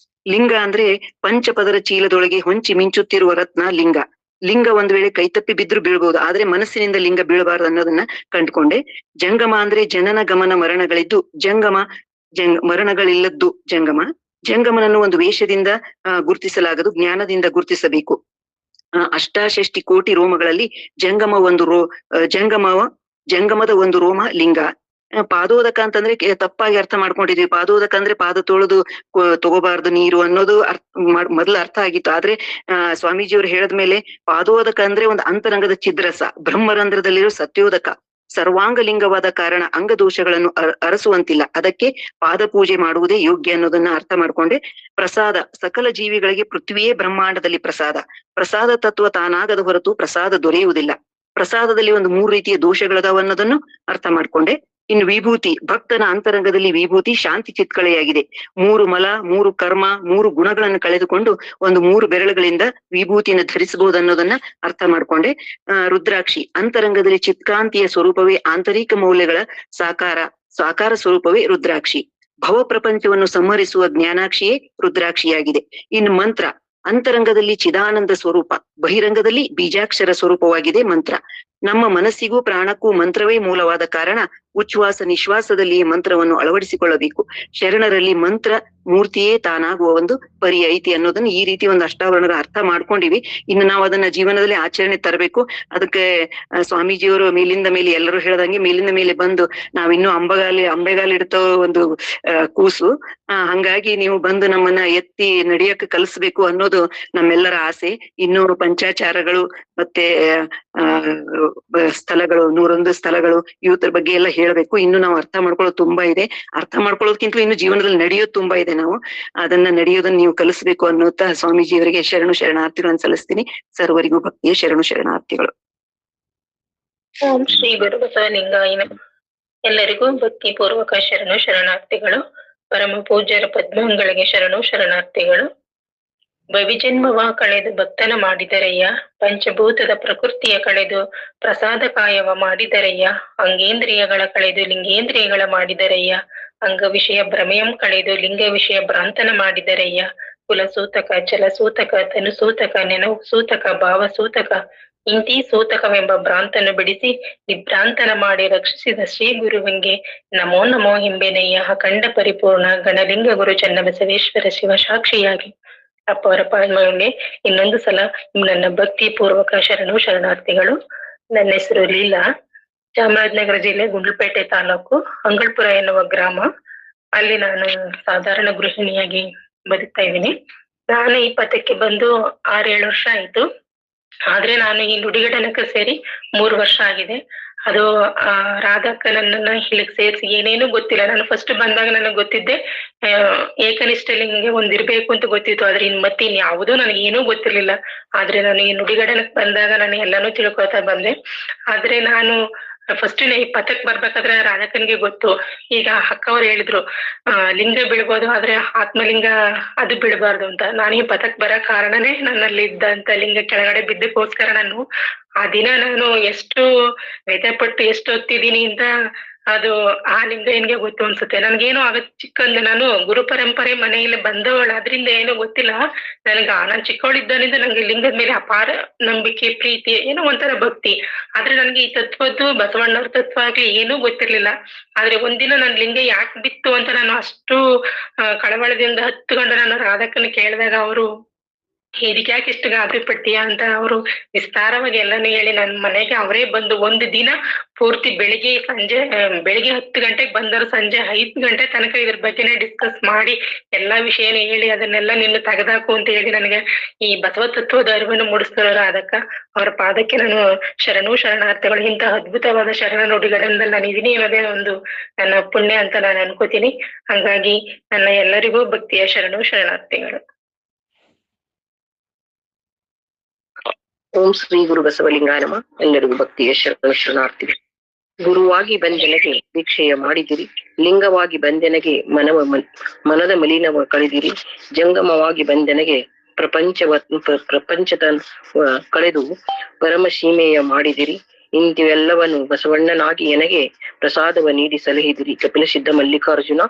ಲಿಂಗ ಅಂದ್ರೆ ಪಂಚಪದರ ಚೀಲದೊಳಗೆ ಹೊಂಚಿ ಮಿಂಚುತ್ತಿರುವ ರತ್ನ ಲಿಂಗ. ಲಿಂಗ ಒಂದ್ ವೇಳೆ ಕೈತಪ್ಪಿ ಬಿದ್ರು ಬೀಳ್ಬಹುದು, ಆದ್ರೆ ಮನಸ್ಸಿನಿಂದ ಲಿಂಗ ಬೀಳಬಾರದು ಅನ್ನೋದನ್ನ ಕಂಡುಕೊಂಡೆ. ಜಂಗಮ ಅಂದ್ರೆ ಜನನ ಗಮನ ಮರಣಗಳಿದ್ದು ಮರಣಗಳಿಲ್ಲದ್ದು ಜಂಗಮ. ಜಂಗಮನನ್ನು ಒಂದು ವೇಷದಿಂದ ಗುರುತಿಸಲಾಗದು, ಜ್ಞಾನದಿಂದ ಗುರುತಿಸಬೇಕು. ಅಷ್ಟಾಷಷ್ಟಿ ಕೋಟಿ ರೋಮಗಳಲ್ಲಿ ಜಂಗಮದ ಒಂದು ರೋಮ ಲಿಂಗ. ಪಾದೋದಕ ಅಂತಂದ್ರೆ ತಪ್ಪಾಗಿ ಅರ್ಥ ಮಾಡ್ಕೊಂಡಿದ್ವಿ. ಪಾದೋದಕ ಅಂದ್ರೆ ಪಾದ ತೊಳೆದು ತಗೋಬಾರ್ದು ನೀರು ಅನ್ನೋದು ಮೊದ್ಲು ಅರ್ಥ ಆಗಿತ್ತು. ಆದ್ರೆ ಸ್ವಾಮೀಜಿಯವರು ಹೇಳಿದ್ಮೇಲೆ ಪಾದೋದಕ ಅಂದ್ರೆ ಒಂದು ಅಂತರಂಗದ ಚಿದ್ರಸ, ಬ್ರಹ್ಮರಂಧ್ರದಲ್ಲಿರೋ ಸತ್ಯೋದಕ, ಸರ್ವಾಂಗ ಲಿಂಗವಾದ ಕಾರಣ ಅಂಗದೋಷಗಳನ್ನು ಅರಸುವಂತಿಲ್ಲ, ಅದಕ್ಕೆ ಪಾದ ಪೂಜೆ ಮಾಡುವುದೇ ಯೋಗ್ಯ ಅನ್ನೋದನ್ನ ಅರ್ಥ ಮಾಡ್ಕೊಂಡೆ. ಪ್ರಸಾದ, ಸಕಲ ಜೀವಿಗಳಿಗೆ ಪೃಥ್ವಿಯೇ ಬ್ರಹ್ಮಾಂಡದಲ್ಲಿ ಪ್ರಸಾದ ತತ್ವ ತಾನಾಗದ ಹೊರತು ಪ್ರಸಾದ ದೊರೆಯುವುದಿಲ್ಲ. ಪ್ರಸಾದದಲ್ಲಿ ಒಂದು 3 ರೀತಿಯ ದೋಷಗಳದಾವ ಅನ್ನೋದನ್ನು ಅರ್ಥ ಮಾಡ್ಕೊಂಡೆ. ಇನ್ನು ವಿಭೂತಿ, ಭಕ್ತನ ಅಂತರಂಗದಲ್ಲಿ ವಿಭೂತಿ ಶಾಂತಿ ಚಿತ್ಕಳೆಯಾಗಿದೆ. 3 ಮಲ, 3 ಕರ್ಮ, 3 ಗುಣಗಳನ್ನು ಕಳೆದುಕೊಂಡು ಒಂದು 3 ಬೆರಳುಗಳಿಂದ ವಿಭೂತಿಯನ್ನು ಧರಿಸಬಹುದು ಅನ್ನೋದನ್ನ ಅರ್ಥ ಮಾಡ್ಕೊಂಡೆ. ರುದ್ರಾಕ್ಷಿ, ಅಂತರಂಗದಲ್ಲಿ ಚಿತ್ಕಾಂತಿಯ ಸ್ವರೂಪವೇ ಆಂತರಿಕ ಮೌಲ್ಯಗಳ ಸಾಕಾರ ಸ್ವರೂಪವೇ ರುದ್ರಾಕ್ಷಿ. ಭವ ಪ್ರಪಂಚವನ್ನು ಸಂಹರಿಸುವ ಜ್ಞಾನಾಕ್ಷಿಯೇ ರುದ್ರಾಕ್ಷಿಯಾಗಿದೆ. ಇನ್ನು ಮಂತ್ರ, ಅಂತರಂಗದಲ್ಲಿ ಚಿದಾನಂದ ಸ್ವರೂಪ, ಬಹಿರಂಗದಲ್ಲಿ ಬೀಜಾಕ್ಷರ ಸ್ವರೂಪವಾಗಿದೆ ಮಂತ್ರ. ನಮ್ಮ ಮನಸ್ಸಿಗೂ ಪ್ರಾಣಕ್ಕೂ ಮಂತ್ರವೇ ಮೂಲವಾದ ಕಾರಣ ಉಚ್ಛ್ವಾಸ ನಿಶ್ವಾಸದಲ್ಲಿ ಮಂತ್ರವನ್ನು ಅಳವಡಿಸಿಕೊಳ್ಳಬೇಕು. ಶರಣರಲ್ಲಿ ಮಂತ್ರ ಮೂರ್ತಿಯೇ ತಾನಾಗುವ ಒಂದು ಪರಿ ಐತಿ ಅನ್ನೋದನ್ನ ಈ ರೀತಿ ಒಂದು ಅಷ್ಟಾವರಣದ ಅರ್ಥ ಮಾಡ್ಕೊಂಡಿವಿ. ಇನ್ನು ನಾವು ಅದನ್ನ ಜೀವನದಲ್ಲಿ ಆಚರಣೆ ತರಬೇಕು. ಅದಕ್ಕೆ ಸ್ವಾಮೀಜಿಯವರು ಮೇಲಿಂದ ಮೇಲೆ ಎಲ್ಲರೂ ಹೇಳ್ದಂಗೆ ಮೇಲಿಂದ ಮೇಲೆ ಬಂದು ನಾವಿನ್ನೂ ಅಂಬೆಗಾಲಿಡ್ತೋ ಒಂದು ಕೂಸು, ಹಂಗಾಗಿ ನೀವು ಬಂದು ನಮ್ಮನ್ನ ಎತ್ತಿ ನಡೆಯಕ್ಕೆ ಕಲಿಸ್ಬೇಕು ಅನ್ನೋದು ನಮ್ಮೆಲ್ಲರ ಆಸೆ. ಇನ್ನು ಪಂಚಾಚಾರಗಳು ಮತ್ತೆ ಸ್ಥಳಗಳು, 101 ಸ್ಥಳಗಳು, ಇವ್ರ ಬಗ್ಗೆ ಎಲ್ಲ ಹೇಳ್ಬೇಕು. ಇನ್ನು ನಾವು ಅರ್ಥ ಮಾಡ್ಕೊಳ್ಳೋದು ತುಂಬಾ ಇದೆ. ಅರ್ಥ ಮಾಡ್ಕೊಳ್ಳೋದಕ್ಕಿಂತಲೂ ಇನ್ನು ಜೀವನದಲ್ಲಿ ನಡೆಯೋದು ತುಂಬಾ ಇದೆ. ನಾವು ಅದನ್ನ ನಡೆಯೋದನ್ನ ನೀವು ಕಲಿಸ್ಬೇಕು ಅನ್ನೋತ ಸ್ವಾಮೀಜಿಯವರಿಗೆ ಶರಣಾರ್ಥಿಗಳನ್ನು ಸಲ್ಲಿಸ್ತೀನಿ. ಸರ್ವರಿಗೂ ಭಕ್ತಿಯ ಶರಣಾರ್ಥಿಗಳು. ಓಂ ಶ್ರೀ ಗುರು ಬಸವಲಿಂಗಾಯ ನಮಃ. ಎಲ್ಲರಿಗೂ ಭಕ್ತಿ ಪೂರ್ವಕ ಶರಣಾರ್ಥಿಗಳು. ಪರಮ ಪೂಜ್ಯರ ಪದ್ಮಗಳಿಗೆ ಶರಣಾರ್ಥಿಗಳು. ಭವಿಜನ್ಮವ ಕಳೆದು ಭಕ್ತನ ಮಾಡಿದರಯ್ಯ, ಪಂಚಭೂತದ ಪ್ರಕೃತಿಯ ಕಳೆದು ಪ್ರಸಾದ ಕಾಯವ ಮಾಡಿದರಯ್ಯ, ಅಂಗೇಂದ್ರಿಯಗಳ ಕಳೆದು ಲಿಂಗೇಂದ್ರಿಯಗಳ ಮಾಡಿದರಯ್ಯ, ಅಂಗ ವಿಷಯ ಭ್ರಮೆಯಂ ಕಳೆದು ಲಿಂಗ ವಿಷಯ ಭ್ರಾಂತನ ಮಾಡಿದರಯ್ಯ, ಕುಲಸೂತಕ, ಜಲಸೂತಕ, ತನುಸೂತಕ, ನೆನವು ಸೂತಕ, ಭಾವಸೂತಕ, ಇಂತಿ ಸೂತಕವೆಂಬ ಭ್ರಾಂತನು ಬಿಡಿಸಿ ನಿಭ್ರಾಂತನ ಮಾಡಿ ರಕ್ಷಿಸಿದ ಶ್ರೀ ಗುರುವಿಂಗೆ ನಮೋ ನಮೋ ಎಂಬೆನಯ್ಯ. ಅಖಂಡ ಪರಿಪೂರ್ಣ ಗಣಲಿಂಗ ಗುರು ಚನ್ನಬಸವೇಶ್ವರ ಶಿವ ಸಾಕ್ಷಿಯಾಗಿ ಅಪ್ಪವರ ಪಾಲ್ಮಗಳಿಗೆ ಇನ್ನೊಂದು ಸಲ ನನ್ನ ಭಕ್ತಿ ಪೂರ್ವಕ ಶರಣಾರ್ಥಿಗಳು. ನನ್ನ ಹೆಸರು ಲೀಲಾ, ಚಾಮರಾಜನಗರ ಜಿಲ್ಲೆ ಗುಂಡ್ಲುಪೇಟೆ ತಾಲೂಕು ಅಂಗಳ್ಪುರ ಎನ್ನುವ ಗ್ರಾಮ. ಅಲ್ಲಿ ನಾನು ಸಾಧಾರಣ ಗೃಹಿಣಿಯಾಗಿ ಬದುಕ್ತಾ ಇದ್ದೀನಿ. ನಾನು ಈ ಪಥಕ್ಕೆ ಬಂದು 6-7 ವರ್ಷ ಆಯ್ತು. ಆದ್ರೆ ನಾನು ಈ ನುಡಿಗಡನಕ್ಕೆ ಸೇರಿ 3 ವರ್ಷ ಆಗಿದೆ. ಅದು ರಾಧಕ್ಕ ನನ್ನನ್ನ ಇಲ್ಲಿಗೆ ಸೇರಿಸಿ ಏನೇನು ಗೊತ್ತಿಲ್ಲ. ನಾನು ಫಸ್ಟ್ ಬಂದಾಗ ನನಗೆ ಗೊತ್ತಿದ್ದೆ ಏಕನಿಷ್ಠ ಲಿಂಗ ಒಂದಿರ್ಬೇಕು ಅಂತ ಗೊತ್ತಿತ್ತು. ಆದ್ರೆ ಇನ್ ಯಾವುದೂ ನನಗೆ ಏನೂ ಗೊತ್ತಿರ್ಲಿಲ್ಲ. ಆದ್ರೆ ನಾನು ಈ ನುಡಿಗಡನಕ್ಕೆ ಬಂದಾಗ ನಾನು ಎಲ್ಲಾನು ತಿಳ್ಕೊತಾ ಬಂದೆ. ಆದ್ರೆ ನಾನು ಫಸ್ಟ್ ಈ ಪಥಕ್ ಬರ್ಬೇಕಾದ್ರೆ ರಾಧಕ್ಕನ್ಗೆ ಗೊತ್ತು. ಈಗ ಅಕ್ಕವ್ರು ಹೇಳಿದ್ರು ಲಿಂಗ ಬೀಳ್ಬೋದು, ಆದ್ರೆ ಆತ್ಮಲಿಂಗ ಅದು ಬೀಳ್ಬಾರ್ದು ಅಂತ. ನಾನು ಈ ಪಥಕ್ ಬರೋ ಕಾರಣನೇ ನನ್ನಲ್ಲಿ ಇದ್ದಂತ ಲಿಂಗ ಕೆಳಗಡೆ ಬಿದ್ದಕ್ಕೋಸ್ಕರ ನಾನು ಆ ದಿನ ನಾನು ಎಷ್ಟು ವ್ಯಥೆಪಟ್ಟು ಎಷ್ಟು ಹೊತ್ತಿದ್ದೀನಿ ಅಂತ ಅದು ಆ ಲಿಂಗಯ್ಯನಿಗೆ ಗೊತ್ತು ಅನ್ಸುತ್ತೆ. ನನ್ಗೇನು ಆಗತ್ ಚಿಕ್ಕಂದ ನಾನು ಗುರು ಪರಂಪರೆ ಮನೆಯಲ್ಲಿ ಬಂದವಳು, ಅದ್ರಿಂದ ಏನೋ ಗೊತ್ತಿಲ್ಲ. ನಾನ್ ಚಿಕ್ಕವಳಿದ್ದಾನಿಂದ ನಂಗೆ ಲಿಂಗದ ಮೇಲೆ ಅಪಾರ ನಂಬಿಕೆ, ಪ್ರೀತಿ, ಏನೋ ಒಂಥರ ಭಕ್ತಿ. ಆದ್ರೆ ನನ್ಗೆ ಈ ತತ್ವದ್ದು ಬಸವಣ್ಣವ್ರ ತತ್ವ ಆಗ್ಲಿ ಏನೂ ಗೊತ್ತಿರ್ಲಿಲ್ಲ. ಆದ್ರೆ ಒಂದಿನ ನನ್ ಲಿಂಗ ಯಾಕೆ ಬಿತ್ತು ಅಂತ ನಾನು ಅಷ್ಟು ಕಳವಳದಿಂದ ಹತ್ತುಕೊಂಡು ನಾನು ರಾಧಕ್ಕನ ಕೇಳಿದಾಗ ಅವರು ಇದಕ್ಕೆ ಯಾಕೆ ಇಷ್ಟು ಗಾಬರಿ ಪಡ್ತೀಯ ಅಂತ ಅವರು ವಿಸ್ತಾರವಾಗಿ ಎಲ್ಲಾನು ಹೇಳಿ ನನ್ ಮನೆಗೆ ಅವರೇ ಬಂದು ಒಂದು ದಿನ ಪೂರ್ತಿ ಬೆಳಿಗ್ಗೆ 10 ಗಂಟೆಗೆ ಬಂದರು, ಸಂಜೆ 5 ಗಂಟೆ ತನಕ ಇದ್ರ ಬಗ್ಗೆನೆ ಡಿಸ್ಕಸ್ ಮಾಡಿ ಎಲ್ಲಾ ವಿಷಯನ ಹೇಳಿ ಅದನ್ನೆಲ್ಲ ನಿನ್ನ ತೆಗೆದಾಕು ಅಂತ ಹೇಳಿ ನನಗೆ ಈ ಬಸವ ತತ್ವದ ಅರಿವನ್ನು ಮೂಡಿಸ್ತಾರ. ಅದಕ್ಕ ಅವರ ಪಾದಕ್ಕೆ ನಾನು ಶರಣಾರ್ಥಿಗಳು. ಇಂತಹ ಅದ್ಭುತವಾದ ಶರಣ ನುಡಿಗಳಿಂದ ನಾನು ಇದೀನಿ ಅನ್ನೋದೇ ಒಂದು ನನ್ನ ಪುಣ್ಯ ಅಂತ ನಾನು ಅನ್ಕೋತೀನಿ. ಹಾಗಾಗಿ ನನ್ನ ಎಲ್ಲರಿಗೂ ಭಕ್ತಿಯ ಶರಣಾರ್ಥಿಗಳು. ಓಂ ಶ್ರೀ ಗುರು ಬಸವಲಿಂಗಾಯ ನಮಃ. ಎಲ್ಲರಿಗೂ ಭಕ್ತಿಯ ಶರಣಾರ್ಥಿಗಳು. ಗುರುವಾಗಿ ಬಂದೆನಗೆ ದೀಕ್ಷೆಯ ಮಾಡಿದಿರಿ, ಲಿಂಗವಾಗಿ ಬಂದೆನಗೆ ಮನದ ಮಲಿನವ ಕಳೆದಿರಿ, ಜಂಗಮವಾಗಿ ಬಂದೆನಗೆ ಪ್ರಪಂಚದ ಕಳೆದು ಪರಮ ಸೀಮೆಯ ಮಾಡಿದಿರಿ. ಇಂತಿವೆಲ್ಲವನ್ನು ಬಸವಣ್ಣನಾಗಿ ನನಗೆ ಪ್ರಸಾದವ ನೀಡಿ ಸಲಹಿದಿರಿ. ಕಪಿಲ ಸಿದ್ಧ ಮಲ್ಲಿಕಾರ್ಜುನ.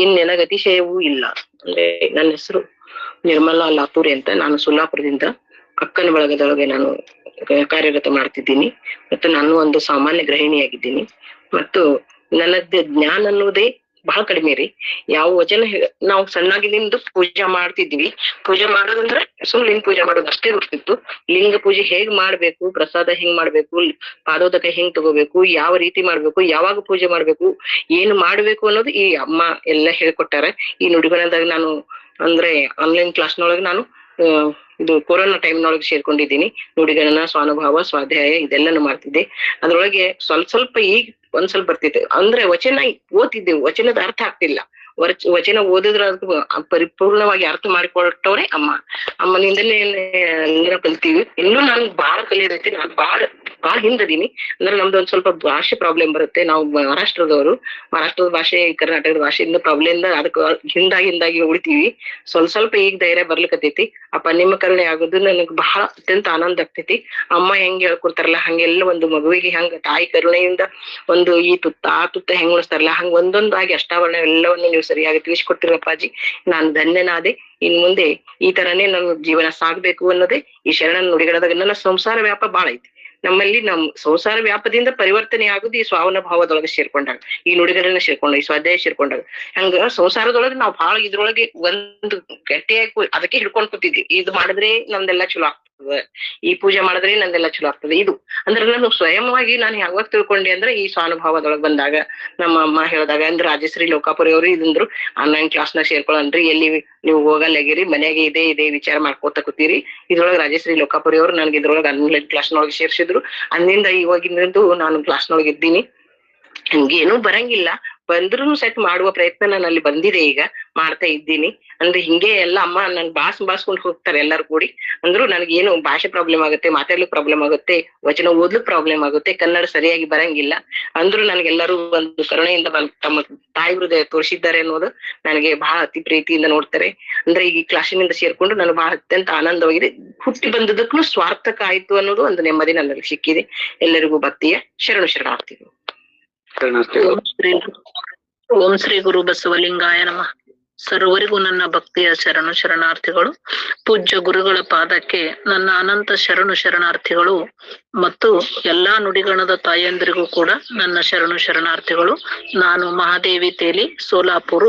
ಇನ್ನೆನಗತಿಶಯವೂ ಇಲ್ಲ. ಅಂದ್ರೆ ನನ್ನ ಹೆಸರು ನಿರ್ಮಲಾ ಲಾತೂರಿ ಅಂತ. ನಾನು ಸೊಲ್ಲಾಪುರದಿಂದ ಅಕ್ಕನ ಬಳಗದೊಳಗೆ ನಾನು ಕಾರ್ಯರತ ಮಾಡ್ತಿದ್ದೀನಿ. ಮತ್ತು ನಾನು ಒಂದು ಸಾಮಾನ್ಯ ಗೃಹಿಣಿಯಾಗಿದ್ದೀನಿ. ಮತ್ತು ನನ್ನದ ಜ್ಞಾನ ಅನ್ನೋದೇ ಬಹಳ ಕಡಿಮೆ ರೀ. ಯಾವ ವಚನ ನಾವು ಸಣ್ಣಾಗಿನಿಂದ ಪೂಜೆ ಮಾಡ್ತಿದ್ವಿ. ಪೂಜೆ ಮಾಡೋದಂದ್ರೆ ಲಿಂಗ ಪೂಜೆ ಮಾಡೋದು ಅಷ್ಟೇ ಗೊತ್ತಿತ್ತು. ಲಿಂಗ ಪೂಜೆ ಹೇಗ್ ಮಾಡ್ಬೇಕು, ಪ್ರಸಾದ ಹೆಂಗ್ ಮಾಡ್ಬೇಕು, ಪಾದೋದಕ ಹೆಂಗ್ ತಗೋಬೇಕು, ಯಾವ ರೀತಿ ಮಾಡ್ಬೇಕು, ಯಾವಾಗ ಪೂಜೆ ಮಾಡ್ಬೇಕು, ಏನು ಮಾಡ್ಬೇಕು ಅನ್ನೋದು ಈ ಅಮ್ಮ ಎಲ್ಲ ಹೇಳ್ಕೊಟ್ಟಾರ. ಈ ನುಡಿಗಳದಾಗ ನಾನು ಅಂದ್ರೆ ಆನ್ಲೈನ್ ಕ್ಲಾಸ್ನೊಳಗೆ ನಾನು ಇದು ಕೊರೋನಾ ಟೈಮ್ನೊಳಗೆ ಸೇರ್ಕೊಂಡಿದ್ದೀನಿ. ನುಡಿಗಳನ್ನ, ಸ್ವಾನುಭಾವ, ಸ್ವಾಧ್ಯಾಯ ಇದೆಲ್ಲಾನು ಮಾಡ್ತಿದ್ದೆ. ಅದ್ರೊಳಗೆ ಸ್ವಲ್ಪ ಈಗ ಒಂದ್ ಸ್ವಲ್ಪ ಬರ್ತಿದ್ದೆ. ಅಂದ್ರೆ ವಚನ ಓದ್ತಿದ್ದೆವು, ವಚನದ ಅರ್ಥ ಆಗ್ತಿಲ್ಲ. ವಚನ ಓದಿದ್ರ ಪರಿಪೂರ್ಣವಾಗಿ ಅರ್ಥ ಮಾಡಿಕೊಟ್ಟವ್ರೆ ಅಮ್ಮನಿಂದಲೇ ಎಲ್ಲ ಕಲ್ತೀವಿ. ಇನ್ನೂ ನನ್ಗೆ ಬಹಳ ಕಲಿಯೋದೈತಿ. ನಾನು ಬಹಳ ಹಿಂದದೀನಿ. ಅಂದ್ರೆ ನಮ್ದು ಒಂದ್ ಸ್ವಲ್ಪ ಭಾಷೆ ಪ್ರಾಬ್ಲಮ್ ಬರುತ್ತೆ. ನಾವು ಮಹಾರಾಷ್ಟ್ರದ ಭಾಷೆ, ಕರ್ನಾಟಕದ ಭಾಷೆಯಿಂದ ಪ್ರಾಬ್ಲಮ್ ಅದಕ್ಕೆ ಹಿಂದಾಗಿ ಉಳಿತೀವಿ. ಸ್ವಲ್ಪ ಈಗ ಧೈರ್ಯ ಬರ್ಲಿಕ್ಕತೈತಿ. ನಿಮ್ಮ ಕರುಣೆ ಆಗೋದು ನನಗ್ ಬಹಳ ಅತ್ಯಂತ ಆನಂದ ಆಗ್ತೈತಿ. ಅಮ್ಮ ಹೆಂಗ್ ಹೇಳ್ಕೊಡ್ತಾರಲ್ಲ ಹಂಗೆಲ್ಲ ಒಂದು ಮಗುವಿಗೆ ಹೆಂಗ ತಾಯಿ ಕರುಣೆಯಿಂದ ಒಂದು ಈ ತುತ್ತ ಆ ತುತ್ತ ಹೆಂಗ್ ಉಳಿಸ್ತಾರಲ್ಲ ಹಂಗ ಒಂದೊಂದಾಗಿ ಅಷ್ಟಾವರಣ ಎಲ್ಲವನ್ನು ನೀವು ಸರಿಯಾಗಿ ತಿಳಿಸ್ಕೊಡ್ತೀರಪ್ಪಾಜಿ. ನಾನು ಧನ್ಯನಾದೆ. ಇನ್ ಮುಂದೆ ಈ ತರನೇ ನನ್ನ ಜೀವನ ಸಾಗ್ಬೇಕು ಅನ್ನೋದೇ ಈ ಶರಣ ನುಡಿಗಳದಾಗ. ನನ್ನ ಸಂಸಾರ ವ್ಯಾಪ ಬಾಳ ಐತಿ. ನಮ್ಮಲ್ಲಿ ಸಂಸಾರ ವ್ಯಾಪದಿಂದ ಪರಿವರ್ತನೆ ಆಗುದು ಈ ಸ್ವಾವನ ಭಾವದೊಳಗೆ ಸೇರ್ಕೊಂಡಾಗ, ಈ ನುಡಿಗಳನ್ನ ಸೇರ್ಕೊಂಡಾಗ, ಈ ಸ್ವಾಧ್ಯಾಯ ಸೇರ್ಕೊಂಡಾಗ. ಹಂಗ ಸಂಸಾರದೊಳಗೆ ನಾವು ಬಹಳ ಇದ್ರೊಳಗೆ ಒಂದು ಗಟ್ಟಿಯಾಗಿ ಅದಕ್ಕೆ ಹಿಡ್ಕೊಂಡ್ ಕೂತಿದ್ವಿ. ಇದು ಮಾಡಿದ್ರೆ ನಮ್ದೆಲ್ಲ ಚಲೋ ಆಗ್ತದೆ, ಈ ಪೂಜೆ ಮಾಡಿದ್ರೆ ನಂದೆಲ್ಲ ಚಲೋ ಆಗ್ತದೆ. ಇದು ಅಂದ್ರೆ ನಾನು ಸ್ವಯಂವಾಗಿ ನಾನು ಯಾವಾಗ ತಿಳ್ಕೊಂಡೆ ಅಂದ್ರೆ ಈ ಸ್ವಾನುಭಾವದೊಳಗೆ ಬಂದಾಗ ನಮ್ಮ ಅಮ್ಮ ಹೇಳಿದಾಗ. ಅಂದ್ರೆ ರಾಜಶ್ರೀ ಲೋಕಾಪುರಿ ಅವರು ಇದಂದ್ರು ಆನ್ಲೈನ್ ಕ್ಲಾಸ್ನ ಸೇರ್ಕೊಳ್ಳನ್ರಿ, ಎಲ್ಲಿ ನೀವು ಹೋಗಲ್ಲಾಗಿರಿ, ಮನೆಯಾಗೆ ಇದೇ ವಿಚಾರ ಮಾಡ್ಕೋತ ಕೂತೀರಿ. ಇದ್ರೊಳಗೆ ರಾಜಶ್ರೀ ಲೋಕಾಪುರಿ ಅವರು ನನ್ಗೆ ಇದ್ರೊಳಗೆ ಆನ್ಲೈನ್ ಕ್ಲಾಸ್ನೊಳಗೆ ಸೇರ್ಸಿದ್ರು. ಅಂದಿಂದ ಇವಾಗಿಂದು ನಾನು ಕ್ಲಾಸ್ನೊಳಗೆ ಇದ್ದೀನಿ. ಹಂಗೇನು ಬರಂಗಿಲ್ಲ, ಬಂದ್ರು ಸೆಟ್ ಮಾಡುವ ಪ್ರಯತ್ನ ನಾನು ಅಲ್ಲಿ ಬಂದಿದೆ, ಈಗ ಮಾಡ್ತಾ ಇದ್ದೀನಿ. ಅಂದ್ರೆ ಹಿಂಗೆ ಎಲ್ಲ ಅಮ್ಮ ನನ್ ಬಾಸ್ಕೊಂಡ್ ಹೋಗ್ತಾರೆ ಎಲ್ಲಾರು ಕೂಡಿ. ಅಂದ್ರು ನನಗೇನು ಭಾಷೆ ಪ್ರಾಬ್ಲಮ್ ಆಗುತ್ತೆ, ಮಾತಾಡ್ಲಿಕ್ಕೆ ಪ್ರಾಬ್ಲಮ್ ಆಗುತ್ತೆ, ವಚನ ಓದ್ಲಿಕ್ ಪ್ರಾಬ್ಲಮ್ ಆಗುತ್ತೆ, ಕನ್ನಡ ಸರಿಯಾಗಿ ಬರಂಗಿಲ್ಲ. ಅಂದ್ರು ನನಗೆಲ್ಲರೂ ಒಂದು ಕರುಣೆಯಿಂದ ತಮ್ಮ ತಾಯಿ ಹೃದಯ ತೋರಿಸಿದ್ದಾರೆ ಅನ್ನೋದು ನನಗೆ ಬಹಳ ಅತಿ ಪ್ರೀತಿಯಿಂದ ನೋಡ್ತಾರೆ. ಅಂದ್ರೆ ಈ ಕ್ಲಾಸಿನಿಂದ ಸೇರ್ಕೊಂಡು ನನಗೆ ಬಹಳ ಅತ್ಯಂತ ಆನಂದವಾಗಿದೆ. ಹುಟ್ಟಿ ಬಂದದಕ್ಕೂ ಸ್ವಾರ್ಥಕ ಆಯ್ತು ಅನ್ನೋದು ಒಂದು ನೆಮ್ಮದಿ ನನಗೆ ಸಿಕ್ಕಿದೆ. ಎಲ್ಲರಿಗೂ ಭಕ್ತಿಯ ಶರಣಾರ್ಥಿಗಳು. ಓಂ ಶ್ರೀ ಗುರು ಬಸವಲಿಂಗಾಯ ನಮಃ. ಸರ್ವರಿಗೂ ನನ್ನ ಭಕ್ತಿಯ ಶರಣಾರ್ಥಿಗಳು. ಪೂಜ್ಯ ಗುರುಗಳ ಪಾದಕ್ಕೆ ನನ್ನ ಅನಂತ ಶರಣಾರ್ಥಿಗಳು. ಮತ್ತು ಎಲ್ಲಾ ನುಡಿಗಣದ ತಾಯಂದಿರಿಗೂ ಕೂಡ ನನ್ನ ಶರಣಾರ್ಥಿಗಳು. ನಾನು ಮಹಾದೇವಿ ತೇಲಿ, ಸೋಲಾಪುರ.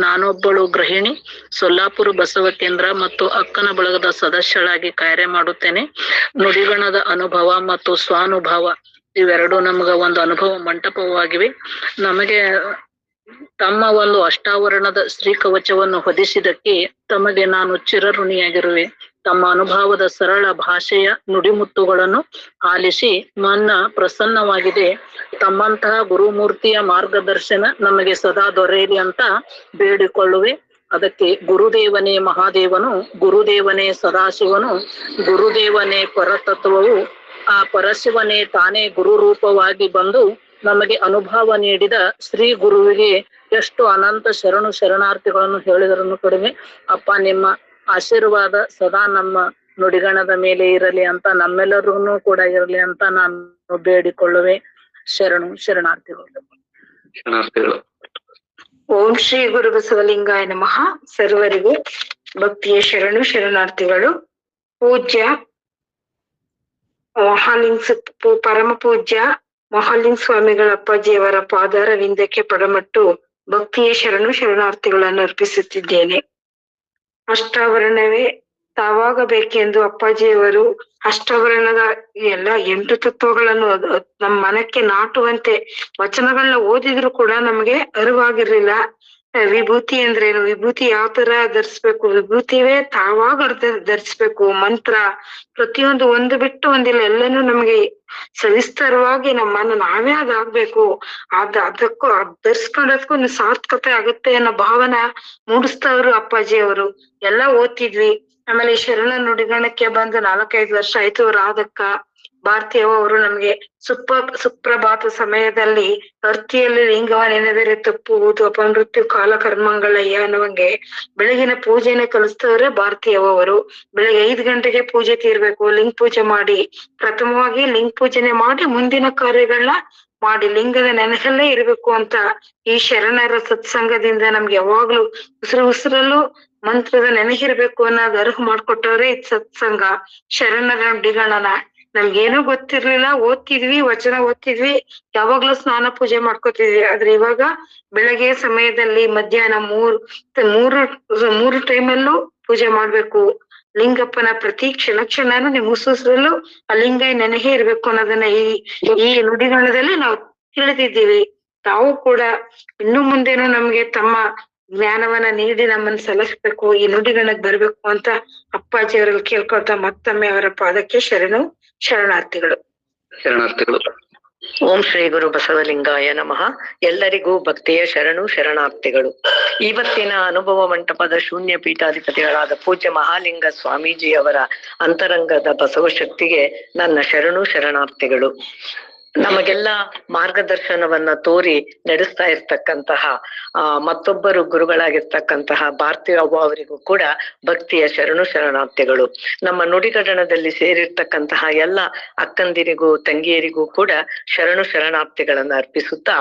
ನಾನೊಬ್ಬಳು ಗೃಹಿಣಿ. ಸೊಲ್ಲಾಪುರ ಬಸವ ಕೇಂದ್ರ ಮತ್ತು ಅಕ್ಕನ ಬಳಗದ ಸದಸ್ಯಳಾಗಿ ಕಾರ್ಯ ಮಾಡುತ್ತೇನೆ. ನುಡಿಗಣದ ಅನುಭವ ಮತ್ತು ಸ್ವಾನುಭವ ಇವೆರಡು ನಮ್ಗ ಒಂದು ಅನುಭವ ಮಂಟಪವಾಗಿವೆ. ನಮಗೆ ತಮ್ಮ ಒಂದು ಅಷ್ಟಾವರಣದ ಶ್ರೀ ಕವಚವನ್ನು ಹೊದಿಸಿದಕ್ಕೆ ತಮಗೆ ನಾನು ಚಿರಋಣಿಯಾಗಿರುವೆ. ತಮ್ಮ ಅನುಭವದ ಸರಳ ಭಾಷೆಯ ನುಡಿಮುತ್ತುಗಳನ್ನು ಆಲಿಸಿ ಮನ ಪ್ರಸನ್ನವಾಗಿದೆ. ತಮ್ಮಂತಹ ಗುರುಮೂರ್ತಿಯ ಮಾರ್ಗದರ್ಶನ ನಮಗೆ ಸದಾ ದೊರೆಯಲಿ ಅಂತ ಬೇಡಿಕೊಳ್ಳುವೆ. ಅದಕ್ಕೆ ಗುರುದೇವನೇ ಮಹಾದೇವನು, ಗುರುದೇವನೇ ಸದಾಶಿವನು, ಗುರುದೇವನೇ ಪರತತ್ವವು, ಆ ಪರಶಿವನೇ ತಾನೇ ಗುರು ರೂಪವಾಗಿ ಬಂದು ನಮಗೆ ಅನುಭವ ನೀಡಿದ ಶ್ರೀ ಗುರುವಿಗೆ ಎಷ್ಟು ಅನಂತ ಶರಣಾರ್ಥಿಗಳನ್ನು ಹೇಳಿದರನ್ನು ಕಡಿಮೆ. ಅಪ್ಪ, ನಿಮ್ಮ ಆಶೀರ್ವಾದ ಸದಾ ನಮ್ಮ ನುಡಿಗಣದ ಮೇಲೆ ಇರಲಿ ಅಂತ, ನಮ್ಮೆಲ್ಲರಿಗೂ ಕೂಡ ಇರಲಿ ಅಂತ ನಾನು ಬೇಡಿಕೊಳ್ಳುವೆ. ಶರಣು ಶರಣಾರ್ಥಿಗಳು. ಶರಣಾರ್ಥಿಗಳು. ಓಂ ಶ್ರೀ ಗುರು ಬಸವಲಿಂಗಾಯ ನಮಃ. ಸರ್ವರಿಗೂ ಭಕ್ತಿಯ ಶರಣು ಶರಣಾರ್ಥಿಗಳು. ಪೂಜ್ಯ ಪರಮ ಪೂಜ್ಯ ಮಹಾಲಿಂಗ ಸ್ವಾಮಿಗಳ ಅಪ್ಪಾಜಿಯವರ ಪಾದಾರವಿಂದಕ್ಕೆ ಪಡಮಟ್ಟು ಭಕ್ತಿಯ ಶರಣು ಶರಣಾರ್ಥಿಗಳನ್ನು ಅರ್ಪಿಸುತ್ತಿದ್ದೇನೆ. ಅಷ್ಟಾವರಣವೇ ತಾವಾಗಬೇಕೆಂದು ಅಪ್ಪಾಜಿಯವರು ಅಷ್ಟಾವರಣದ ಎಲ್ಲ 8 ತತ್ವಗಳನ್ನು ನಮ್ಮ ಮನಕ್ಕೆ ನಾಟುವಂತೆ ವಚನಗಳನ್ನ ಓದಿದ್ರು ಕೂಡ ನಮ್ಗೆ ಅರಿವಾಗಿರ್ಲಿಲ್ಲ. ವಿಭೂತಿ ಅಂದ್ರೇನು, ವಿಭೂತಿ ಯಾವ ತರ ಧರಿಸ್ಬೇಕು, ವಿಭೂತಿವೇ ತಾವಾಗ ಧರಿಸ್ಬೇಕು, ಮಂತ್ರ ಪ್ರತಿಯೊಂದು ಒಂದು ಬಿಟ್ಟು ಒಂದಿಲ್ಲ ಎಲ್ಲನೂ ನಮ್ಗೆ ಸವಿಸ್ತರವಾಗಿ ನಮ್ಮನ್ನ ನಾವೇ ಅದಾಗ್ಬೇಕು, ಅದಕ್ಕೂ ಧರಿಸ್ಕೊಂಡದಕ್ಕೂ ಸಾರ್ಥಕತೆ ಆಗುತ್ತೆ ಅನ್ನೋ ಭಾವನ ಮೂಡಿಸ್ತವ್ರು ಅಪ್ಪಾಜಿಯವರು. ಎಲ್ಲ ಓದ್ತಿದ್ವಿ. ಆಮೇಲೆ ಶರಣ ನುಡಿಗಣಕ್ಕೆ ಬಂದು 4-5 ವರ್ಷ ಆಯ್ತು. ರಾಧಕ್ಕ ಭಾರತೀಯವ ಅವರು ನಮ್ಗೆ ಸುಪ್ರಭಾತ ಸಮಯದಲ್ಲಿ ಅರ್ತಿಯಲ್ಲಿ ಲಿಂಗವ ನೆನೆದರೆ ತಪ್ಪುವುದು ಅಪಮೃತ್ಯು ಕಾಲ ಕರ್ಮಂಗಳಯ್ಯ ಅನ್ನುವಂಗೆ ಬೆಳಗಿನ ಪೂಜೆನ ಕಲಿಸ್ತವ್ರೆ ಭಾರತೀಯವ ಅವರು. ಬೆಳಗ್ಗೆ 5 ಗಂಟೆಗೆ ಪೂಜೆ ತೀರ್ಬೇಕು, ಲಿಂಗ ಪೂಜೆ ಮಾಡಿ ಪ್ರಥಮವಾಗಿ ಲಿಂಗ ಪೂಜೆನೆ ಮಾಡಿ ಮುಂದಿನ ಕಾರ್ಯಗಳನ್ನ ಮಾಡಿ ಲಿಂಗದ ನೆನಹಲ್ಲೇ ಇರ್ಬೇಕು ಅಂತ ಈ ಶರಣರ ಸತ್ಸಂಗದಿಂದ ನಮ್ಗೆ ಯಾವಾಗ್ಲೂ ಉಸಿರಲ್ಲೂ ಮಂತ್ರದ ನೆನಹಿರ್ಬೇಕು ಅನ್ನೋದು ಅರ್ಹ ಮಾಡ್ಕೊಟ್ಟವ್ರೆ ಇದ್ ಸತ್ಸಂಗ. ಶರಣರ ನುಡಿಗಳನ್ನ ನಮ್ಗೇನೂ ಗೊತ್ತಿರ್ಲಿಲ್ಲ, ಓದ್ತಿದ್ವಿ, ವಚನ ಓದ್ತಿದ್ವಿ, ಯಾವಾಗ್ಲೂ ಸ್ನಾನ ಪೂಜೆ ಮಾಡ್ಕೊತಿದ್ವಿ. ಆದ್ರೆ ಇವಾಗ ಬೆಳಗ್ಗೆ ಸಮಯದಲ್ಲಿ ಮಧ್ಯಾಹ್ನ ಮೂರು ಟೈಮಲ್ಲೂ ಪೂಜೆ ಮಾಡ್ಬೇಕು. ಲಿಂಗಪ್ಪನ ಪ್ರತಿ ಕ್ಷಣನೂ ನಿಮ್ ಉಸುರಲ್ಲೂ ಆ ಲಿಂಗ ನೆನಹೇ ಇರ್ಬೇಕು ಅನ್ನೋದನ್ನ ಈ ನುಡಿಗಣದಲ್ಲಿ ನಾವು ತಿಳಿದಿದ್ದೀವಿ. ತಾವು ಕೂಡ ಇನ್ನು ಮುಂದೇನು ನಮ್ಗೆ ತಮ್ಮ ಜ್ಞಾನವನ್ನ ನೀಡಿ ನಮ್ಮನ್ನ ಸಲಹಿಸ್ಬೇಕು, ಈ ನುಡಿಗಣಕ್ ಬರ್ಬೇಕು ಅಂತ ಅಪ್ಪಾಜಿಯವರಲ್ಲಿ ಕೇಳ್ಕೊಳ್ತಾ ಮತ್ತೊಮ್ಮೆ ಅವರ ಪಾದಕ್ಕೆ ಶರಣು ಶರಣಾರ್ಥಿಗಳು. ಶರಣಾರ್ಥಿಗಳು. ಓಂ ಶ್ರೀ ಗುರು ಬಸವಲಿಂಗಾಯ ನಮಃ. ಎಲ್ಲರಿಗೂ ಭಕ್ತಿಯ ಶರಣು ಶರಣಾರ್ಥಿಗಳು. ಇವತ್ತಿನ ಅನುಭವ ಮಂಟಪದ ಶೂನ್ಯ ಪೀಠಾಧಿಪತಿಗಳಾದ ಪೂಜ್ಯ ಮಹಾಲಿಂಗ ಸ್ವಾಮೀಜಿಯವರ ಅಂತರಂಗದ ಬಸವ ಶಕ್ತಿಗೆ ನನ್ನ ಶರಣು ಶರಣಾರ್ಥಿಗಳು. ನಮಗೆಲ್ಲ ಮಾರ್ಗದರ್ಶನವನ್ನ ತೋರಿ ನಡೆಸ್ತಾ ಇರ್ತಕ್ಕಂತಹ ಮತ್ತೊಬ್ಬರು ಗುರುಗಳಾಗಿರ್ತಕ್ಕಂತಹ ಭಾರತೀಯ ಅವರಿಗೂ ಕೂಡ ಭಕ್ತಿಯ ಶರಣು ಶರಣಾರ್ಥಿಗಳು. ನಮ್ಮ ನುಡಿಗಡಣದಲ್ಲಿ ಸೇರಿರ್ತಕ್ಕಂತಹ ಎಲ್ಲ ಅಕ್ಕಂದಿರಿಗೂ ತಂಗಿಯರಿಗೂ ಕೂಡ ಶರಣು ಶರಣಾರ್ಥಿಗಳನ್ನ ಅರ್ಪಿಸುತ್ತಾ,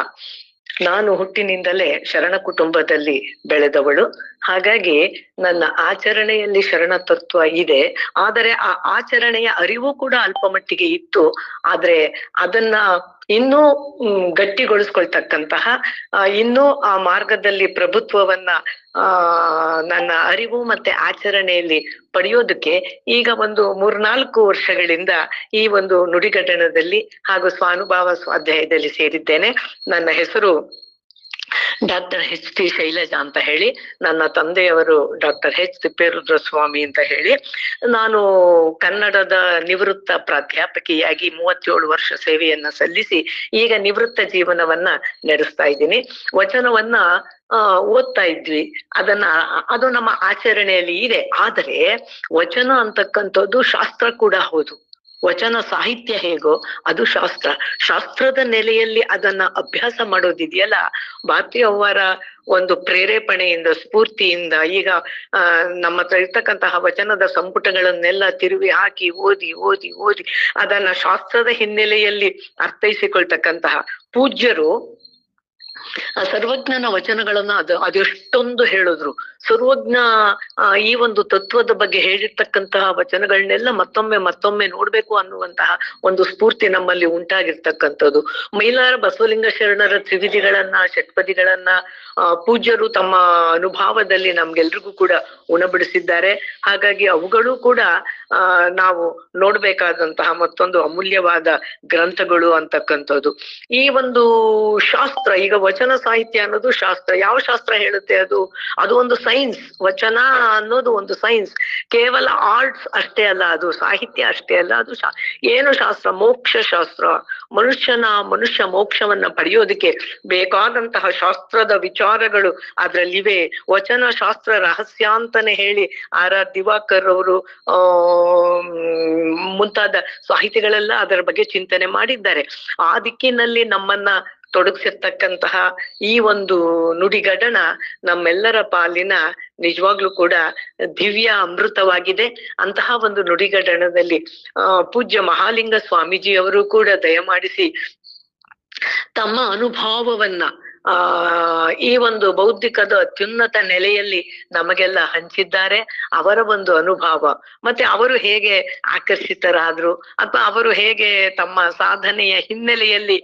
ನಾನು ಹುಟ್ಟಿನಿಂದಲೇ ಶರಣ ಕುಟುಂಬದಲ್ಲಿ ಬೆಳೆದವಳು. ಹಾಗಾಗಿ ನನ್ನ ಆಚರಣೆಯಲ್ಲಿ ಶರಣ ತತ್ವ ಇದೆ. ಆದರೆ ಆ ಆಚರಣೆಯ ಅರಿವು ಕೂಡ ಅಲ್ಪ ಮಟ್ಟಿಗೆ ಇತ್ತು. ಆದ್ರೆ ಅದನ್ನ ಇನ್ನೂ ಗಟ್ಟಿಗೊಳಿಸ್ಕೊಳ್ತಕ್ಕಂತಹ, ಇನ್ನೂ ಆ ಮಾರ್ಗದಲ್ಲಿ ಪ್ರಭುತ್ವವನ್ನ ನನ್ನ ಅರಿವು ಮತ್ತೆ ಆಚರಣೆಯಲ್ಲಿ ಪಡೆಯೋದಕ್ಕೆ ಈಗ ಒಂದು 3-4 ವರ್ಷಗಳಿಂದ ಈ ಒಂದು ನುಡಿಗಡಣದಲ್ಲಿ ಹಾಗೂ ಸ್ವಾನುಭಾವ ಸ್ವಾಧ್ಯಾಯದಲ್ಲಿ ಸೇರಿದ್ದೇನೆ. ನನ್ನ ಹೆಸರು ಡಾಕ್ಟರ್ H.T. ಶೈಲಜಾ ಅಂತ ಹೇಳಿ. ನನ್ನ ತಂದೆಯವರು ಡಾಕ್ಟರ್ H. ತಿಪ್ಪೇರುದ್ರ ಸ್ವಾಮಿ ಅಂತ ಹೇಳಿ. ನಾನು ಕನ್ನಡದ ನಿವೃತ್ತ ಪ್ರಾಧ್ಯಾಪಕಿಯಾಗಿ 37 ವರ್ಷ ಸೇವೆಯನ್ನ ಸಲ್ಲಿಸಿ ಈಗ ನಿವೃತ್ತ ಜೀವನವನ್ನ ನಡೆಸ್ತಾ ಇದ್ದೀನಿ. ವಚನವನ್ನ ಓದ್ತಾ ಇದ್ವಿ. ಅದು ನಮ್ಮ ಆಚರಣೆಯಲ್ಲಿ ಇದೆ. ಆದರೆ ವಚನ ಅಂತಕ್ಕಂಥದ್ದು ಶಾಸ್ತ್ರ ಕೂಡ ಹೌದು. ವಚನ ಸಾಹಿತ್ಯ ಹೇಗೋ ಅದು ಶಾಸ್ತ್ರ. ಶಾಸ್ತ್ರದ ನೆಲೆಯಲ್ಲಿ ಅದನ್ನ ಅಭ್ಯಾಸ ಮಾಡೋದಿದೆಯಲ್ಲ, ಭಾರತೀಯವರ ಒಂದು ಪ್ರೇರೇಪಣೆಯಿಂದ ಸ್ಫೂರ್ತಿಯಿಂದ ಈಗ ನಮ್ಮ ಹತ್ರ ಇರ್ತಕ್ಕಂತಹ ವಚನದ ಸಂಪುಟಗಳನ್ನೆಲ್ಲ ತಿರುವಿ ಹಾಕಿ ಓದಿ ಅದನ್ನ ಶಾಸ್ತ್ರದ ಹಿನ್ನೆಲೆಯಲ್ಲಿ ಅರ್ಥೈಸಿಕೊಳ್ತಕ್ಕಂತಹ ಪೂಜ್ಯರು ಸರ್ವಜ್ಞನ ವಚನಗಳನ್ನ ಅದೆಷ್ಟೊಂದು ಹೇಳಿದ್ರು. ಸರ್ವಜ್ಞ ಈ ಒಂದು ತತ್ವದ ಬಗ್ಗೆ ಹೇಳಿರ್ತಕ್ಕಂತಹ ವಚನಗಳನ್ನೆಲ್ಲ ಮತ್ತೊಮ್ಮೆ ನೋಡ್ಬೇಕು ಅನ್ನುವಂತಹ ಒಂದು ಸ್ಫೂರ್ತಿ ನಮ್ಮಲ್ಲಿ ಉಂಟಾಗಿರ್ತಕ್ಕಂಥದ್ದು. ಮೈಲಾರ ಬಸವಲಿಂಗ ಶರಣರ ತ್ರಿವಿಧಿಗಳನ್ನ ಷಟ್ಪದಿಗಳನ್ನ ಪೂಜ್ಯರು ತಮ್ಮ ಅನುಭವದಲ್ಲಿ ನಮ್ಗೆಲ್ರಿಗೂ ಕೂಡ ಉಣಬಡಿಸಿದ್ದಾರೆ. ಹಾಗಾಗಿ ಅವುಗಳು ಕೂಡ ನಾವು ನೋಡ್ಬೇಕಾದಂತಹ ಮತ್ತೊಂದು ಅಮೂಲ್ಯವಾದ ಗ್ರಂಥಗಳು ಅಂತಕ್ಕಂಥದ್ದು. ಈ ಒಂದು ಶಾಸ್ತ್ರ, ಈಗ ವಚನ ಸಾಹಿತ್ಯ ಅನ್ನೋದು ಶಾಸ್ತ್ರ. ಯಾವ ಶಾಸ್ತ್ರ ಹೇಳುತ್ತೆ? ಅದು ಒಂದು ಸೈನ್ಸ್. ವಚನ ಅನ್ನೋದು ಒಂದು ಸೈನ್ಸ್. ಕೇವಲ ಆರ್ಟ್ಸ್ ಅಷ್ಟೇ ಅಲ್ಲ, ಅದು ಸಾಹಿತ್ಯ ಅಷ್ಟೇ ಅಲ್ಲ, ಅದು ಏನು ಶಾಸ್ತ್ರ? ಮೋಕ್ಷ ಶಾಸ್ತ್ರ. ಮನುಷ್ಯ ಮೋಕ್ಷವನ್ನ ಪಡೆಯೋದಕ್ಕೆ ಬೇಕಾದಂತಹ ಶಾಸ್ತ್ರದ ವಿಚಾರಗಳು ಅದ್ರಲ್ಲಿವೆ. ವಚನ ಶಾಸ್ತ್ರ ರಹಸ್ಯ ಅಂತಾನೆ ಹೇಳಿ R.R. ದಿವಾಕರ್ ಅವರು ಮುಂತಾದ ಸಾಹಿತಿಗಳೆಲ್ಲ ಅದರ ಬಗ್ಗೆ ಚಿಂತನೆ ಮಾಡಿದ್ದಾರೆ. ಆ ದಿಕ್ಕಿನಲ್ಲಿ ನಮ್ಮನ್ನ ತೊಡಗಿಸಿರ್ತಕ್ಕಂತಹ ಈ ಒಂದು ನುಡಿಗಡಣ ನಮ್ಮೆಲ್ಲರ ಪಾಲಿನ ನಿಜವಾಗ್ಲೂ ಕೂಡ ದಿವ್ಯ ಅಮೃತವಾಗಿದೆ. ಅಂತಹ ಒಂದು ನುಡಿಗಡಣದಲ್ಲಿ ಪೂಜ್ಯ ಮಹಾಲಿಂಗ ಸ್ವಾಮೀಜಿಯವರು ಕೂಡ ದಯಮಾಡಿಸಿ ತಮ್ಮ ಅನುಭವವನ್ನ ಈ ಒಂದು ಬೌದ್ಧಿಕದ ಅತ್ಯುನ್ನತ ನೆಲೆಯಲ್ಲಿ ನಮಗೆಲ್ಲ ಹಂಚಿದ್ದಾರೆ. ಅವರ ಒಂದು ಅನುಭವ ಮತ್ತೆ ಅವರು ಹೇಗೆ ಆಕರ್ಷಿತರಾದ್ರು ಅಥವಾ ಅವರು ಹೇಗೆ ತಮ್ಮ ಸಾಧನೆಯ ಹಿನ್ನೆಲೆಯಲ್ಲಿ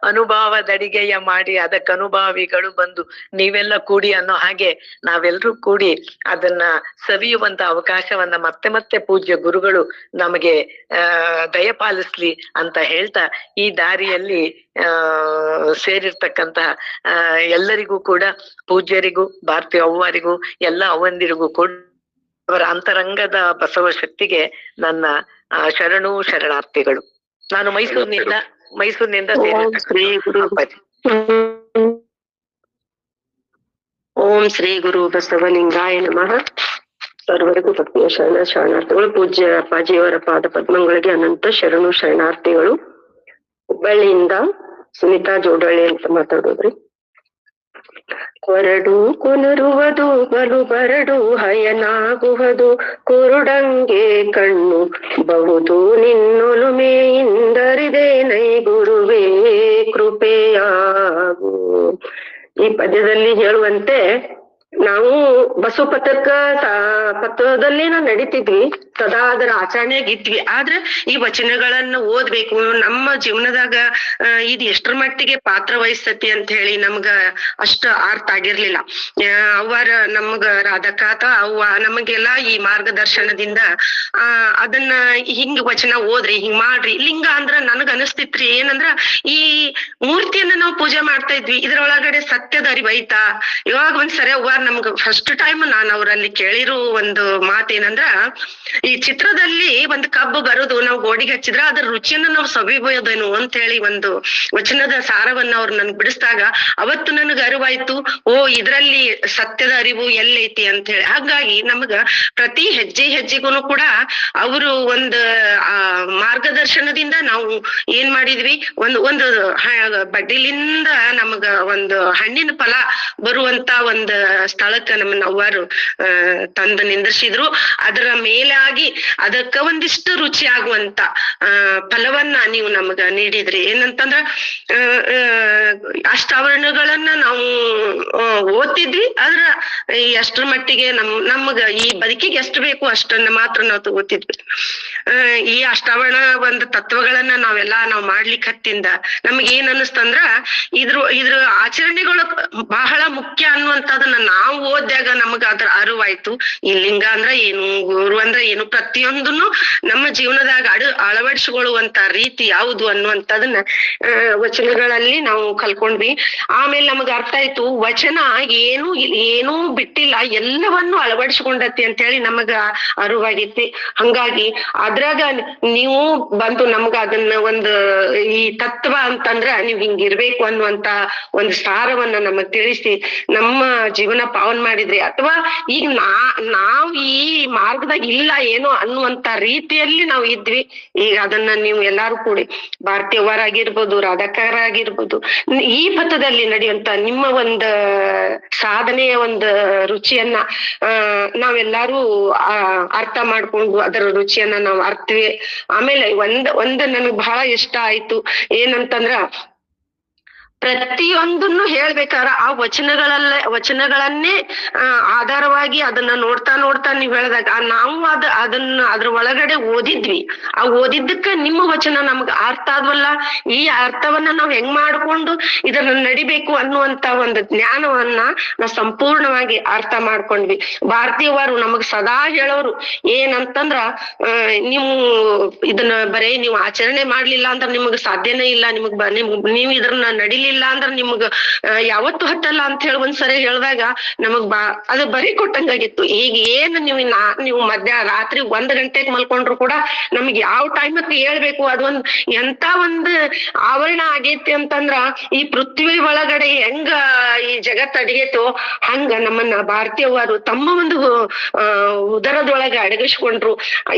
ಅನುಭವದಡಿಗೆಯ ಮಾಡಿ ಅದಕ್ಕೆ ಅನುಭವಿಗಳು ಬಂದು ನೀವೆಲ್ಲ ಕೂಡಿ ಅನ್ನೋ ಹಾಗೆ ನಾವೆಲ್ಲರೂ ಕೂಡಿ ಅದನ್ನ ಸವಿಯುವಂತ ಅವಕಾಶವನ್ನ ಮತ್ತೆ ಮತ್ತೆ ಪೂಜ್ಯ ಗುರುಗಳು ನಮಗೆ ದಯಪಾಲಿಸ್ಲಿ ಅಂತ ಹೇಳ್ತಾ, ಈ ದಾರಿಯಲ್ಲಿ ಸೇರಿರ್ತಕ್ಕಂತಹ ಎಲ್ಲರಿಗೂ ಕೂಡ, ಪೂಜ್ಯರಿಗೂ ಭಾರತೀಯ ಅವ್ವರಿಗೂ ಎಲ್ಲ ಅವ್ವಂದಿರಿಗೂ ಕೂಡ ಅವರ ಅಂತರಂಗದ ಬಸವ ಶಕ್ತಿಗೆ ನನ್ನ ಶರಣಾರ್ಥಿಗಳು. ನಾನು ಮೈಸೂರಿನಿಂದ ಶ್ರೀ ಗುರು ಓಂ ಶ್ರೀ ಗುರು ಬಸವಲಿಂಗಾಯ ನಮಃ. ಸರ್ವರಿಗೂ ಭಕ್ತಿಯ ಶರಣಾರ್ಥಿಗಳು. ಪೂಜ್ಯ ಅಪ್ಪಾಜಿಯವರ ಪಾದ ಪದ್ಮಗಳಿಗೆ ಅನಂತ ಶರಣಾರ್ಥಿಗಳು. ಹುಬ್ಬಳ್ಳಿಯಿಂದ ಸುನೀತಾ ಜೋಡಳ್ಳಿ ಅಂತ ಮಾತಾಡೋದ್ರಿ. ಕೊರಡು ಕೊನರುವುದು ಬಲು ಬರಡು ಹಯನಾಗುವುದು ಕುರುಡಂಗೆ ಕಣ್ಣು ಬಹುದು ನಿನ್ನೊಲುಮೆಯಿಂದರಿದೆ ನೈ ಗುರುವೇ ಕೃಪೆಯಾಗು. ಈ ಪದ್ಯದಲ್ಲಿ ಹೇಳುವಂತೆ ನಾವು ಬಸವ ಪಥದಲ್ಲಿ ನಾವು ನಡೀತಿದ್ವಿ, ಸದಾ ಅದರ ಆಚರಣೆಯಾಗಿದ್ವಿ. ಆದ್ರೆ ಈ ವಚನಗಳನ್ನ ಓದ್ಬೇಕು, ನಮ್ಮ ಜೀವನದಾಗ ಇದು ಎಷ್ಟರ ಮಟ್ಟಿಗೆ ಪಾತ್ರ ವಹಿಸ್ತತಿ ಅಂತ ಹೇಳಿ ನಮ್ಗ ಅಷ್ಟ ಅರ್ಥ ಆಗಿರ್ಲಿಲ್ಲ. ಅವರ ನಮ್ಗ ರಾಧಕಾತ ಅವ್ವ ನಮಗೆಲ್ಲ ಈ ಮಾರ್ಗದರ್ಶನದಿಂದ ಅದನ್ನ ಹಿಂಗ್ ವಚನ ಓದ್ರಿ, ಹಿಂಗ್ ಮಾಡ್ರಿ. ಲಿಂಗ ಅಂದ್ರ ನನಗ ಅನಿಸ್ತಿತ್ರಿ ಏನಂದ್ರ ಈ ಮೂರ್ತಿಯನ್ನ ನಾವು ಪೂಜೆ ಮಾಡ್ತಾ ಇದ್ವಿ, ಇದ್ರೊಳಗಡೆ ಸತ್ಯದ ಅರಿವು ಐತಾ? ಇವಾಗ ಒಂದ್ಸರಿ ಅವ್ವ ನಮ್ಗ ಫಸ್ಟ್ ಟೈಮ್ ನಾನು ಅವರಲ್ಲಿ ಕೇಳಿರೋ ಒಂದು ಮಾತೇನಂದ್ರ, ಈ ಚಿತ್ರದಲ್ಲಿ ಒಂದು ಕಬ್ಬು ಬರುದು ನಾವು ಗೋಡಿಗೆ ಹಚ್ಚಿದ್ರ ಅದ್ರ ರುಚಿಯನ್ನ ನಾವು ಸವಿಬೋದೇನು ಅಂತ ಹೇಳಿ ಒಂದು ವಚನದ ಸಾರವನ್ನ ಅವ್ರು ನನ್ಗೆ ಬಿಡಿಸಿದಾಗ ಅವತ್ತು ನನಗ ಅರಿವಾಯ್ತು, ಇದ್ರಲ್ಲಿ ಸತ್ಯದ ಅರಿವು ಎಲ್ಲೈತಿ ಅಂತ ಹೇಳಿ. ಹಾಗಾಗಿ ನಮಗ ಪ್ರತಿ ಹೆಜ್ಜೆಗೂ ಕೂಡ ಅವರು ಒಂದು ಮಾರ್ಗದರ್ಶನದಿಂದ ನಾವು ಏನ್ ಮಾಡಿದ್ವಿ, ಒಂದು ಬಡ್ಡಿಲಿಂದ ನಮಗ ಒಂದು ಹಣ್ಣಿನ ಫಲ ಬರುವಂತ ಒಂದು ಸ್ಥಳಕ್ಕ ನಮ್ಮನ್ನ ಅವ್ವಾರು ತಂದು ನಿಂದ್ರಿಸಿದ್ರು. ಅದರ ಮೇಲಾಗಿ ಅದಕ್ಕ ಒಂದಿಷ್ಟು ರುಚಿ ಆಗುವಂತ ಫಲವನ್ನ ನೀವು ನಮಗ ನೀಡಿದ್ರಿ. ಏನಂತಂದ್ರ ಅಷ್ಟಾವರಣಗಳನ್ನ ನಾವು ಓದ್ತಿದ್ವಿ, ಆದ್ರ ಎಷ್ಟ್ರ ಮಟ್ಟಿಗೆ ನಮಗ ಈ ಬದುಕಿಗೆ ಎಷ್ಟು ಬೇಕು ಅಷ್ಟನ್ನ ಮಾತ್ರ ನಾವು ತಗೋತಿದ್ವಿ. ಈ ಅಷ್ಟಾವರಣ ಒಂದು ತತ್ವಗಳನ್ನ ನಾವು ಮಾಡ್ಲಿಕ್ಕೆ ಹತ್ತಿಂದ ನಮ್ಗೆ ಏನ್ ಅನ್ನಿಸ್ತಂದ್ರ ಇದ್ರ ಆಚರಣೆಗಳು ಬಹಳ ಮುಖ್ಯ ಅನ್ನುವಂಥದನ್ನ ನಾವು ಓದ್ಯಾಗ ನಮಗ ಅದ್ರ ಅರಿವಾಯ್ತು. ಈ ಲಿಂಗ ಅಂದ್ರ ಏನು, ಗುರು ಅಂದ್ರ ಏನು, ಪ್ರತಿಯೊಂದನ್ನು ನಮ್ಮ ಜೀವನದಾಗ ಅಳವಡಿಸಿಕೊಳ್ಳುವಂತ ರೀತಿ ಯಾವುದು ಅನ್ನುವಂಥದನ್ನ ವಚನಗಳಲ್ಲಿ ನಾವು ಕಲ್ಕೊಂಡ್ವಿ. ಆಮೇಲೆ ನಮಗ ಅರ್ಥ ಆಯ್ತು, ವಚನ ಏನೂ ಬಿಟ್ಟಿಲ್ಲ, ಎಲ್ಲವನ್ನು ಅಳವಡಿಸಿಕೊಂಡತಿ ಅಂತ ಹೇಳಿ ನಮಗ ಅರಿವಾಗೈತಿ. ಹಂಗಾಗಿ ಅದ್ರಾಗ ನೀವು ಬಂದು ನಮ್ಗ ಅದನ್ನ ಒಂದು ಈ ತತ್ವ ಅಂತಂದ್ರ ನೀವ್ ಹಿಂಗಿರ್ಬೇಕು ಅನ್ನುವಂತ ಒಂದು ಸಾರವನ್ನ ನಮಗ್ ತಿಳಿಸಿ ನಮ್ಮ ಜೀವನ ಪಾವನ್ ಮಾಡಿದ್ರಿ. ಅಥವಾ ಈಗ ನಾವ್ ಈ ಮಾರ್ಗದಾಗ ಇಲ್ಲ ಏನೋ ಅನ್ನುವಂತ ರೀತಿಯಲ್ಲಿ ನಾವು ಇದ್ವಿ. ಈಗ ಅದನ್ನ ನೀವು ಎಲ್ಲಾರು ಕೂಡಿ ಭಾರತೀಯವರಾಗಿರ್ಬೋದು, ರಾಧಕರಾಗಿರ್ಬೋದು, ಈ ಪಥದಲ್ಲಿ ನಡೆಯುವಂತ ನಿಮ್ಮ ಒಂದು ಸಾಧನೆಯ ಒಂದು ರುಚಿಯನ್ನ ನಾವೆಲ್ಲಾರು ಅರ್ಥ ಮಾಡ್ಕೊಂಡು ಅದರ ರುಚಿಯನ್ನ ನಾವು ಅರ್ಥ್ವಿ. ಆಮೇಲೆ ಒಂದ್ ನನಗ್ ಬಹಳ ಇಷ್ಟ ಆಯ್ತು, ಏನಂತಂದ್ರ ಪ್ರತಿಯೊಂದನ್ನು ಹೇಳ್ಬೇಕಾರ ಆ ವಚನಗಳನ್ನೇ ಆಧಾರವಾಗಿ ಅದನ್ನ ನೋಡ್ತಾ ನೀವ್ ಹೇಳಿದಾಗ ನಾವು ಅದ್ರ ಒಳಗಡೆ ಓದಿದ್ವಿ. ಆ ಓದಿದ್ದಕ್ಕ ನಿಮ್ಮ ವಚನ ನಮ್ಗ ಅರ್ಥ ಆದ್ವಲ್ಲ, ಈ ಅರ್ಥವನ್ನ ನಾವ್ ಹೆಂಗ್ ಮಾಡ್ಕೊಂಡು ಇದನ್ನ ನಡಿಬೇಕು ಅನ್ನುವಂತ ಒಂದು ಜ್ಞಾನವನ್ನ ನಾವ್ ಸಂಪೂರ್ಣವಾಗಿ ಅರ್ಥ ಮಾಡ್ಕೊಂಡ್ವಿ. ಭಾರತೀಯವರು ನಮಗ್ ಸದಾ ಹೇಳೋರು ಏನಂತಂದ್ರ, ನೀವು ಇದನ್ನ ಬರೇ ನೀವು ಆಚರಣೆ ಮಾಡ್ಲಿಲ್ಲ ಅಂದ್ರ ನಿಮಗ್ ಸಾಧ್ಯನೇ ಇಲ್ಲ, ನೀವು ಇದನ್ನ ನಡಿಲಿಲ್ಲ ಅಂದ್ರ ನಿಮಗ ಯಾವತ್ತು ಹತ್ತಲ್ಲ ಅಂತ ಹೇಳಿ ಒಂದ್ಸರಿ ಹೇಳ್ದಾಗ ನಮಗ್ ಅದು ಬರೀ ಕೊಟ್ಟಂಗಾಗಿತ್ತು. ಈಗ ಏನ್ ನೀವು ರಾತ್ರಿ 1 ಗಂಟೆಗೆ ಮಲ್ಕೊಂಡ್ರು ಕೂಡ ನಮಗ್ ಯಾವ ಟೈಮಕ್ಕೆ ಹೇಳ್ಬೇಕು ಅದೊಂದ್ ಎಂತ ಒಂದು ಆವರಣ ಆಗೈತಿ ಅಂತಂದ್ರ, ಈ ಪೃಥ್ವಿ ಒಳಗಡೆ ಹೆಂಗ ಈ ಜಗತ್ ಅಡಿಗೆತೋ ಹಂಗ ನಮ್ಮನ್ನ ಭಾರತೀಯವರು ತಮ್ಮ ಒಂದು ಉದರದೊಳಗೆ ಅಡಗಿಸ್ಕೊಂಡ್ರು.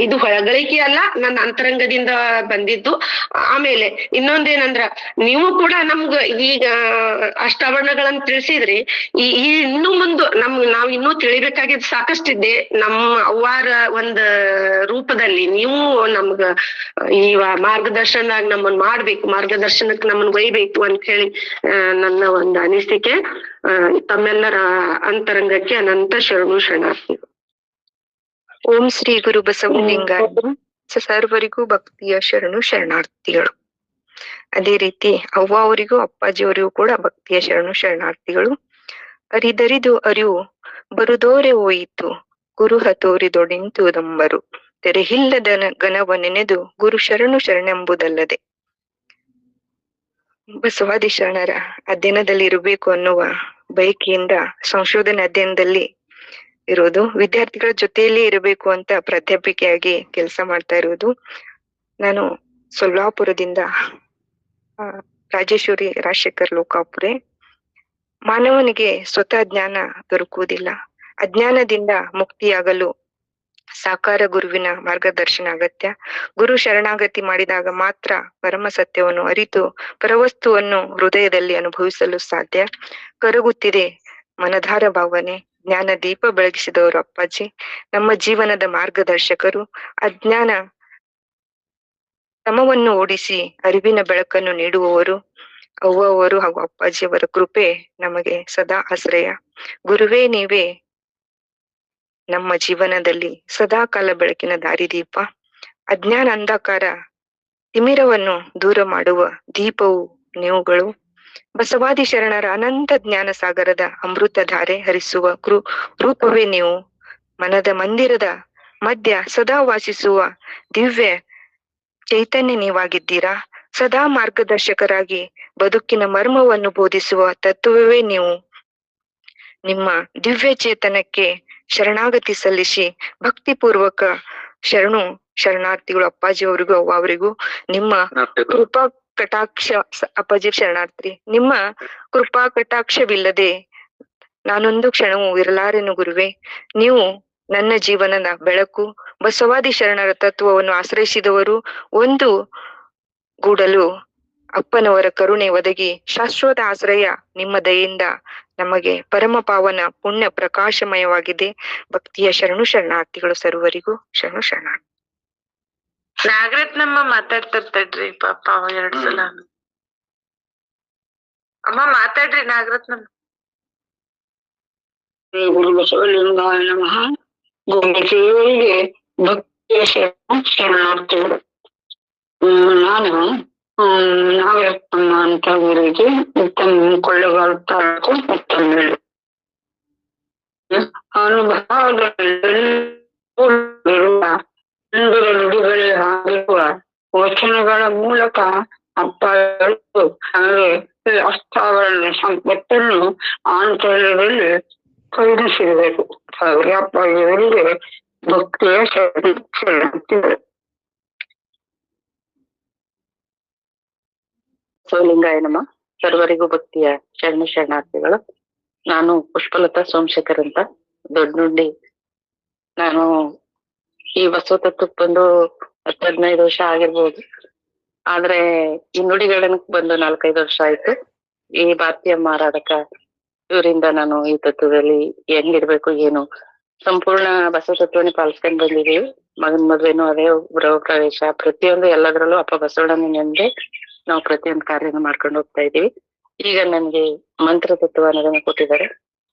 ಇದು ಹೊಳಗಳಿಕೆ ಅಲ್ಲ, ನನ್ನ ಅಂತರಂಗದಿಂದ ಬಂದಿದ್ದು. ಆಮೇಲೆ ಇನ್ನೊಂದೇನಂದ್ರ, ನೀವು ಕೂಡ ನಮ್ಗ ಈಗ ಅಷ್ಟಾವರಣಗಳನ್ನ ತಿಳಿಸಿದ್ರಿ. ಈ ಇನ್ನು ಮುಂದೆ ನಾವ್ ಇನ್ನೂ ತಿಳಿಬೇಕಾಗಿದ್ ಸಾಕಷ್ಟಿದೆ. ನಮ್ಮ ಅವ್ವಾರ ಒಂದ್ ರೂಪದಲ್ಲಿ ನೀವು ನಮ್ಗ ಈ ಮಾರ್ಗದರ್ಶನದಾಗ ನಮ್ಮನ್ ಮಾರ್ಗದರ್ಶನಕ್ಕೆ ನಮ್ಮನ್ ಒಯ್ಬೇಕು ಅಂತ ಹೇಳಿ ನನ್ನ ಒಂದು ಅನಿಸಿಕೆ. ತಮ್ಮೆಲ್ಲರ ಅಂತರಂಗಕ್ಕೆ ಅನಂತ ಶರಣು ಶರಣಾರ್ಥಿ. ಓಂ ಶ್ರೀ ಗುರು ಬಸವಲಿಂಗಾಯ ಸರ್ವರಿಗೂ ಭಕ್ತಿಯ ಶರಣು ಶರಣಾರ್ಥಿಗಳು. ಅದೇ ರೀತಿ ಅವ್ವ ಅವರಿಗೂ ಅಪ್ಪಾಜಿಯವರಿಗೂ ಕೂಡ ಭಕ್ತಿಯ ಶರಣು ಶರಣಾರ್ಥಿಗಳು. ಅರಿದರಿದು ಅರಿವು ಬರುದೋರೆ ಹೋಯಿತು ಗುರುಹ ತೋರಿದೊಡಿಂತುದಂಬರು ತೆರೆಹಿಲ್ಲದ ಗಣವ ನೆನೆದು ಗುರು ಶರಣು ಶರಣೆಂಬುದಲ್ಲದೆ. ಬಸವಾದಿ ಶರಣರ ಅಧ್ಯಯನದಲ್ಲಿ ಇರಬೇಕು ಅನ್ನುವ ಬಯಕೆಯಿಂದ ಸಂಶೋಧನೆ ಅಧ್ಯಯನದಲ್ಲಿ ಇರೋದು, ವಿದ್ಯಾರ್ಥಿಗಳ ಜೊತೆಯಲ್ಲಿ ಇರಬೇಕು ಅಂತ ಪ್ರಾಧ್ಯಾಪಿಕೆಯಾಗಿ ಕೆಲಸ ಮಾಡ್ತಾ ಇರುವುದು. ನಾನು ಸೊಲ್ಲಾಪುರದಿಂದ ರಾಜೇಶ್ವರಿ ರಾಜಶೇಖರ್ ಲೋಕಾಪುರೆ. ಮಾನವನಿಗೆ ಸ್ವತಃ ಜ್ಞಾನ ದೊರಕುವುದಿಲ್ಲ. ಅಜ್ಞಾನದಿಂದ ಮುಕ್ತಿಯಾಗಲು ಸಾಕಾರ ಗುರುವಿನ ಮಾರ್ಗದರ್ಶನ ಅಗತ್ಯ. ಗುರು ಶರಣಾಗತಿ ಮಾಡಿದಾಗ ಮಾತ್ರ ಪರಮ ಸತ್ಯವನ್ನು ಅರಿತು ಪರವಸ್ತುವನ್ನು ಹೃದಯದಲ್ಲಿ ಅನುಭವಿಸಲು ಸಾಧ್ಯ. ಕರಗುತ್ತಿದೆ ಮನದಾರ ಭಾವನೆ. ಜ್ಞಾನ ದೀಪ ಬೆಳಗಿಸಿದವರು ಅಪ್ಪಾಜಿ, ನಮ್ಮ ಜೀವನದ ಮಾರ್ಗದರ್ಶಕರು. ಅಜ್ಞಾನ ತಮವನ್ನು ಓಡಿಸಿ ಅರಿವಿನ ಬೆಳಕನ್ನು ನೀಡುವವರು ಅವ್ವವರು ಹಾಗೂ ಅಪ್ಪಾಜಿಯವರ ಕೃಪೆ ನಮಗೆ ಸದಾ ಆಶ್ರಯ. ಗುರುವೇ ನೀವೇ ನಮ್ಮ ಜೀವನದಲ್ಲಿ ಸದಾ ಕಾಲ ಬೆಳಕಿನ ದಾರಿದೀಪ. ಅಜ್ಞಾನ ಅಂಧಕಾರ ತಿಮಿರವನ್ನು ದೂರ ಮಾಡುವ ದೀಪವು ನೀವುಗಳು. ಬಸವಾದಿ ಶರಣರ ಅನಂತ ಜ್ಞಾನ ಸಾಗರದ ಅಮೃತ ಧಾರೆ ಹರಿಸುವ ರೂಪವೇ ನೀವು. ಮನದ ಮಂದಿರದ ಮಧ್ಯ ಸದಾ ವಾಸಿಸುವ ದಿವ್ಯ ಚೈತನ್ಯ ನೀವಾಗಿದ್ದೀರಾ. ಸದಾ ಮಾರ್ಗದರ್ಶಕರಾಗಿ ಬದುಕಿನ ಮರ್ಮವನ್ನು ಬೋಧಿಸುವ ತತ್ವವೇ ನೀವು. ನಿಮ್ಮ ದಿವ್ಯ ಚೇತನಕ್ಕೆ ಶರಣಾಗತಿ ಸಲ್ಲಿಸಿ ಭಕ್ತಿಪೂರ್ವಕ ಶರಣು ಶರಣಾರ್ಥಿಗಳು ಅಪ್ಪಾಜಿಯವರಿಗೂ ಅವರಿಗೂ. ನಿಮ್ಮ ಕೃಪಾ ಕಟಾಕ್ಷ ಅಪ್ಪಾಜಿ ಶರಣಾರ್ಥಿ, ನಿಮ್ಮ ಕೃಪಾ ಕಟಾಕ್ಷವಿಲ್ಲದೆ ನಾನೊಂದು ಕ್ಷಣವೂ ಇರಲಾರೆನು ಗುರುವೆ. ನೀವು ನನ್ನ ಜೀವನದ ಬೆಳಕು. ಬಸವಾದಿ ಶರಣರ ತತ್ವವನ್ನು ಆಶ್ರಯಿಸಿದವರು ಒಂದು ಗೂಡಲು ಅಪ್ಪನವರ ಕರುಣೆ ಒದಗಿ ಶಾಶ್ವತ ಆಶ್ರಯ ನಿಮ್ಮ ದಯೆಯಿಂದ ನಮಗೆ ಪರಮ ಪಾವನ ಪುಣ್ಯ ಪ್ರಕಾಶಮಯವಾಗಿದೆ. ಭಕ್ತಿಯ ಶರಣು ಶರಣಾರ್ಥಿಗಳು ಸರ್ವರಿಗೂ ಶರಣು ಶರಣಾರ್ಥಿ. ನಾಗರತ್ನಮ್ಮ ಮಾತಾಡ್ತಿರ್ತಾಳ್ರಿ ಪಾಪ 2 ಸಲ. ಅಮ್ಮ ಮಾತಾಡ್ರಿ ನಾಗರತ್ನಮ್ಮ. ಶ್ರೀ ಗುರು ಬಸವಲಿಂಗಾಯ ನಮಃ. ಗೋಮತಿಯವರಿಗೆ ಭಕ್ತಿಯ ಶರಣಾರ್ಥಿಗಳು. ನಾನು ನಾಗರತ್ನಮ್ಮ ಅಂತ ಊರಿಗೆ ಕೊಳ್ಳಗಾಲ ತಾಲೂಕು ಮತ್ತೊಂದು ಅನುಭವದಲ್ಲಿರುವ ನುಡಿಗಳೇ ಆಗಿರುವ ವಚನಗಳ ಮೂಲಕ ಅಪ್ಪಗಳು ನನಗೆ ಅಷ್ಟಾವರಣ ಸಂಪತ್ತನ್ನು ಆಂತರ್ಯದಲ್ಲಿ ಕೈಗಿಸಿರಬೇಕು. ಅಪ್ಪಾಜಿಯವರಿಗೆ ಭಕ್ತಿಯ ಶರಣಾರ್ಥಿಗಳು. ಬಸವಲಿಂಗಾಯ ನಮ. ಸರ್ವರಿಗೂ ಭಕ್ತಿಯ ಶರಣ ಶರಣಾರ್ಥಿಗಳು. ನಾನು ಪುಷ್ಪಲತಾ ಸೋಮಶೇಖರ್ ಅಂತ ದೊಡ್ಡನುಂಡಿ. ನಾನು ಈ ಬಸವ ತತ್ವಕ್ಕೆ ಬಂದು 10-15 ವರ್ಷ ಆಗಿರ್ಬೋದು. ಆದ್ರೆ ಈ ನುಡಿಗಡನಕ್ಕೆ ಬಂದು 4-5 ವರ್ಷ ಆಯ್ತು. ಈ ಭಾರತೀಯ ಮಾರಾಟಕ ಇವರಿಂದ ನಾನು ಈ ತತ್ವದಲ್ಲಿ ಹೆಂಗಿರ್ಬೇಕು ಏನು ಸಂಪೂರ್ಣ ಬಸವ ತತ್ವನೇ ಪಾಲಿಸ್ಕೊಂಡ್ ಬಂದಿದೀವಿ. ಮಗನ್ ಮದ್ವೆನೂ ಅದೇ, ಗೃಹ ಪ್ರವೇಶ, ಪ್ರತಿಯೊಂದು ಎಲ್ಲದರಲ್ಲೂ ಅಪ್ಪ ಬಸವಣ್ಣನ ನೆಂದೆ ನಾವು ಪ್ರತಿಯೊಂದು ಕಾರ್ಯನ ಮಾಡ್ಕೊಂಡು ಹೋಗ್ತಾ ಇದೀವಿ. ಈಗ ನನ್ಗೆ ಮಂತ್ರ ತತ್ವ ಅನ್ನೋದನ್ನ ಕೊಟ್ಟಿದ್ದಾರೆ.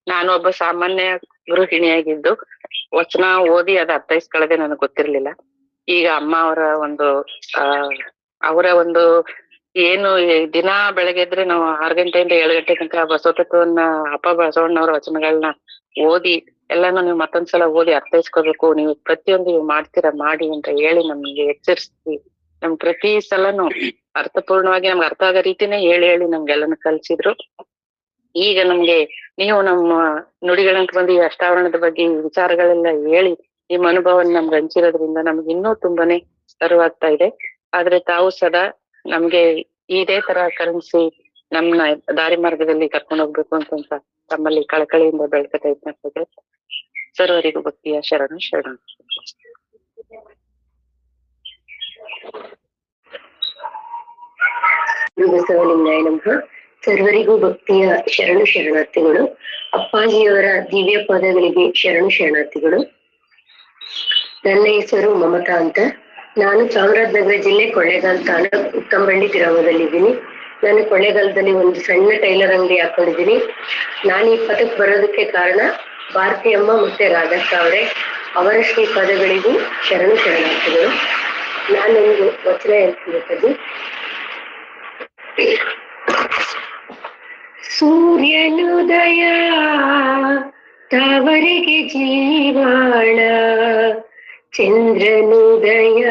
ನಾನು ಒಬ್ಬ ಸಾಮಾನ್ಯ ಗೃಹಿಣಿಯಾಗಿದ್ದು ವಚನ ಓದಿ ಅದ ಅರ್ಥೈಸ್ಕೊಳ್ಳೋದೇ ನನಗೆ ಗೊತ್ತಿರ್ಲಿಲ್ಲ. ಈಗ ಅಮ್ಮ ಅವರ ಒಂದು ಏನು ದಿನ ಬೆಳಗ್ಗೆದ್ರೆ ನಾವು 6 ಗಂಟೆಯಿಂದ 7 ಗಂಟೆ ತನಕ ಬಸವ ತತ್ವವನ್ನ ಅಪ್ಪ ಬಸವಣ್ಣವ್ರ ವಚನಗಳನ್ನ ಓದಿ ಎಲ್ಲಾನು ನೀವು ಮತ್ತೊಂದ್ಸಲ ಓದಿ ಅರ್ಥೈಸ್ಕೋಬೇಕು, ನೀವು ಪ್ರತಿಯೊಂದು ನೀವು ಮಾಡ್ತೀರಾ ಮಾಡಿ ಅಂತ ಹೇಳಿ ನಮ್ಗೆ ಎಚ್ಚರಿಸಿ ನಮ್ ಪ್ರತಿ ಸಲನು ಅರ್ಥಪೂರ್ಣವಾಗಿ ನಮ್ಗೆ ಅರ್ಥ ಆಗೋ ರೀತಿನೇ ಹೇಳಿ ನಮ್ಗೆಲ್ಲನು ಕಲ್ಸಿದ್ರು. ಈಗ ನಮ್ಗೆ ನೀವು ನಮ್ಮ ನುಡಿಗಳಂತ ಬಂದು ಈ ಅಷ್ಟಾವರಣದ ಬಗ್ಗೆ ಈ ವಿಚಾರಗಳೆಲ್ಲ ಹೇಳಿ ನಿಮ್ಮ ಅನುಭವನ ನಮ್ಗೆ ಹಂಚಿರೋದ್ರಿಂದ ನಮ್ಗೆ ಇನ್ನೂ ತುಂಬಾನೇ ಅರಿವಾಗ್ತಾ ಇದೆ. ಆದ್ರೆ ತಾವು ಸದಾ ನಮ್ಗೆ ಇದೇ ತರ ಕರುಣಿಸಿ ನಮ್ನ ದಾರಿ ಮಾರ್ಗದಲ್ಲಿ ಕರ್ಕೊಂಡು ಹೋಗ್ಬೇಕು ಅಂತ ತಮ್ಮಲ್ಲಿ ಕಳಕಳಿಯಿಂದ ಬೆಳ್ಕತಾ ಇದ್ದ ಸರ್ವರಿಗೂ ಭಕ್ತಿಯ ಶರಣು ಶರಣ. ಬಸವಲಿಂಗಾಯ ನಮಃ. ಸರ್ವರಿಗೂ ಭಕ್ತಿಯ ಶರಣು ಶರಣಾರ್ಥಿಗಳು. ಅಪ್ಪಾಜಿಯವರ ದಿವ್ಯ ಪದಗಳಿಗೆ ಶರಣು ಶರಣಾರ್ಥಿಗಳು. ನನ್ನ ಹೆಸರು ಮಮತಾ ಅಂತ. ನಾನು ಚಾಮರಾಜನಗರ ಜಿಲ್ಲೆ ಕೊಳ್ಳೇಗಾಲ ತಾಲೂಕು ಉಕ್ಕಂಬಳ್ಳಿ ಗ್ರಾಮದಲ್ಲಿದ್ದೀನಿ. ನಾನು ಕೊಳ್ಳೇಗಾಲದಲ್ಲಿ ಒಂದು ಸಣ್ಣ ಟೈಲರ್ ಅಂಗಡಿ ಹಾಕೊಂಡಿದ್ದೀನಿ. ನಾನು ಈ ಪದಕ್ಕೆ ಬರೋದಕ್ಕೆ ಕಾರಣ ಭಾರತಿ ಅಮ್ಮ ಮತ್ತೆ ರಾಧಕ್ಕ ಅವರೇ. ಅವರ ಶ್ರೀ ಪದಗಳಿಗೂ ಶರಣು ಶರಣಾರ್ಥಿಗಳು. ನಾನೊಂದು ವಚನ ಹೇಳ್ತೀನಿ. ಸೂರ್ಯನುದಯ ತಾವರೆಗೆ ಜೀವಾಣ, ಚಂದ್ರನುದಯ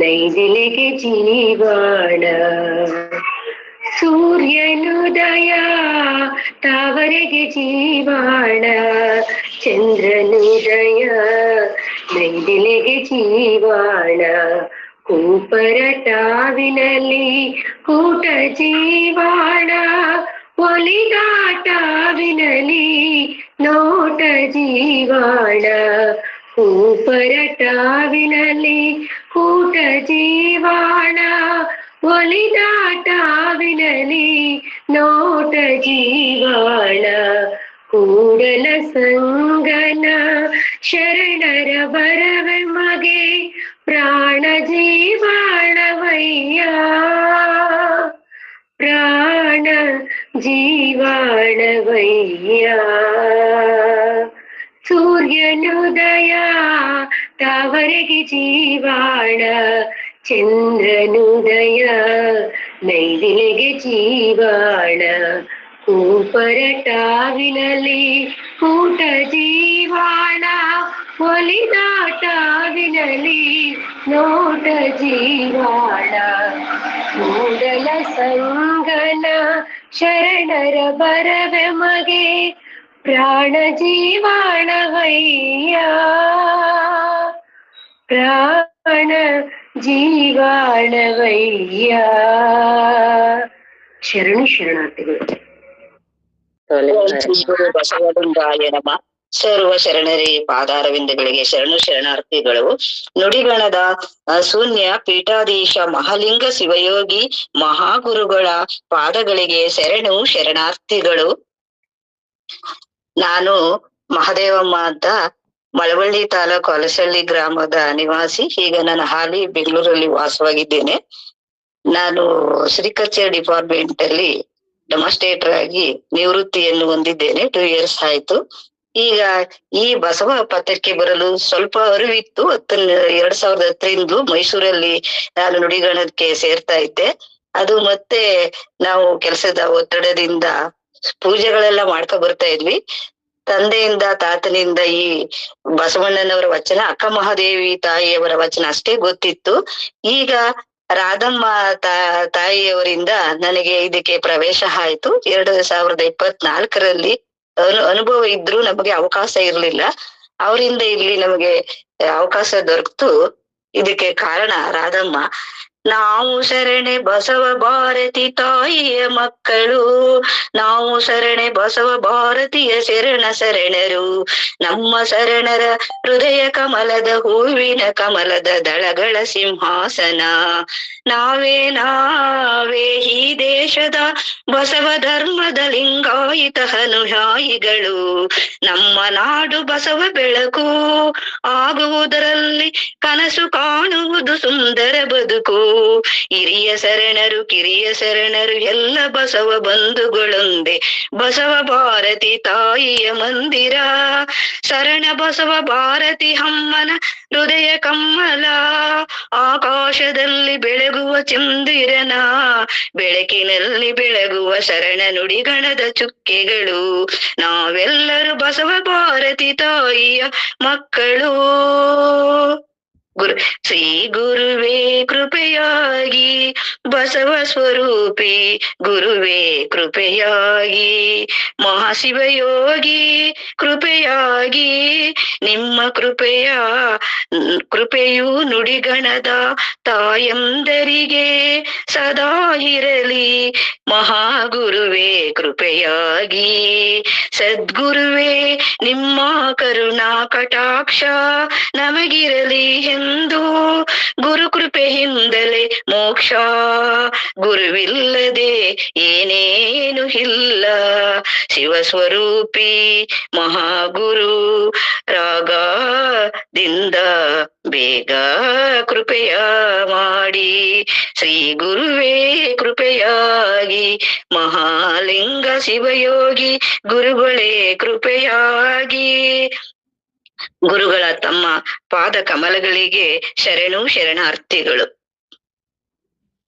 ನೈದಿಲೆಗೆ ಜೀವಾಣ. ಸೂರ್ಯನುದಯ ತಾವರೆಗೆ ಜೀವಾಣ, ಚಂದ್ರನುದಯ ನೈದಿಲೆಗೆ ಜೀವಾಣ. ಕೂಪರಟಾವಿನಲ್ಲಿ ಕೂಟ ಜೀವಾಣ, ಒಲಿದಾಟಾವಿನಲ್ಲಿ ನೋಟ ಜೀವಾಣ. ಕೂಪರಟಾವಿನಲ್ಲಿ ಕೂಟ ಜೀವಾಣ, ಒಲಿದಾಟಾವಿನಲ್ಲಿ ನೋಟ ಜೀವಾಣ. ಕೂಡಲ ಸಂಗನ ಶರಣರ ಬರವೆ ಮಗೆ ಪ್ರಾಣ ಜೀವಾಣವಯ್ಯ, ಪ್ರಾಣ ಜೀವಾಣವಯ್ಯ. ಸೂರ್ಯನುದಯ ತಾವರೆಗೆ ಜೀವಾಣ, ಚಂದ್ರನುದಯ ನೈದಿಲೆಗೆ ಜೀವಾಣ. ಕೂಪರಟಾವಿನಲ್ಲಿ ಕೂಟ ಜೀವಾಣ, ಒಲಿದಾಟಾವಿನಲ್ಲಿ ನೋಟ ಜೀವಾಣ. ಕೂಡಲ ಸಂಗನ ಶರಣರ ಬರವೆ ಮಗೆ ಪ್ರಾಣ ಜೀವಾಣವಯ್ಯ, ಪ್ರಾಣ ಜೀವಾಣವಯ್ಯ. ಶರಣು ಶರಣಾರ್ಥಿಗಳು. ಶ್ರೀ ಗುರು ಬಸವಲಿಂಗಾಯ ನಮಃ. ಸರ್ವ ಶರಣರೇ ಪಾದಾರವಿಂದಗಳಿಗೆ ಶರಣು ಶರಣಾರ್ಥಿಗಳು. ನುಡಿಗಣದ ಶೂನ್ಯ ಪೀಠಾಧೀಶ ಮಹಾಲಿಂಗ ಶಿವಯೋಗಿ ಮಹಾಗುರುಗಳ ಪಾದಗಳಿಗೆ ಶರಣು ಶರಣಾರ್ಥಿಗಳು. ನಾನು ಮಹದೇವಮ್ಮ ಅಂತ ಮಳವಳ್ಳಿ ತಾಲೂಕು ಹೊಲಸಳ್ಳಿ ಗ್ರಾಮದ ನಿವಾಸಿ. ಈಗ ನಾನು ಹಾಲಿ ಬೆಂಗಳೂರಲ್ಲಿ ವಾಸವಾಗಿದ್ದೇನೆ. ನಾನು ಶ್ರೀಕಲ್ಚರ್ ಡಿಪಾರ್ಟ್ಮೆಂಟ್ ಅಲ್ಲಿ ಡೆಮಾನ್ಸ್ಟ್ರೇಟರ್ ಆಗಿ ನಿವೃತ್ತಿಯನ್ನು ಹೊಂದಿದ್ದೇನೆ. 2 years ಆಯ್ತು. ಈಗ ಈ ಬಸವ ಪಥಕ್ಕೆ ಬರಲು ಸ್ವಲ್ಪ ಅರಿವಿತ್ತು. 2010 ಮೈಸೂರಲ್ಲಿ ನಾನು ನುಡಿಗಣಕ್ಕೆ ಸೇರ್ತಾ ಇದ್ದೆ. ಅದು ಮತ್ತೆ ನಾವು ಕೆಲಸದ ಒತ್ತಡದಿಂದ ಪೂಜೆಗಳೆಲ್ಲ ಮಾಡ್ಕೊ ಬರ್ತಾ ಇದ್ವಿ. ತಂದೆಯಿಂದ ತಾತನಿಂದ ಈ ಬಸವಣ್ಣನವರ ವಚನ, ಅಕ್ಕ ಮಹಾದೇವಿ ತಾಯಿಯವರ ವಚನ ಅಷ್ಟೇ ಗೊತ್ತಿತ್ತು. ಈಗ ರಾಧಮ್ಮ ತಾಯಿಯವರಿಂದ ನನಗೆ ಇದಕ್ಕೆ ಪ್ರವೇಶ ಆಯ್ತು. 2024ರಲ್ಲಿ ಅನುಭವ ಇದ್ರು ನಮಗೆ ಅವಕಾಶ ಇರ್ಲಿಲ್ಲ. ಅವರಿಂದ ಇಲ್ಲಿ ನಮಗೆ ಅವಕಾಶ ದೊರಕ್ತು. ಇದಕ್ಕೆ ಕಾರಣ ರಾಧಮ್ಮ. ನಾವು ಶರಣೆ ಬಸವ ಭಾರತಿ ತಾಯಿಯ ಮಕ್ಕಳು, ನಾವು ಶರಣೆ ಬಸವ ಭಾರತೀಯ ಶರಣ ಶರಣರು. ನಮ್ಮ ಶರಣರ ಹೃದಯ ಕಮಲದ ಹೂವಿನ ಕಮಲದ ದಳಗಳ ಸಿಂಹಾಸನ. ನಾವೇ ಈ ದೇಶದ ಬಸವ ಧರ್ಮದ ಲಿಂಗಾಯಿತ ಅನುಯಾಯಿಗಳು. ನಮ್ಮ ನಾಡು ಬಸವ ಬೆಳಕು ಆಗುವುದರಲ್ಲಿ ಕನಸು ಕಾಣುವುದು ಸುಂದರ ಬದುಕು. ಹಿರಿಯ ಶರಣರು ಕಿರಿಯ ಶರಣರು ಎಲ್ಲ ಬಸವ ಬಂಧುಗಳೊಂದೇ ಬಸವ ಭಾರತಿ ತಾಯಿಯ ಮಂದಿರ. ಶರಣ ಬಸವ ಭಾರತಿ ಅಮ್ಮನ ಹೃದಯ ಕಮ್ಮಲ, ಆಕಾಶದಲ್ಲಿ ಬೆಳಗುವ ಚಂದಿರನ, ಬೆಳಕಿನಲ್ಲಿ ಬೆಳಗುವ ಶರಣ ನುಡಿಗಣದ ಚುಕ್ಕೆಗಳು. ನಾವೆಲ್ಲರೂ ಬಸವ ಭಾರತಿ ತಾಯಿಯ ಮಕ್ಕಳು. ಶ್ರೀ ಗುರುವೇ ಕೃಪೆಯಾಗಿ ಬಸವ ಸ್ವರೂಪಿ, ಗುರುವೇ ಕೃಪೆಯಾಗಿ ಮಹಾಶಿವಯೋಗಿ ಕೃಪೆಯಾಗಿ. ನಿಮ್ಮ ಕೃಪೆಯು ನುಡಿಗಣದ ತಾಯಂದರಿಗೆ ಸದಾ ಇರಲಿ. ಮಹಾಗುರುವೇ ಕೃಪೆಯಾಗಿ, ಸದ್ಗುರುವೇ ನಿಮ್ಮ ಕರುಣಾ ಕಟಾಕ್ಷ ನಮಗಿರಲಿ ಎಂದು. ಗುರು ಕೃಪೆಯಿಂದಲೇ ಮೋಕ್ಷ, ಗುರುವಿಲ್ಲದೆ ಏನೇ ಇಲ್ಲ. ಶಿವಸ್ವರೂಪಿ ಮಹಾಗುರು ರಾಗದಿಂದ ಬೇಗ ಕೃಪೆಯ ಮಾಡಿ. ಶ್ರೀ ಗುರುವೇ ಕೃಪೆಯಾಗಿ ಮಹಾಲಿಂಗ ಶಿವಯೋಗಿ ಗುರುಗಳೇ ಕೃಪೆಯಾಗಿ. ಗುರುಗಳ ತಮ್ಮ ಪಾದ ಕಮಲಗಳಿಗೆ ಶರಣು ಶರಣಾರ್ಥಿಗಳು.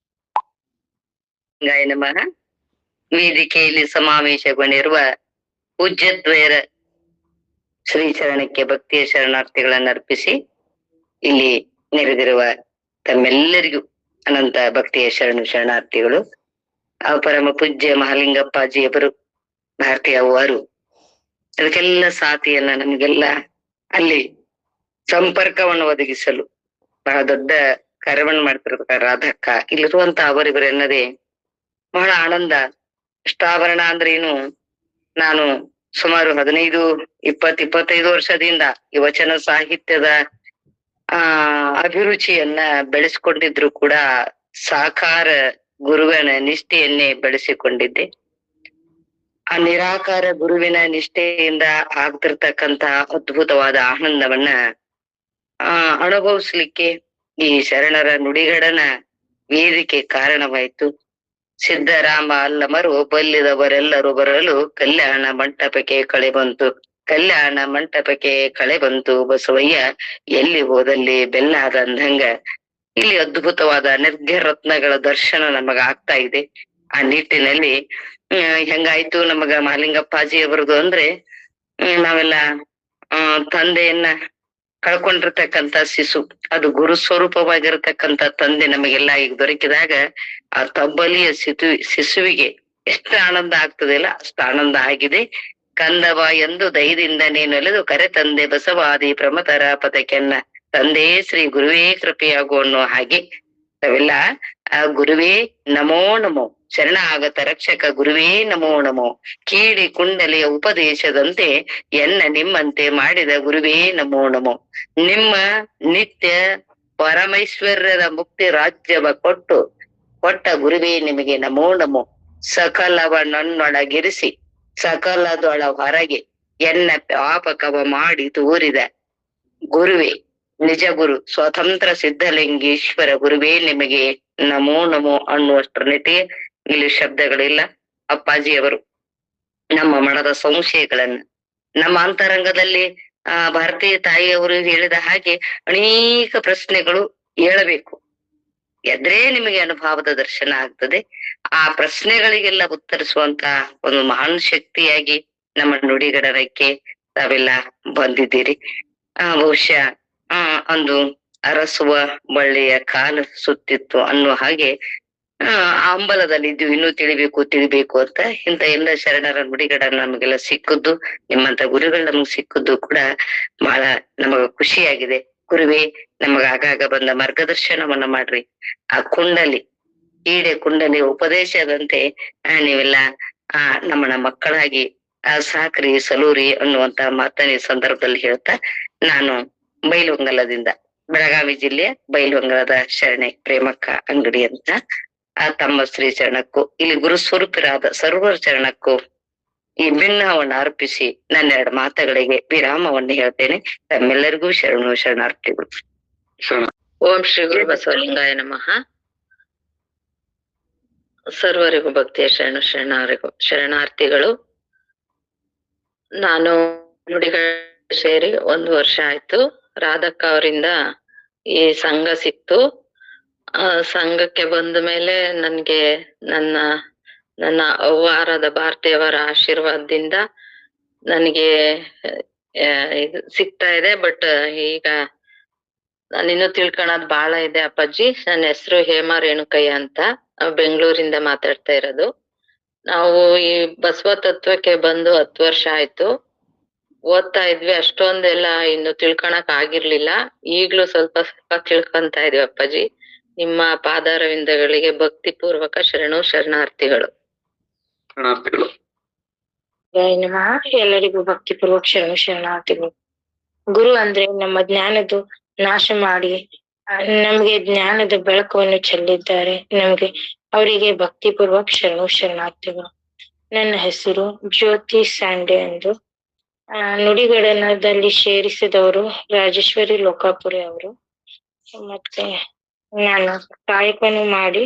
ಗಾಯ ನಮಃ. ವೇದಿಕೆಯಲ್ಲಿ ಸಮಾವೇಶಗೊಂಡಿರುವ ಪೂಜ್ಯದ್ವಯರ ಶ್ರೀಚರಣಕ್ಕೆ ಭಕ್ತಿಯ ಶರಣಾರ್ಥಿಗಳನ್ನು ಅರ್ಪಿಸಿ ಇಲ್ಲಿ ನೆರೆದಿರುವ ತಮ್ಮೆಲ್ಲರಿಗೂ ಅನಂತ ಭಕ್ತಿಯ ಶರಣಾರ್ಥಿಗಳು. ಆ ಪರಮ ಪೂಜ್ಯ ಮಹಾಲಿಂಗಪ್ಪಾಜಿಯವರು ಭಾರತೀಯ ಅವರು ಅದಕ್ಕೆಲ್ಲ ಸಾಥಿಯನ್ನ ನಮಗೆಲ್ಲ ಅಲ್ಲಿ ಸಂಪರ್ಕವನ್ನು ಒದಗಿಸಲು ಬಹಳ ದೊಡ್ಡ ಕಾರ್ಯವನ್ನು ಮಾಡ್ತಿರ್ಬೇಕಾದ್ರೆ ರಾಧಕ್ಕ ಇಲ್ಲಿರುವಂತ ಅವರಿವರೆನ್ನದೇ ಬಹಳ ಆನಂದ. ಅಷ್ಟಾಭರಣ ಅಂದ್ರೆ ಏನು, ನಾನು ಸುಮಾರು 15-25 ವರ್ಷದಿಂದ ಈ ವಚನ ಸಾಹಿತ್ಯದ ಅಭಿರುಚಿಯನ್ನ ಬೆಳೆಸ್ಕೊಂಡಿದ್ರು ಕೂಡ ಸಾಕಾರ ಗುರುವಿನ ನಿಷ್ಠೆಯನ್ನೇ ಬೆಳೆಸಿಕೊಂಡಿದ್ದೆ. ಆ ನಿರಾಕಾರ ಗುರುವಿನ ನಿಷ್ಠೆಯಿಂದ ಆಗ್ತಿರ್ತಕ್ಕಂತ ಅದ್ಭುತವಾದ ಆನಂದವನ್ನ ಅನುಭವಿಸ್ಲಿಕ್ಕೆ ಈ ಶರಣರ ನುಡಿಗಡನ ವೇದಿಕೆ ಕಾರಣವಾಯ್ತು. ಸಿದ್ದರಾಮ ಅಲ್ಲಮರು ಬಲ್ಲಿದವರೆಲ್ಲರೂ ಬರಲು ಕಲ್ಯಾಣ ಮಂಟಪಕ್ಕೆ ಕಳೆ ಬಂತು. ಕಲ್ಯಾಣ ಮಂಟಪಕ್ಕೆ ಕಳೆ ಬಂತು ಬಸವಯ್ಯ ಎಲ್ಲಿ ಹೋದಲ್ಲಿ ಬೆಲ್ಲಾದಂದಂಗ. ಇಲ್ಲಿ ಅದ್ಭುತವಾದ ನಿರ್ಘರತ್ನಗಳ ದರ್ಶನ ನಮಗ ಆಗ್ತಾ ಇದೆ. ಆ ನಿಟ್ಟಿನಲ್ಲಿ ಹೆಂಗಾಯ್ತು ನಮಗ ಮಹಾಲಿಂಗಪ್ಪಾಜಿ ಅವರದು ಅಂದ್ರೆ ನಾವೆಲ್ಲ ತಂದೆಯನ್ನ ಕಳ್ಕೊಂಡಿರ್ತಕ್ಕಂತ ಶಿಶು, ಅದು ಗುರು ಸ್ವರೂಪವಾಗಿರತಕ್ಕಂತ ತಂದೆ ನಮಗೆಲ್ಲ ಈಗ ದೊರಕಿದಾಗ ಆ ತಬ್ಬಲಿಯ ಶಿಶುವಿಗೆ ಎಷ್ಟು ಆನಂದ ಆಗ್ತದಲ್ಲ ಅಷ್ಟು ಆನಂದ ಆಗಿದೆ. ಕಂದವ ಎಂದು ದಯದಿಂದ ನೀನೊಲೆದು ಕರೆ ತಂದೆ ಬಸವಾದಿ ಪ್ರಮತರ ಪದಕ್ಕೆನ್ನ ತಂದೆ ಶ್ರೀ ಗುರುವೇ ಕೃಪೆಯಾಗು ಅನ್ನೋ ಹಾಗೆ ಅವೆಲ್ಲ ಆ ಗುರುವೇ ನಮೋ ನಮೋ. ಶರಣಾಗತ ರಕ್ಷಕ ಗುರುವೇ ನಮೋ ನಮೋ. ಕೀಡಿ ಕುಂಡಲಿಯ ಉಪದೇಶದಂತೆ ಎನ್ನ ನಿಮ್ಮಂತೆ ಮಾಡಿದ ಗುರುವೇ ನಮೋ ನಮೋ. ನಿಮ್ಮ ನಿತ್ಯ ಪರಮೈಶ್ವರ್ಯದ ಮುಕ್ತಿ ರಾಜ್ಯವ ಕೊಟ್ಟ ಗುರುವೇ ನಿಮಗೆ ನಮೋ ನಮೋ. ಸಕಲವ ನನ್ನೊಳಗಿರಿಸಿ ಸಕಲದೊಳ ಹೊರಗೆ ಎನ್ನ ಪಾಪಕವ ಮಾಡಿ ತೋರಿದ ಗುರುವೇ ನಿಜ ಗುರು ಸ್ವತಂತ್ರ ಸಿದ್ಧಲಿಂಗೇಶ್ವರ ಗುರುವೇ ನಿಮಗೆ ನಮೋ ನಮೋ ಅನ್ನುವಷ್ಟರ ನೆಟ್ಟಿಗೆ ಇಲ್ಲಿ ಶಬ್ದಗಳಿಲ್ಲ. ಅಪ್ಪಾಜಿಯವರು ನಮ್ಮ ಮನದ ಸಂಶಯಗಳನ್ನ ನಮ್ಮ ಅಂತರಂಗದಲ್ಲಿ ಭಾರತೀಯ ತಾಯಿಯವರು ಹೇಳಿದ ಹಾಗೆ ಅನೇಕ ಪ್ರಶ್ನೆಗಳು ಏಳಬೇಕು. ಎದ್ರೆ ನಿಮಗೆ ಅನುಭವದ ದರ್ಶನ ಆಗ್ತದೆ. ಆ ಪ್ರಶ್ನೆಗಳಿಗೆಲ್ಲ ಉತ್ತರಿಸುವಂತ ಒಂದು ಮಹಾನ್ ಶಕ್ತಿಯಾಗಿ ನಮ್ಮ ನುಡಿಗಡನಕ್ಕೆ ತಾವೆಲ್ಲ ಬಂದಿದ್ದೀರಿ. ಬಹುಶಃ ಒಂದು ಅರಸುವ ಬಳ್ಳಿಯ ಕಾಲು ಸುತ್ತಿತ್ತು ಅನ್ನುವ ಹಾಗೆ ಅಂಬಲದಲ್ಲಿ ಇದ್ವಿ ಇನ್ನೂ ತಿಳಿಬೇಕು ಅಂತ ಇಂತ ಎಲ್ಲ ಶರಣರ ನುಡಿಗಡನ್ನ ನಮಗೆಲ್ಲ ಸಿಕ್ಕದ್ದು, ನಿಮ್ಮಂತ ಗುರುಗಳು ನಮಗ್ ಸಿಕ್ಕದ್ದು ಕೂಡ ಬಹಳ ನಮಗ ಖುಷಿಯಾಗಿದೆ. ಗುರುವೇ ನಮಗ ಆಗಾಗ ಬಂದ ಮಾರ್ಗದರ್ಶನವನ್ನ ಮಾಡ್ರಿ. ಆ ಕುಂಡಲಿ ಕುಂಡಲಿ ಉಪದೇಶದಂತೆ ನೀವೆಲ್ಲ ನಮ್ಮನ್ನ ಮಕ್ಕಳಾಗಿ ಸಾಕ್ರಿ ಸಲೂರಿ ಅನ್ನುವಂತ ಮಾತನ್ನ ಸಂದರ್ಭದಲ್ಲಿ ಹೇಳ್ತಾ ನಾನು ಬೈಲಹೊಂಗಲದಿಂದ ಬೆಳಗಾವಿ ಜಿಲ್ಲೆಯ ಬೈಲಹೊಂಗಲದ ಶರಣೆ ಪ್ರೇಮಕ್ಕ ಅಂಗಡಿ ಅಂತ ತಮ್ಮ ಶ್ರೀ ಚರಣಕ್ಕೂ ಇಲ್ಲಿ ಗುರು ಸ್ವರೂಪರಾದ ಸರ್ವರ ಚರಣಕ್ಕೂ ಈ ಭಿನ್ನವನ್ನ ಅರ್ಪಿಸಿ ನನ್ನೆರಡು ಮಾತುಗಳಿಗೆ ವಿರಾಮವನ್ನು ಹೇಳ್ತೇನೆ. ತಮ್ಮೆಲ್ಲರಿಗೂ ಶರಣಾರ್ಥಿಗಳು. ಓಂ ಶ್ರೀ ಗುರು ಬಸವಲಿಂಗಾಯ ನಮಃ. ಸರ್ವರಿಗೂ ಭಕ್ತಿಯ ಶರಣಾರ್ಥಿಗಳು. ನಾನು ನುಡಿಗಳು ಸೇರಿ 1 ವರ್ಷ ಆಯ್ತು. ರಾಧಕ್ಕ ಅವರಿಂದ ಈ ಸಂಘ ಸಿಕ್ತು. ಸಂಘಕ್ಕೆ ಬಂದ ಮೇಲೆ ನನ್ಗೆ ನನ್ನ ಅವ್ವಾರದ ಭಾರತೀಯವರ ಆಶೀರ್ವಾದದಿಂದ ನನಗೆ ಇದು ಸಿಗ್ತಾ ಇದೆ. ಬಟ್ ಈಗ ನಾನಿನ್ನೂ ತಿಳ್ಕೊಳೋದ್ ಬಾಳ ಇದೆ ಅಪ್ಪಾಜಿ. ನನ್ನ ಹೆಸರು ಹೇಮಾ ರೇಣುಕಯ್ಯ ಅಂತ, ಬೆಂಗಳೂರಿಂದ ಮಾತಾಡ್ತಾ ಇರೋದು. ನಾವು ಈ ಬಸವ ತತ್ವಕ್ಕೆ ಬಂದು 10 ವರ್ಷ ಆಯ್ತು. ಓದ್ತಾ ಇದ್ವಿ, ಅಷ್ಟೊಂದೆಲ್ಲ ಇನ್ನು ತಿಳ್ಕೊಳಕ್ ಆಗಿರ್ಲಿಲ್ಲ. ಈಗ್ಲೂ ಸ್ವಲ್ಪ ತಿಳ್ಕೊಂತ ಇದೀವಿ ಅಪ್ಪಾಜಿ. ನಿಮ್ಮ ಪಾದಾರವಿಂದಗಳಿಗೆ ಭಕ್ತಿ ಪೂರ್ವಕ ಶರಣಾರ್ಥಿಗಳು. ಎಲ್ಲರಿಗೂ ಭಕ್ತಿ ಪೂರ್ವಕ ಶರಣಾರ್ಥಿಗಳು. ಗುರು ಅಂದ್ರೆ ನಮ್ಮ ಜ್ಞಾನದ ನಾಶ ಮಾಡಿ ನಮ್ಗೆ ಜ್ಞಾನದ ಬೆಳಕನ್ನು ಚೆಲ್ಲಿದ್ದಾರೆ. ನಮ್ಗೆ ಅವರಿಗೆ ಭಕ್ತಿ ಪೂರ್ವಕ ಶರಣಾರ್ಥಿಗಳು. ನನ್ನ ಹೆಸರು ಜ್ಯೋತಿ ಸ್ಯಾಂಡೆ ಎಂದು. ನುಡಿಗಡನದಲ್ಲಿ ಸೇರಿಸಿದವರು ರಾಜೇಶ್ವರಿ ಲೋಕಾಪುರಿ ಅವರು. ಮತ್ತೆ ನಾನು ಕಾಯಕವನ್ನು ಮಾಡಿ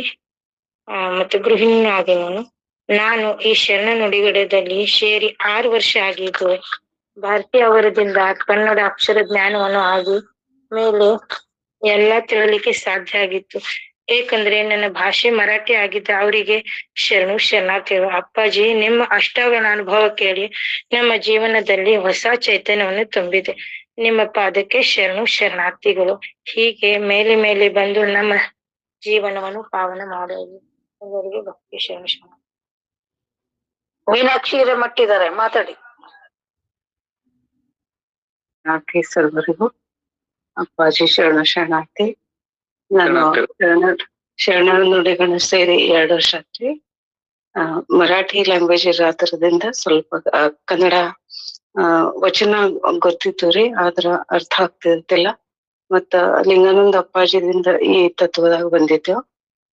ಮತ್ತೆ ಗೃಹಿಣಿ ಆಗಿನನು. ನಾನು ಈ ಶರಣ ನುಡಿಗಡದಲ್ಲಿ ಸೇರಿ 6 ವರ್ಷ ಆಗಿದ್ದು, ಭಾರತೀಯ ಅವರದಿಂದ ಕನ್ನಡ ಅಕ್ಷರ ಜ್ಞಾನವನ್ನು ಆಗಿ ಮೇಲೆ ಎಲ್ಲ ತಿಳಲಿಕ್ಕೆ ಸಾಧ್ಯ ಆಗಿತ್ತು. ಏಕಂದ್ರೆ ನನ್ನ ಭಾಷೆ ಮರಾಠಿ ಆಗಿದ್ದ ಅವರಿಗೆ ಶರಣು ಶರಣಾರ್ಥಿಗಳು. ಅಪ್ಪಾಜಿ, ನಿಮ್ಮ ಅಷ್ಟಾವರಣ ಅನುಭವ ಕೇಳಿ ನಮ್ಮ ಜೀವನದಲ್ಲಿ ಹೊಸ ಚೈತನ್ಯವನ್ನು ತುಂಬಿದೆ. ನಿಮ್ಮ ಪಾದಕ್ಕೆ ಶರಣು ಶರಣಾರ್ಥಿಗಳು. ಹೀಗೆ ಮೇಲೆ ಮೇಲೆ ಬಂದು ನಮ್ಮ ಜೀವನವನ್ನು ಪಾವನ ಮಾಡುವುದು. ಎಲ್ಲರಿಗೂ ಭಕ್ತಿ ಶರಣ ಶರಣ. ಮೀನಾಕ್ಷಿ ಹಿರೇಮಠಿದ್ದಾರೆ, ಮಾತಾಡಿ. ಸರ್ವರಿಗೂ ಅಪ್ಪಾಜಿ ಶರಣ ಶರಣಾರ್ಥಿ. ನಾನು ಶರಣ ನುಡಿಗಳನ್ನ ಸೇರಿ 2 ವರ್ಷ ಆತ್ರಿ. ಮರಾಠಿ ಲ್ಯಾಂಗ್ವೇಜ್ ಇರೋದ್ರದಿಂದ ಸ್ವಲ್ಪ ಕನ್ನಡ ವಚನ ಗೊತ್ತಿತ್ತು ರೀ, ಆದ್ರ ಅರ್ಥ ಆಗ್ತಿರ್ತಿಲ್ಲ. ಮತ್ತ ಲಿಂಗಾನಂದ ಅಪ್ಪಾಜಿದಿಂದ ಈ ತತ್ವದಾಗ ಬಂದಿದ್ದೆವು.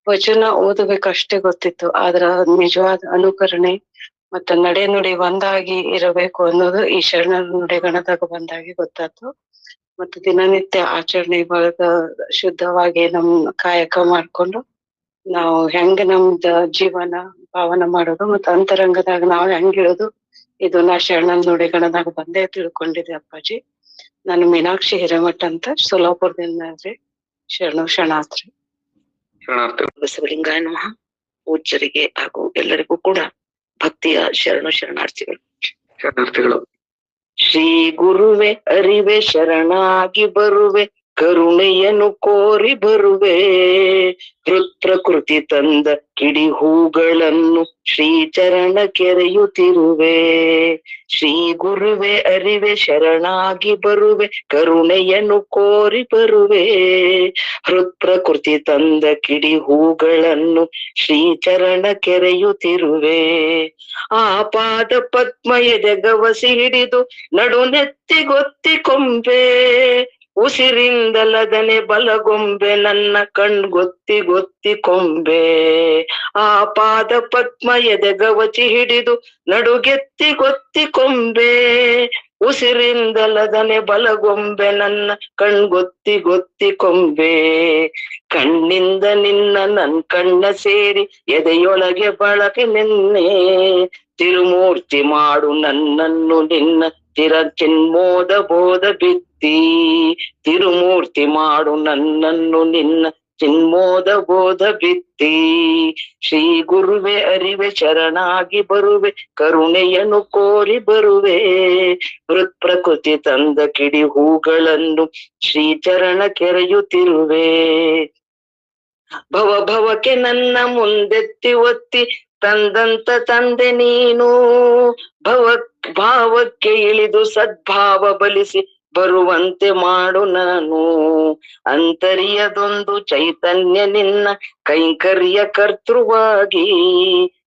ವಚನ ಓದಬೇಕಷ್ಟೇ ಗೊತ್ತಿತ್ತು, ಆದ್ರ ನಿಜವಾದ ಅನುಕರಣೆ ಮತ್ತ ನಡೆ ನುಡಿ ಒಂದಾಗಿ ಇರಬೇಕು ಅನ್ನೋದು ಈ ಶರಣ ನುಡಿಗಣದಾಗ ಬಂದಾಗಿ ಗೊತ್ತಾಯ್ತು. ಮತ್ತೆ ದಿನನಿತ್ಯ ಆಚರಣೆ ಒಳಗ ಶುದ್ಧವಾಗಿ ನಮ್ ಕಾಯಕ ಮಾಡ್ಕೊಂಡು ನಾವು ಹೆಂಗ ನಮ್ದ ಜೀವನ ಪಾವನ ಮಾಡೋದು ಮತ್ತೆ ಅಂತರಂಗದಾಗ ನಾವ್ ಹೆಂಗಿರೋದು, ಇದು ನಾ ಶರಣ ನುಡಿಗಣದಾಗ ಬಂದೇ ತಿಳ್ಕೊಂಡಿದ್ದೆ ಅಪ್ಪಾಜಿ. ನಾನು ಮೀನಾಕ್ಷಿ ಹಿರೇಮಠ ಅಂತ ಸೋಲಾಪುರದಿಂದ ಶರಣು ಶರಣಾರ್ಥಿ. ಬಸವಲಿಂಗಾಯ ನಮಃ. ಪೂಜ್ಯರಿಗೆ ಹಾಗೂ ಎಲ್ಲರಿಗೂ ಕೂಡ ಭಕ್ತಿಯ ಶರಣು ಶರಣಾರ್ಥಿಗಳು. ಶರಣಾರ್ಥಿಗಳು. ಶ್ರೀ ಗುರುವೆ ಅರಿವೆ ಶರಣಾಗಿ ಬರುವೆ, ಕರುಣೆಯನ್ನು ಕೋರಿ ಬರುವೆ, ಪ್ರಕೃತಿ ತಂದ ಕಿಡಿ ಹೂಗಳನ್ನು ಶ್ರೀ ಚರಣ ಕೆರೆಯುತ್ತಿರುವೆ. ಶ್ರೀ ಗುರುವೆ ಅರಿವೆ ಶರಣಾಗಿ ಬರುವೆ, ಕರುಣೆಯನ್ನು ಕೋರಿ ಬರುವೆ, ಪ್ರಕೃತಿ ತಂದ ಕಿಡಿ ಹೂಗಳನ್ನು ಶ್ರೀ ಚರಣ ಕೆರೆಯುತ್ತಿರುವೆ. ಆ ಪಾದ ಪದ್ಮ ಎದೆಗವಸಿ ಹಿಡಿದು ನಡು ನೆತ್ತಿಗೊತ್ತಿ ಕೊಂಬೆ, ಉಸಿರಿಂದಲದನೆ ಬಲಗೊಂಬೆ ನನ್ನ ಕಣ್ಗೊತ್ತಿ ಗೊತ್ತಿ ಕೊಂಬೆ. ಆ ಪಾದ ಪದ್ಮ ಎದೆಗವಚಿ ಹಿಡಿದು ನಡುಗೆತ್ತಿ ಗೊತ್ತಿ ಕೊಂಬೆ, ಉಸಿರಿಂದಲದನೆ ಬಲಗೊಂಬೆ ನನ್ನ ಕಣ್ಗೊತ್ತಿ ಗೊತ್ತಿ ಕೊಂಬೆ. ಕಣ್ಣಿಂದ ನಿನ್ನ ನನ್ ಕಣ್ಣ ಸೇರಿ ಎದೆಯೊಳಗೆ ಬಳಕೆ ನಿನ್ನೆ, ತಿರುಮೂರ್ತಿ ಮಾಡು ನನ್ನನ್ನು ನಿನ್ನ ಚಿನ್ಮೋದ ಬೋಧ ಬಿತ್ತಿ. ತಿರುಮೂರ್ತಿ ಮಾಡು ನನ್ನನ್ನು ನಿನ್ನ ಚಿನ್ಮೋದ ಬೋಧ ಬಿತ್ತಿ. ಶ್ರೀ ಗುರುವೆ ಅರಿವೆ ಶರಣಾಗಿ ಬರುವೆ, ಕರುಣೆಯನ್ನು ಕೋರಿ ಬರುವೆ, ಪ್ರಕೃತಿ ತಂದ ಕಿಡಿ ಹೂಗಳನ್ನು ಶ್ರೀ ಚರಣ ಕೆರೆಯುತ್ತಿರುವೆ. ಭವಕ್ಕೆ ನನ್ನ ಮುಂದೆತ್ತಿ ಒತ್ತಿ ತಂದಂತ ತಂದೆ ನೀನು, ಭಾವಕ್ಕೆ ಇಳಿದು ಸದ್ಭಾವ ಬಲಿಸಿ ಬರುವಂತೆ ಮಾಡು ನಾನು. ಅಂತರ್ಯದೊಂದು ಚೈತನ್ಯ ನಿನ್ನ ಕೈಂಕರ್ಯ ಕರ್ತೃವಾಗಿ,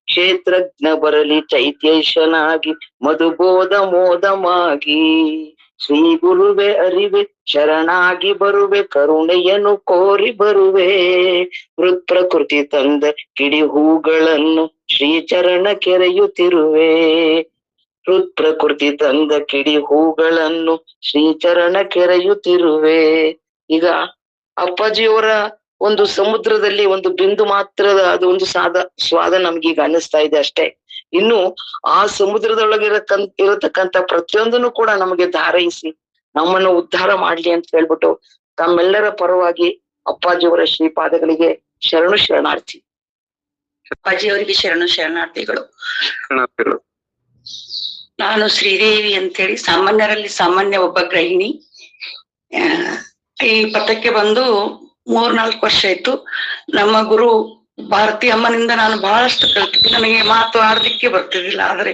ಕ್ಷೇತ್ರಜ್ಞ ಬರಲಿ ಚೈತ್ಯೇಶನಾಗಿ ಮಧುಬೋಧ ಮೋದಮಾಗಿ. ಶ್ರೀ ಗುರುವೆ ಅರಿವೆ ಶರಣಾಗಿ ಬರುವೆ, ಕರುಣೆಯನ್ನು ಕೋರಿ ಬರುವೆ, ಪ್ರಕೃತಿ ತಂದ ಕಿಡಿ ಹೂಗಳನ್ನು ಶ್ರೀ ಚರಣ ಕೆರೆಯುತ್ತಿರುವೆ. ಪ್ರಕೃತಿ ತಂದ ಕಿಡಿ ಹೂಗಳನ್ನು ಶ್ರೀ ಚರಣ ಕೆರೆಯುತ್ತಿರುವೆ. ಈಗ ಅಪ್ಪಾಜಿಯವರ ಒಂದು ಸಮುದ್ರದಲ್ಲಿ ಒಂದು ಬಿಂದು ಮಾತ್ರದ ಅದು ಒಂದು ಸ್ವಾದ ನಮ್ಗೀಗ ಅನ್ನಿಸ್ತಾ ಇದೆ ಅಷ್ಟೇ. ಇನ್ನು ಆ ಸಮುದ್ರದೊಳಗಿರತಕ್ಕಂತ ಪ್ರತಿಯೊಂದನ್ನು ಕೂಡ ನಮಗೆ ಧಾರೈಸಿ ನಮ್ಮನ್ನು ಉದ್ಧಾರ ಮಾಡ್ಲಿ ಅಂತ ಹೇಳ್ಬಿಟ್ಟು ತಮ್ಮೆಲ್ಲರ ಪರವಾಗಿ ಅಪ್ಪಾಜಿಯವರ ಶ್ರೀಪಾದಗಳಿಗೆ ಶರಣು ಶರಣಾರ್ಥಿ. ಅಪ್ಪಾಜಿಯವರಿಗೆ ಶರಣು ಶರಣಾರ್ಥಿಗಳು. ನಾನು ಶ್ರೀದೇವಿ ಅಂತೇಳಿ ಸಾಮಾನ್ಯರಲ್ಲಿ ಸಾಮಾನ್ಯ ಒಬ್ಬ ಗೃಹಿಣಿ. ಈ ಪಥಕ್ಕೆ ಬಂದು 3-4 ವರ್ಷ ಆಯ್ತು. ನಮ್ಮ ಗುರು ಭಾರತಿ ಅಮ್ಮನಿಂದ ನಾನು ಬಹಳಷ್ಟು ಕಲ್ತಿದ್ದೆ. ನನಗೆ ಮಾತು ಆಡ್ಲಿಕ್ಕೆ ಬರ್ತಿದ್ದಿಲ್ಲ, ಆದ್ರೆ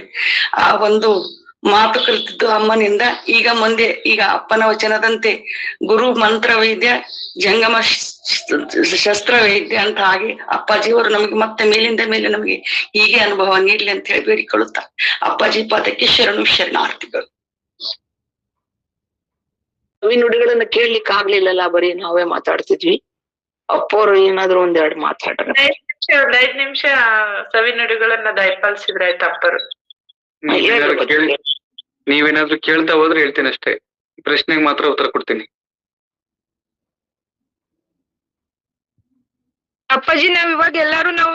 ಆ ಒಂದು ಮಾತು ಕಲಿತಿದ್ದು ಅಮ್ಮನಿಂದ. ಈಗ ಅಪ್ಪನ ವಚನದಂತೆ ಗುರು ಮಂತ್ರ ವೈದ್ಯ ಜಂಗಮ ಶಸ್ತ್ರ ವೈದ್ಯ ಅಂತ ಹಾಗೆ ಅಪ್ಪಾಜಿಯವರು ನಮಗೆ ಮತ್ತೆ ಮೇಲಿಂದ ಮೇಲೆ ನಮಗೆ ಹೀಗೆ ಅನುಭವ ನೀಡ್ಲಿ ಅಂತ ಹೇಳಿ ಬೇಡಿಕೊಳ್ಳುತ್ತಾ ಅಪ್ಪಾಜಿ ಪಾದಕ್ಕೆ ಶರಣು ಶರಣಾರ್ಥಿಗಳು. ಕವಿ ನುಡಿಗಳನ್ನ ಕೇಳ್ಲಿಕ್ಕೆ ಆಗ್ಲಿಲ್ಲಲ್ಲ, ಬರೀ ನಾವೇ ಮಾತಾಡ್ತಿದ್ವಿ. ಅಪ್ಪವ್ರು ಏನಾದ್ರು 1-2 ಮಾತಾಡ್ರ. 5 ನಿಮಿಷ ಸವಿ ನುಡಿಗಳನ್ನ ದಯಪಾಲಿಸಿದ್ರೆ ಆಯ್ತು ಅಪ್ಪರು. ನೀವೇನಾದ್ರೂ ಕೇಳ್ತಾ ಹೋದ್ರೆ ಹೇಳ್ತೀನಿ ಅಷ್ಟೇ, ಪ್ರಶ್ನೆಗೆ ಮಾತ್ರ ಉತ್ತರ ಕೊಡ್ತೀನಿ. ಅಪ್ಪಾಜಿ ನಾವ್ ಇವಾಗ ಎಲ್ಲಾರು ನಾವು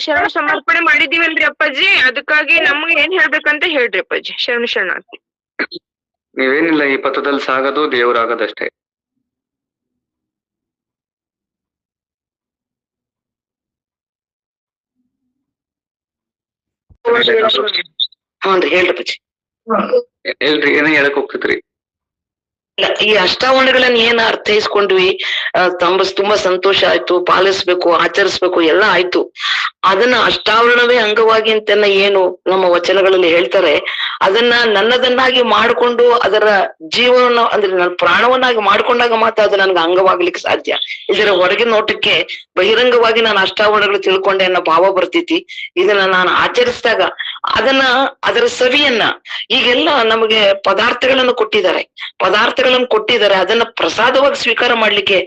ಶರಣ ಸಮರ್ಪಣೆ ಮಾಡಿದೀವಲ್ರಿ ಅಪ್ಪಾಜಿ, ಅದಕ್ಕಾಗಿ ನಮ್ಗೆ ಏನ್ ಹೇಳ್ಬೇಕಂತ ಹೇಳ್ರಿ ಅಪ್ಪಾಜಿ. ಶರಣಾರ್ಥಿ. ನೀವೇನಿಲ್ಲ, ಈ ಪಥದಲ್ಲಿ ಸಾಗೋದು ದೇವರಾಗೋದಷ್ಟೇ. ಹ್ಞೂನ್ರಿ ಹೇಳ್ರಿ ಅಪ್ಪಾಜಿ. ಹೇಳ್ರಿ, ಏನೋ ಹೇಳಕ್ ಹೋಗ್ತಿದ್ರಿ? ಈ ಅಷ್ಟಾವರಣಗಳನ್ನ ಏನ್ ಅರ್ಥೈಸ್ಕೊಂಡ್ವಿ, ತುಂಬಾ ಸಂತೋಷ ಆಯ್ತು, ಪಾಲಿಸ್ಬೇಕು, ಆಚರಿಸ್ಬೇಕು ಎಲ್ಲ ಆಯ್ತು. ಅದನ್ನ ಅಷ್ಟಾವರಣವೇ ಅಂಗವಾಗಿ ಅಂತೆಲ್ಲ ಏನು ನಮ್ಮ ವಚನಗಳಲ್ಲಿ ಹೇಳ್ತಾರೆ, ಅದನ್ನ ನನ್ನದನ್ನಾಗಿ ಮಾಡಿಕೊಂಡು ಅದರ ಜೀವನ ಅಂದ್ರೆ ನನ್ನ ಪ್ರಾಣವನ್ನಾಗಿ ಮಾಡ್ಕೊಂಡಾಗ ಮಾತ್ರ ಅದು ನನ್ಗೆ ಅಂಗವಾಗ್ಲಿಕ್ಕೆ ಸಾಧ್ಯ. ಇದರ ಹೊರಗಿನ ನೋಟಕ್ಕೆ ಬಹಿರಂಗವಾಗಿ ನಾನು ಅಷ್ಟಾವರಣಗಳು ತಿಳ್ಕೊಂಡೆ ಅನ್ನೋ ಭಾವ ಬರ್ತೈತಿ. ಇದನ್ನ ನಾನು ಆಚರಿಸಿದಾಗ ಅದರ ಸವಿಯನ್ನ, ಈಗೆಲ್ಲ ನಮಗೆ ಪದಾರ್ಥಗಳನ್ನು ಕೊಟ್ಟಿದ್ದಾರೆ, ಅದನ್ನ ಪ್ರಸಾದವಾಗಿ ಸ್ವೀಕಾರ ಮಾಡ್ಲಿಕ್ಕೆ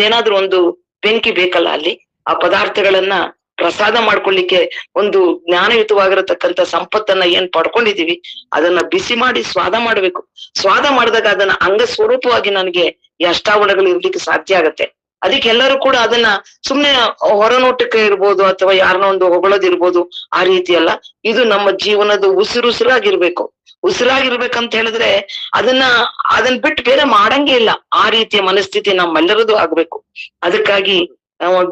ಏನಾದ್ರೂ ಒಂದು ಬೆಂಕಿ ಬೇಕಲ್ಲ ಅಲ್ಲಿ. ಆ ಪದಾರ್ಥಗಳನ್ನ ಪ್ರಸಾದ ಮಾಡ್ಕೊಳ್ಲಿಕ್ಕೆ ಒಂದು ಜ್ಞಾನಯುತವಾಗಿರತಕ್ಕಂತ ಸಂಪತ್ತನ್ನ ಏನ್ ಪಡ್ಕೊಂಡಿದೀವಿ ಅದನ್ನ ಬಿಸಿ ಮಾಡಿ ಸ್ವಾದ ಮಾಡ್ಬೇಕು. ಸ್ವಾದ ಮಾಡಿದಾಗ ಅದನ್ನ ಅಂಗ ಸ್ವರೂಪವಾಗಿ ನನಗೆ ಈ ಅಷ್ಟಾವರಣಗಳು ಇರ್ಲಿಕ್ಕೆ ಸಾಧ್ಯ ಆಗತ್ತೆ. ಅದಕ್ಕೆ ಎಲ್ಲರೂ ಕೂಡ ಅದನ್ನ ಸುಮ್ನೆ ಹೊರನೋಟಕ್ಕೆ ಇರ್ಬೋದು ಅಥವಾ ಯಾರನ್ನ ಒಂದು ಹೊಗಳೋದಿರ್ಬೋದು, ಆ ರೀತಿ ಅಲ್ಲ. ಇದು ನಮ್ಮ ಜೀವನದ ಉಸಿರಾಗಿರ್ಬೇಕಂತ ಹೇಳಿದ್ರೆ ಅದನ್ನ ಬಿಟ್ಟು ಬೇರೆ ಮಾಡಂಗೆ ಇಲ್ಲ. ಆ ರೀತಿಯ ಮನಸ್ಥಿತಿ ನಮ್ಮೆಲ್ಲರದು ಆಗ್ಬೇಕು. ಅದಕ್ಕಾಗಿ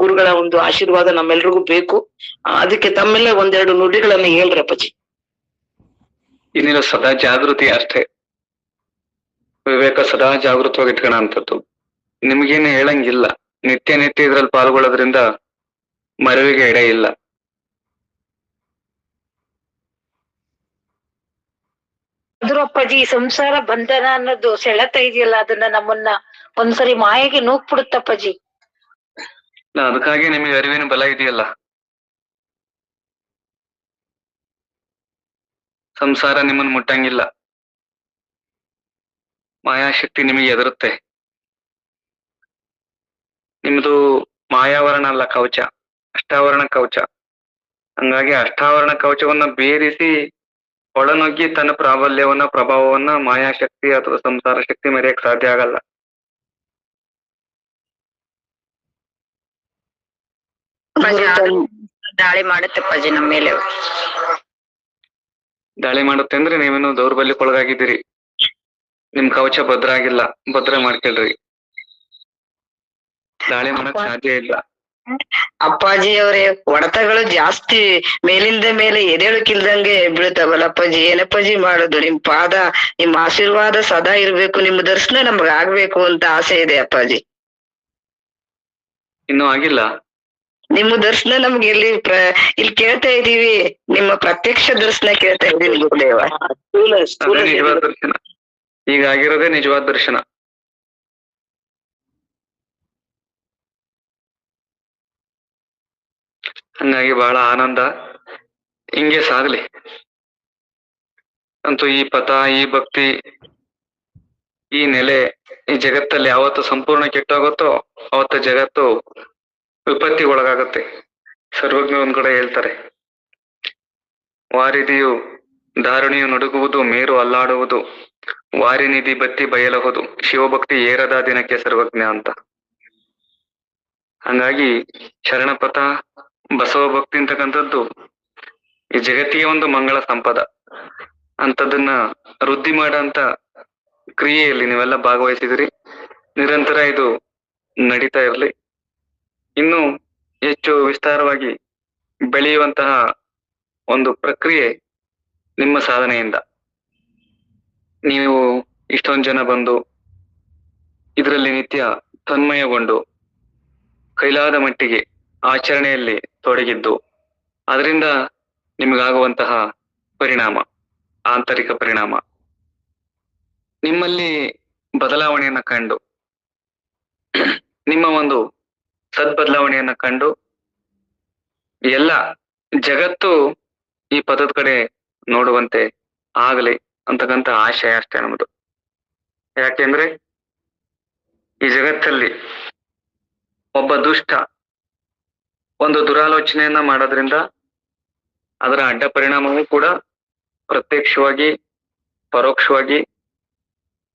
ಗುರುಗಳ ಒಂದು ಆಶೀರ್ವಾದ ನಮ್ಮೆಲ್ರಿಗೂ ಬೇಕು. ಅದಕ್ಕೆ ತಮ್ಮೆಲ್ಲ ಒಂದೆರಡು ನುಡಿಗಳನ್ನ ಹೇಳ್ರಿ ಅಪ್ಪಾಜಿ. ಇನ್ನಿಲ್ಲ, ಸದಾ ಜಾಗೃತಿ ಅಷ್ಟೇ. ವಿವೇಕ ಸದಾ ಜಾಗೃತವಾಗಿ ಇಟ್ಕೋಣ ಅಂತದ್ದು. ನಿಮ್ಗೇನು ಹೇಳಂಗಿಲ್ಲ. ನಿತ್ಯ ಇದ್ರಲ್ಲಿ ಪಾಲ್ಗೊಳ್ಳೋದ್ರಿಂದ ಮರವಿಗೆ ಎಡೆ ಇಲ್ಲ. ಅಪ್ಪಾಜಿ, ಸಂಸಾರ ಬಂಧನ ಅನ್ನೋದು ಸೆಳೆತ ಇದೆಯಲ್ಲ, ಅದನ್ನ ನಮ್ಮನ್ನ ಒಂದ್ಸರಿ ಮಾಯೆಗೆ ನೂಕ್ಬಿಡುತ್ತಪ್ಪಾಜಿ. ಅದಕ್ಕಾಗಿ ನಿಮಗೆ ಅರಿವಿನ ಬಲ ಇದೆಯಲ್ಲ. ಸಂಸಾರ ನಿಮ್ಮನ್ನು ಮುಟ್ಟಂಗಿಲ್ಲ. ಮಾಯಾಶಕ್ತಿ ನಿಮಗೆ ಎದುರುತ್ತೆ. ನಿಮ್ದು ಮಾಯಾವರಣ ಅಲ್ಲ, ಕವಚ, ಅಷ್ಟಾವರಣ ಕವಚ. ಹಂಗಾಗಿ ಅಷ್ಟಾವರಣ ಕವಚವನ್ನ ಬೇರಿಸಿ ಒಳನುಗ್ಗಿ ತನ್ನ ಪ್ರಾಬಲ್ಯವನ್ನ, ಪ್ರಭಾವವನ್ನ ಮಾಯಾಶಕ್ತಿ ಅಥವಾ ಸಂಸಾರ ಶಕ್ತಿ ಮೆರೆಯಕ್ ಸಾಧ್ಯ ಆಗಲ್ಲ. ದಾಳಿ ಮಾಡುತ್ತೆ ಅಪ್ಪಾಜಿ ನಮ್ಮ ಮೇಲೆ. ದಾಳಿ ಮಾಡುತ್ತೆ ಅಂದ್ರೆ ನೀವೇನು ದೌರ್ಬಲ್ಯಕ್ಕೊಳಗಾಗಿದ್ದೀರಿ. ನಿಮ್ ಕವಚ ಭದ್ರ ಆಗಿಲ್ಲ, ಭದ್ರ ಮಾಡ್ಕೊಳ್ರಿ. ದಾಳಿ ಮಾಡಕ್ ಸಾಧ್ಯ ಇಲ್ಲ. ಅಪ್ಪಾಜಿ ಅವರೇ, ಹೊಡೆತಗಳು ಜಾಸ್ತಿ ಮೇಲಿಂದ ಮೇಲೆ ಎದೇಳಕ್ಕಿಲ್ದಂಗೆ ಬೀಳ್ತಾವಲ್ಲ ಅಪ್ಪಾಜಿ. ಏನಪ್ಪಾಜಿ ಮಾಡೋದು? ನಿಮ್ ಪಾದ, ನಿಮ್ ಆಶೀರ್ವಾದ ಸದಾ ಇರ್ಬೇಕು, ನಿಮ್ ದರ್ಶನ ನಮ್ಗ ಆಗ್ಬೇಕು ಅಂತ ಆಸೆ ಇದೆ ಅಪ್ಪಾಜಿ. ಇನ್ನೂ ಆಗಿಲ್ಲ? ನಿಮ್ಮ ದರ್ಶನ ನಮ್ಗೆ ಇಲ್ಲಿ ಕೇಳ್ತಾ ಇದೀವಿ. ನಿಮ್ಮ ಪ್ರತ್ಯಕ್ಷ ದರ್ಶನ ಕೇಳ್ತಾ ಇದೀವಿ ಗುರುದೇವ. ನಿಜವಾದ ದರ್ಶನ ಈಗ ಆಗಿರೋದೇ ನಿಜವಾದ ದರ್ಶನ. ಹಂಗಾಗಿ ಬಹಳ ಆನಂದ. ಹಿಂಗೆ ಸಾಗ್ಲಿ ಅಂತೂ. ಈ ಪಥ, ಈ ಭಕ್ತಿ, ಈ ನೆಲೆ ಈ ಜಗತ್ತಲ್ಲಿ ಯಾವತ್ತು ಸಂಪೂರ್ಣ ಕೆಟ್ಟೋಗುತ್ತೋ ಅವತ್ತು ಜಗತ್ತು ವಿಪತ್ತಿಗೊಳಗಾಗುತ್ತೆ. ಸರ್ವಜ್ಞ ಒಂದ್ ಕಡೆ ಹೇಳ್ತಾರೆ, ವಾರಿದಿಯು ಧಾರುಣಿಯು ನುಡುಗುವುದು, ಮೇರು ಅಲ್ಲಾಡುವುದು, ವಾರಿನಿಧಿ ಬತ್ತಿ ಬಯಲಹುದು, ಶಿವಭಕ್ತಿ ಏರದ ದಿನಕ್ಕೆ ಸರ್ವಜ್ಞ ಅಂತ. ಹಂಗಾಗಿ ಶರಣಪಥ, ಬಸವ ಭಕ್ತಿ ಅಂತಕ್ಕಂಥದ್ದು ಈ ಜಗತ್ತಿಗೆ ಒಂದು ಮಂಗಳ ಸಂಪದ. ಅಂತದನ್ನ ವೃದ್ಧಿ ಮಾಡಂತ ಕ್ರಿಯೆಯಲ್ಲಿ ನೀವೆಲ್ಲ ಭಾಗವಹಿಸಿದಿರಿ. ನಿರಂತರ ಇದು ನಡೀತಾ ಇರಲಿ. ಇನ್ನು ಹೆಚ್ಚು ವಿಸ್ತಾರವಾಗಿ ಬೆಳೆಯುವಂತಹ ಒಂದು ಪ್ರಕ್ರಿಯೆ ನಿಮ್ಮ ಸಾಧನೆಯಿಂದ. ನೀವು ಇಷ್ಟೊಂದು ಜನ ಬಂದು ಇದರಲ್ಲಿ ನಿತ್ಯ ತನ್ಮಯಗೊಂಡು ಕೈಲಾದ ಮಟ್ಟಿಗೆ ಆಚರಣೆಯಲ್ಲಿ ತೊಡಗಿದ್ದು, ಅದರಿಂದ ನಿಮಗಾಗುವಂತಹ ಪರಿಣಾಮ, ಆಂತರಿಕ ಪರಿಣಾಮ, ನಿಮ್ಮಲ್ಲಿ ಬದಲಾವಣೆಯನ್ನ ಕಂಡು, ನಿಮ್ಮ ಒಂದು ಸದ್ಬದಲಾವಣೆಯನ್ನ ಕಂಡು ಎಲ್ಲ ಜಗತ್ತು ಈ ಪದದ ಕಡೆ ನೋಡುವಂತೆ ಆಗಲಿ ಅಂತಕ್ಕಂಥ ಆಶಯ ಅಷ್ಟೇ ನಮ್ದು. ಯಾಕೆಂದ್ರೆ ಈ ಜಗತ್ತಲ್ಲಿ ಒಬ್ಬ ದುಷ್ಟ ಒಂದು ದುರಾಲೋಚನೆಯನ್ನ ಮಾಡೋದ್ರಿಂದ ಅದರ ಅಡ್ಡ ಪರಿಣಾಮವೂ ಕೂಡ ಪ್ರತ್ಯಕ್ಷವಾಗಿ ಪರೋಕ್ಷವಾಗಿ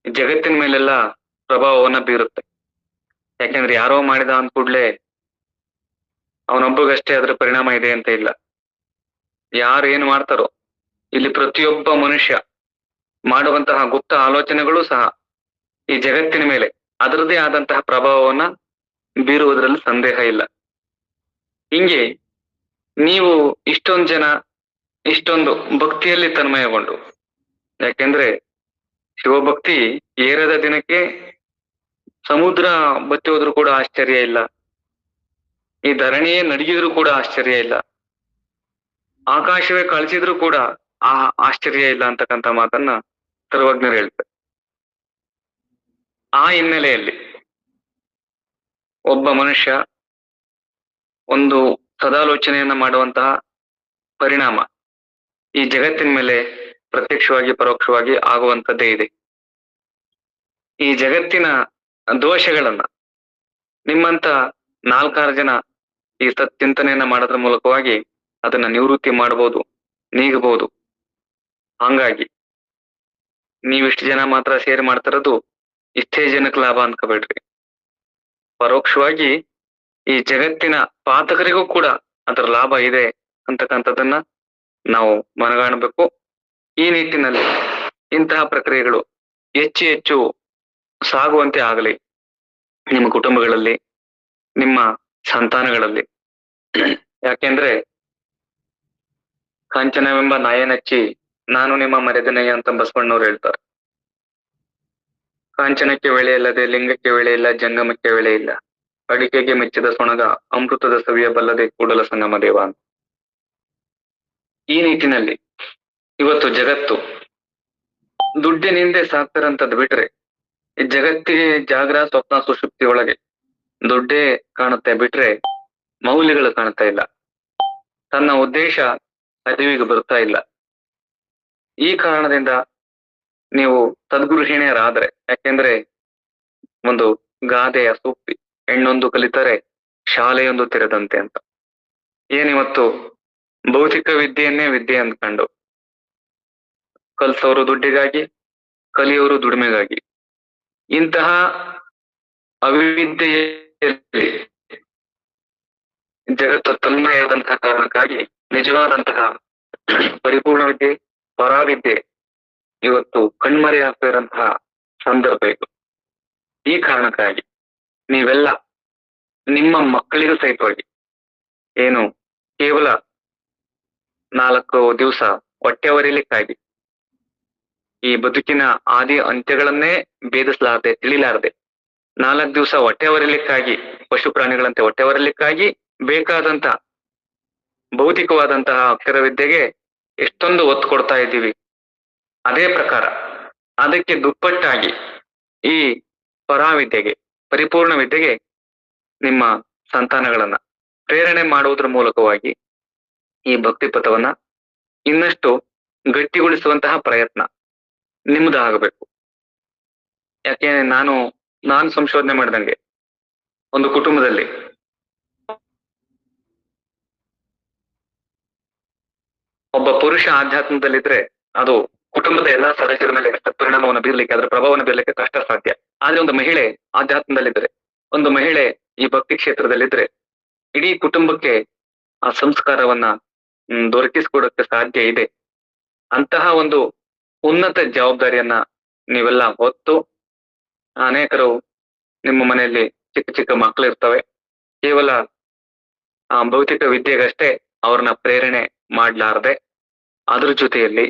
ಜಗತ್ತಿನ ಮೇಲೆಲ್ಲ ಪ್ರಭಾವವನ್ನ ಬೀರುತ್ತೆ. ಯಾಕೆಂದ್ರೆ ಯಾರೋ ಮಾಡಿದ ಅಂದ ಕೂಡ್ಲೆ ಅವನೊಬ್ಬಗಷ್ಟೇ ಅದರ ಪರಿಣಾಮ ಇದೆ ಅಂತ ಇಲ್ಲ. ಯಾರು ಏನ್ ಮಾಡ್ತಾರೋ ಇಲ್ಲಿ ಪ್ರತಿಯೊಬ್ಬ ಮನುಷ್ಯ ಮಾಡುವಂತಹ ಗುಪ್ತ ಆಲೋಚನೆಗಳು ಸಹ ಈ ಜಗತ್ತಿನ ಮೇಲೆ ಅದರದೇ ಆದಂತಹ ಪ್ರಭಾವವನ್ನ ಬೀರುವುದರಲ್ಲಿ ಸಂದೇಹ ಇಲ್ಲ. ಹಿಂಗೆ ನೀವು ಇಷ್ಟೊಂದು ಜನ ಇಷ್ಟೊಂದು ಭಕ್ತಿಯಲ್ಲಿ ತನ್ಮಯಗೊಂಡು, ಯಾಕೆಂದ್ರೆ ಶಿವಭಕ್ತಿ ಏರದ ದಿನಕ್ಕೆ ಸಮುದ್ರ ಬತ್ತಿ ಹೋದ್ರೂ ಕೂಡ ಆಶ್ಚರ್ಯ ಇಲ್ಲ, ಈ ಧರಣಿಯೇ ನಡಗಿದ್ರು ಕೂಡ ಆಶ್ಚರ್ಯ ಇಲ್ಲ, ಆಕಾಶವೇ ಕಳಿಸಿದ್ರು ಕೂಡ ಆ ಆಶ್ಚರ್ಯ ಇಲ್ಲ ಅಂತಕ್ಕಂಥ ಮಾತನ್ನ ಸರ್ವಜ್ಞರು ಹೇಳ್ತಾರೆ. ಆ ಹಿನ್ನೆಲೆಯಲ್ಲಿ ಒಬ್ಬ ಮನುಷ್ಯ ಒಂದು ಸದಾಲೋಚನೆಯನ್ನ ಮಾಡುವಂತಹ ಪರಿಣಾಮ ಈ ಜಗತ್ತಿನ ಮೇಲೆ ಪ್ರತ್ಯಕ್ಷವಾಗಿ ಪರೋಕ್ಷವಾಗಿ ಆಗುವಂತದ್ದೇ ಇದೆ. ಈ ಜಗತ್ತಿನ ದೋಷಗಳನ್ನ ನಿಮ್ಮಂತ 4-6 ಜನ ಈ ಚಿಂತನೆಯನ್ನ ಮಾಡೋದ್ರ ಮೂಲಕವಾಗಿ ಅದನ್ನ ನಿವೃತ್ತಿ ಮಾಡಬಹುದು, ನೀಗಬಹುದು. ಹಂಗಾಗಿ ನೀವಿಷ್ಟು ಜನ ಮಾತ್ರ ಸೇರಿ ಮಾಡ್ತಿರೋದು ಇಷ್ಟೇ ಜನಕ್ಕೆ ಲಾಭ ಅನ್ಕೋಬೇಡ್ರಿ. ಪರೋಕ್ಷವಾಗಿ ಈ ಜಗತ್ತಿನ ಪಾತಕರಿಗೂ ಕೂಡ ಅದರ ಲಾಭ ಇದೆ ಅಂತಕ್ಕಂಥದ್ದನ್ನ ನಾವು ಮನಗಾಣಬೇಕು. ಈ ನಿಟ್ಟಿನಲ್ಲಿ ಇಂತಹ ಪ್ರಕ್ರಿಯೆಗಳು ಹೆಚ್ಚು ಹೆಚ್ಚು ಸಾಗುವಂತೆ ಆಗಲಿ ನಿಮ್ಮ ಕುಟುಂಬಗಳಲ್ಲಿ, ನಿಮ್ಮ ಸಂತಾನಗಳಲ್ಲಿ. ಯಾಕೆಂದ್ರೆ ಕಾಂಚನವೆಂಬ ನಾಯನಚ್ಚಿ ನಾನು ನಿಮ್ಮ ಮರೆದನಯ್ಯ ಅಂತ ಬಸವಣ್ಣವ್ರು ಹೇಳ್ತಾರೆ. ಕಾಂಚನಕ್ಕೆ ವೇಳೆ ಇಲ್ಲದೆ ಲಿಂಗಕ್ಕೆ ವೇಳೆ ಇಲ್ಲ, ಜಂಗಮಕ್ಕೆ ವೇಳೆ ಇಲ್ಲ, ಅಡಿಕೆಗೆ ಮೆಚ್ಚಿದ ಸೊಣಗ ಅಮೃತದ ಸವಿಯ ಬಲ್ಲದೆ ಕೂಡಲ ಸಂಗಮ ದೇವ ಅಂತ. ಈ ನಿಟ್ಟಿನಲ್ಲಿ ಇವತ್ತು ಜಗತ್ತು ದುಡ್ಡಿನಿಂದೆ ಸಾಕ್ತಾರಂತದ್ ಬಿಟ್ರೆ ಈ ಜಗತ್ತಿಗೆ ಜಾಗ್ರ ಸ್ವಪ್ನ ಸುಷುಪ್ತಿ ಒಳಗೆ ದುಡ್ಡೇ ಕಾಣುತ್ತೆ ಬಿಟ್ರೆ ಮೌಲ್ಯಗಳು ಕಾಣ್ತಾ ಇಲ್ಲ, ತನ್ನ ಉದ್ದೇಶ ಅರಿವಿಗೆ ಬರ್ತಾ ಇಲ್ಲ. ಈ ಕಾರಣದಿಂದ ನೀವು ಸದ್ಗೃಹಿಣಿಯರಾದ್ರೆ, ಯಾಕೆಂದ್ರೆ ಒಂದು ಗಾದೆಯ ಸೂಕ್ತಿ, ಹೆಣ್ಣೊಂದು ಕಲಿತರೆ ಶಾಲೆಯೊಂದು ತೆರೆದಂತೆ ಅಂತ. ಏನಿವತ್ತು ಭೌತಿಕ ವಿದ್ಯೆಯನ್ನೇ ವಿದ್ಯೆ ಅಂದ್ಕೊಂಡು ಕಲ್ಸೋರು ದುಡ್ಡಿಗಾಗಿ, ಕಲಿಯೋರು ದುಡಿಮೆಗಾಗಿ. ಇಂತಹ ಅವಿದ್ಯೆಯಲ್ಲಿ ಜಗತ್ತು ತನ್ಮಯವಾದಂತಹ ಕಾರಣಕ್ಕಾಗಿ ನಿಜವಾದಂತಹ ಪರಿಪೂರ್ಣ ವಿದ್ಯೆ, ಪರಾವಿದ್ಯೆ ಇವತ್ತು ಕಣ್ಮರೆ ಆಗ್ತಿರಂತಹ ಸಂದರ್ಭ ಇದು. ಈ ಕಾರಣಕ್ಕಾಗಿ ನೀವೆಲ್ಲ ನಿಮ್ಮ ಮಕ್ಕಳಿಗೂ ಸಹಿತವಾಗಿ ಏನು ಕೇವಲ 4 ದಿವಸ ಹೊಟ್ಟೆ ಹೊರಿಲಿಕ್ಕಾಗಿ ಈ ಬದುಕಿನ ಆದಿ ಅಂತ್ಯಗಳನ್ನೇ ಭೇದಿಸಲಾರದೆ ತಿಳಿಲಾರದೆ 4 ದಿವಸ ಹೊಟ್ಟೆ ಹೊರಿಲಿಕ್ಕಾಗಿ, ಪಶು ಪ್ರಾಣಿಗಳಂತೆ ಹೊಟ್ಟೆ ಹೊರಲಿಕ್ಕಾಗಿ ಬೇಕಾದಂತ ಭೌತಿಕವಾದಂತಹ ಅಕ್ಷರ ವಿದ್ಯೆಗೆ ಎಷ್ಟೊಂದು ಒತ್ತು ಕೊಡ್ತಾ ಇದ್ದೀವಿ. ಅದೇ ಪ್ರಕಾರ ಅದಕ್ಕೆ ದುಪ್ಪಟ್ಟಾಗಿ ಈ ಪರಾವಿದ್ಯೆಗೆ, ಪರಿಪೂರ್ಣ ವಿದ್ಯೆಗೆ ನಿಮ್ಮ ಸಂತಾನಗಳನ್ನ ಪ್ರೇರಣೆ ಮಾಡುವುದರ ಮೂಲಕವಾಗಿ ಈ ಭಕ್ತಿ ಪಥವನ್ನ ಇನ್ನಷ್ಟು ಗಟ್ಟಿಗೊಳಿಸುವಂತಹ ಪ್ರಯತ್ನ ನಿಮ್ದಾಗಬೇಕು. ಯಾಕೆ ನಾನು ಸಂಶೋಧನೆ ಮಾಡಿದಂಗೆ ಒಂದು ಕುಟುಂಬದಲ್ಲಿ ಒಬ್ಬ ಪುರುಷ ಆಧ್ಯಾತ್ಮದಲ್ಲಿದ್ರೆ ಅದು ಕುಟುಂಬದ ಎಲ್ಲಾ ಸದಸ್ಯರ ಮೇಲೆ ಪರಿಣಾಮವನ್ನು ಬೀರ್ಲಿಕ್ಕೆ, ಅದರ ಪ್ರಭಾವವನ್ನು ಬೀರ್ಲಿಕ್ಕೆ ಕಷ್ಟ ಸಾಧ್ಯ. ಆದ್ರೆ ಒಂದು ಮಹಿಳೆ ಆಧ್ಯಾತ್ಮದಲ್ಲಿದ್ರೆ, ಒಂದು ಮಹಿಳೆ ಈ ಭಕ್ತಿ ಕ್ಷೇತ್ರದಲ್ಲಿದ್ರೆ ಇಡೀ ಕುಟುಂಬಕ್ಕೆ ಆ ಸಂಸ್ಕಾರವನ್ನ ದೊರಕಿಸಿಕೊಡಕ್ಕೆ ಸಾಧ್ಯ ಇದೆ. ಅಂತಹ ಒಂದು ಉನ್ನತ ಜವಾಬ್ದಾರಿಯನ್ನ ನೀವೆಲ್ಲ ಹೊತ್ತು, ಅನೇಕರು ನಿಮ್ಮ ಮನೆಯಲ್ಲಿ ಚಿಕ್ಕ ಚಿಕ್ಕ ಮಕ್ಕಳು ಇರ್ತವೆ, ಕೇವಲ ಭೌತಿಕ ವಿದ್ಯೆಗಷ್ಟೇ ಅವ್ರನ್ನ ಪ್ರೇರಣೆ ಮಾಡ್ಲಾರ್ದೆ ಅದ್ರ ಜೊತೆಯಲ್ಲಿ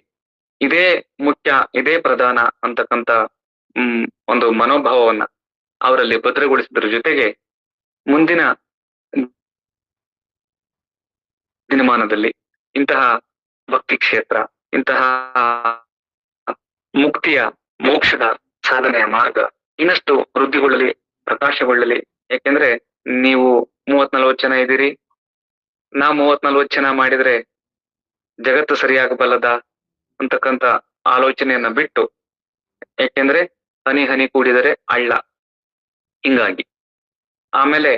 ಇದೇ ಮುಖ್ಯ, ಇದೇ ಪ್ರಧಾನ ಅಂತಕ್ಕಂತ ಒಂದು ಮನೋಭಾವವನ್ನ ಅವರಲ್ಲಿ ಭದ್ರಗೊಳಿಸಿದ್ರ ಜೊತೆಗೆ ಮುಂದಿನ ದಿನಮಾನದಲ್ಲಿ ಇಂತಹ ಭಕ್ತಿ ಕ್ಷೇತ್ರ, ಇಂತಹ ಮುಕ್ತಿಯ ಮೋಕ್ಷದ ಸಾಧನೆಯ ಮಾರ್ಗ ಇನ್ನಷ್ಟು ವೃದ್ಧಿಗೊಳ್ಳಲಿ, ಪ್ರಕಾಶಗೊಳ್ಳಲಿ. ಯಾಕೆಂದ್ರೆ ನೀವು 30-40 ಜನ ಇದ್ದೀರಿ, ನಾ 30-40 ಜನ ಮಾಡಿದ್ರೆ ಜಗತ್ತು ಸರಿಯಾಗಬಲ್ಲದ ಅಂತಕ್ಕಂತ ಆಲೋಚನೆಯನ್ನ ಬಿಟ್ಟು, ಯಾಕೆಂದ್ರೆ ಹನಿ ಹನಿ ಕೂಡಿದರೆ ಹಳ್ಳ. ಹಿಂಗಾಗಿ ಆಮೇಲೆ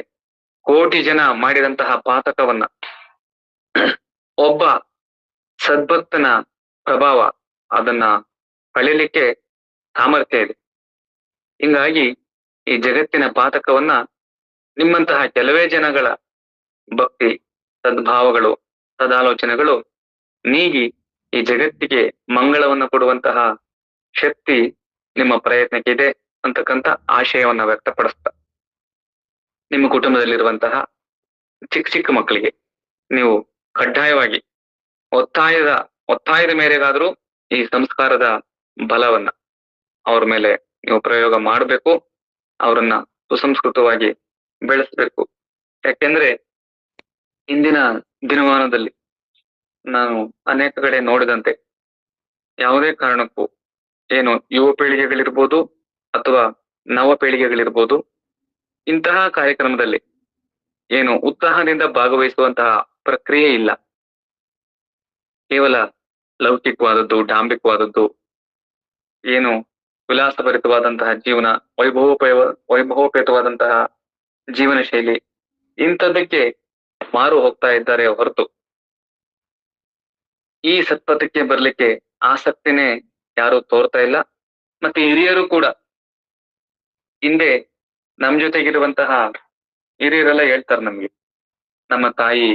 ಕೋಟಿ ಜನ ಮಾಡಿದಂತಹ ಪಾತಕವನ್ನ ಒಬ್ಬ ಸದ್ಭಕ್ತನ ಪ್ರಭಾವ ಅದನ್ನ ಕಳೀಲಿಕ್ಕೆ ಸಾಮರ್ಥ್ಯ ಇದೆ. ಹಿಂಗಾಗಿ ಈ ಜಗತ್ತಿನ ಪಾತಕವನ್ನ ನಿಮ್ಮಂತಹ ಕೆಲವೇ ಜನಗಳ ಭಕ್ತಿ, ಸದ್ಭಾವಗಳು, ಸದಾಲೋಚನೆಗಳು ನೀಗಿ ಈ ಜಗತ್ತಿಗೆ ಮಂಗಳವನ್ನು ಕೊಡುವಂತಹ ಶಕ್ತಿ ನಿಮ್ಮ ಪ್ರಯತ್ನಕ್ಕೆ ಇದೆ ಅಂತಕ್ಕಂಥ ಆಶಯವನ್ನ ವ್ಯಕ್ತಪಡಿಸ್ತಾ, ನಿಮ್ಮ ಕುಟುಂಬದಲ್ಲಿರುವಂತಹ ಚಿಕ್ಕ ಚಿಕ್ಕ ಮಕ್ಕಳಿಗೆ ನೀವು ಕಡ್ಡಾಯವಾಗಿ ಒತ್ತಾಯದ ಮೇರೆಗಾದ್ರೂ ಈ ಸಂಸ್ಕಾರದ ಬಲವನ್ನ ಅವ್ರ ಮೇಲೆ ನೀವು ಪ್ರಯೋಗ ಮಾಡಬೇಕು, ಅವರನ್ನ ಸುಸಂಸ್ಕೃತವಾಗಿ ಬೆಳೆಸ್ಬೇಕು. ಯಾಕೆಂದ್ರೆ ಇಂದಿನ ದಿನಮಾನದಲ್ಲಿ ನಾನು ಅನೇಕ ಕಡೆ ನೋಡಿದಂತೆ ಯಾವುದೇ ಕಾರಣಕ್ಕೂ ಏನು ಯುವ ಪೀಳಿಗೆಗಳಿರ್ಬೋದು ಅಥವಾ ನವ ಪೀಳಿಗೆಗಳಿರ್ಬೋದು, ಇಂತಹ ಕಾರ್ಯಕ್ರಮದಲ್ಲಿ ಏನು ಉತ್ಸಾಹದಿಂದ ಭಾಗವಹಿಸುವಂತಹ ಪ್ರಕ್ರಿಯೆ ಇಲ್ಲ. ಕೇವಲ ಲೌಕಿಕವಾದದ್ದು, ಡಾಂಬಿಕವಾದದ್ದು, ಏನು ವಿಲಾಸಭರಿತವಾದಂತಹ ಜೀವನ, ವೈಭವೋಪೇತವಾದಂತಹ ಜೀವನ ಶೈಲಿ, ಇಂಥದ್ದಕ್ಕೆ ಮಾರು ಹೋಗ್ತಾ ಇದ್ದಾರೆ ಹೊರತು ಈ ಸತ್ಪಥಕ್ಕೆ ಬರ್ಲಿಕ್ಕೆ ಆಸಕ್ತಿನೇ ಯಾರು ತೋರ್ತಾ ಇಲ್ಲ. ಮತ್ತೆ ಹಿರಿಯರು ಕೂಡ ಹಿಂದೆ ನಮ್ ಜೊತೆಗಿರುವಂತಹ ಹಿರಿಯರೆಲ್ಲ ಹೇಳ್ತಾರೆ ನಮ್ಗೆ, ನಮ್ಮ ತಾಯಿ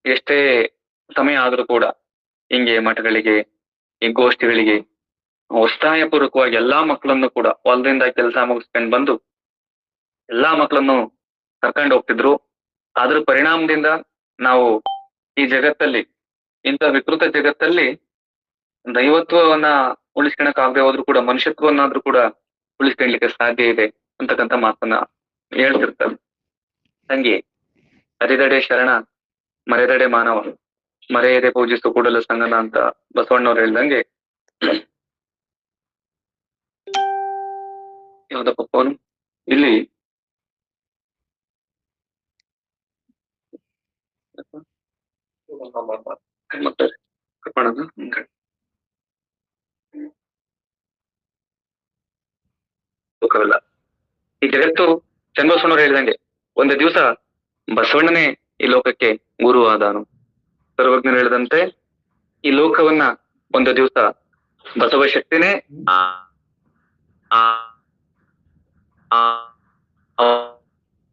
ಎಷ್ಟೇ ಸಮಯ ಆದ್ರೂ ಕೂಡ ಹಿಂಗೆ ಮಠಗಳಿಗೆ, ಈ ಗೋಷ್ಠಿಗಳಿಗೆ ಒತ್ತಾಯ ಪೂರ್ವಕವಾಗಿ ಎಲ್ಲಾ ಮಕ್ಕಳನ್ನು ಕೂಡ ಹೊಲದಿಂದ ಕೆಲಸ ಮುಗಿಸ್ಕೊಂಡ್ ಬಂದು ಎಲ್ಲಾ ಮಕ್ಕಳನ್ನು ಕರ್ಕೊಂಡು ಹೋಗ್ತಿದ್ರು. ಅದ್ರ ಪರಿಣಾಮದಿಂದ ನಾವು ಈ ಜಗತ್ತಲ್ಲಿ, ಇಂಥ ವಿಕೃತ ಜಗತ್ತಲ್ಲಿ ದೈವತ್ವವನ್ನ ಉಳಿಸ್ಕೊಳಕ್ ಆಗದೆ ಹೋದ್ರು ಕೂಡ ಮನುಷ್ಯತ್ವವನ್ನಾದ್ರೂ ಕೂಡ ಉಳಿಸ್ಕೊಳ್ಲಿಕ್ಕೆ ಸಾಧ್ಯ ಇದೆ ಅಂತಕ್ಕಂಥ ಮಾತನ್ನ ಹೇಳ್ತಿರ್ತಾರೆ. ಹಂಗೆ ಅರಿದಡೆ ಶರಣ ಮರೆದಡೆ ಮಾನವ, ಮರೆಯದೆ ಪೂಜಿಸು ಕೂಡಲ ಸಂಗನ ಅಂತ ಬಸವಣ್ಣವ್ರು ಹೇಳ್ದಂಗೆ, ಯಾವ್ದಪ್ಪ ಅವನು ಇಲ್ಲಿ ಮತ್ತೆ ದುಃಖವಿಲ್ಲ. ಈ ಜಗತ್ತು ಚನ್ನಬಸವಣ್ಣವ್ರು ಹೇಳಿದಂಗೆ ಒಂದು ದಿವಸ ಬಸವಣ್ಣನೇ ಈ ಲೋಕಕ್ಕೆ ಗುರು ಆದಾನು. ಸರ್ವಜ್ಞರು ಹೇಳಿದಂತೆ ಈ ಲೋಕವನ್ನ ಒಂದು ದಿವಸ ಬಸವ ಶಕ್ತಿನೇ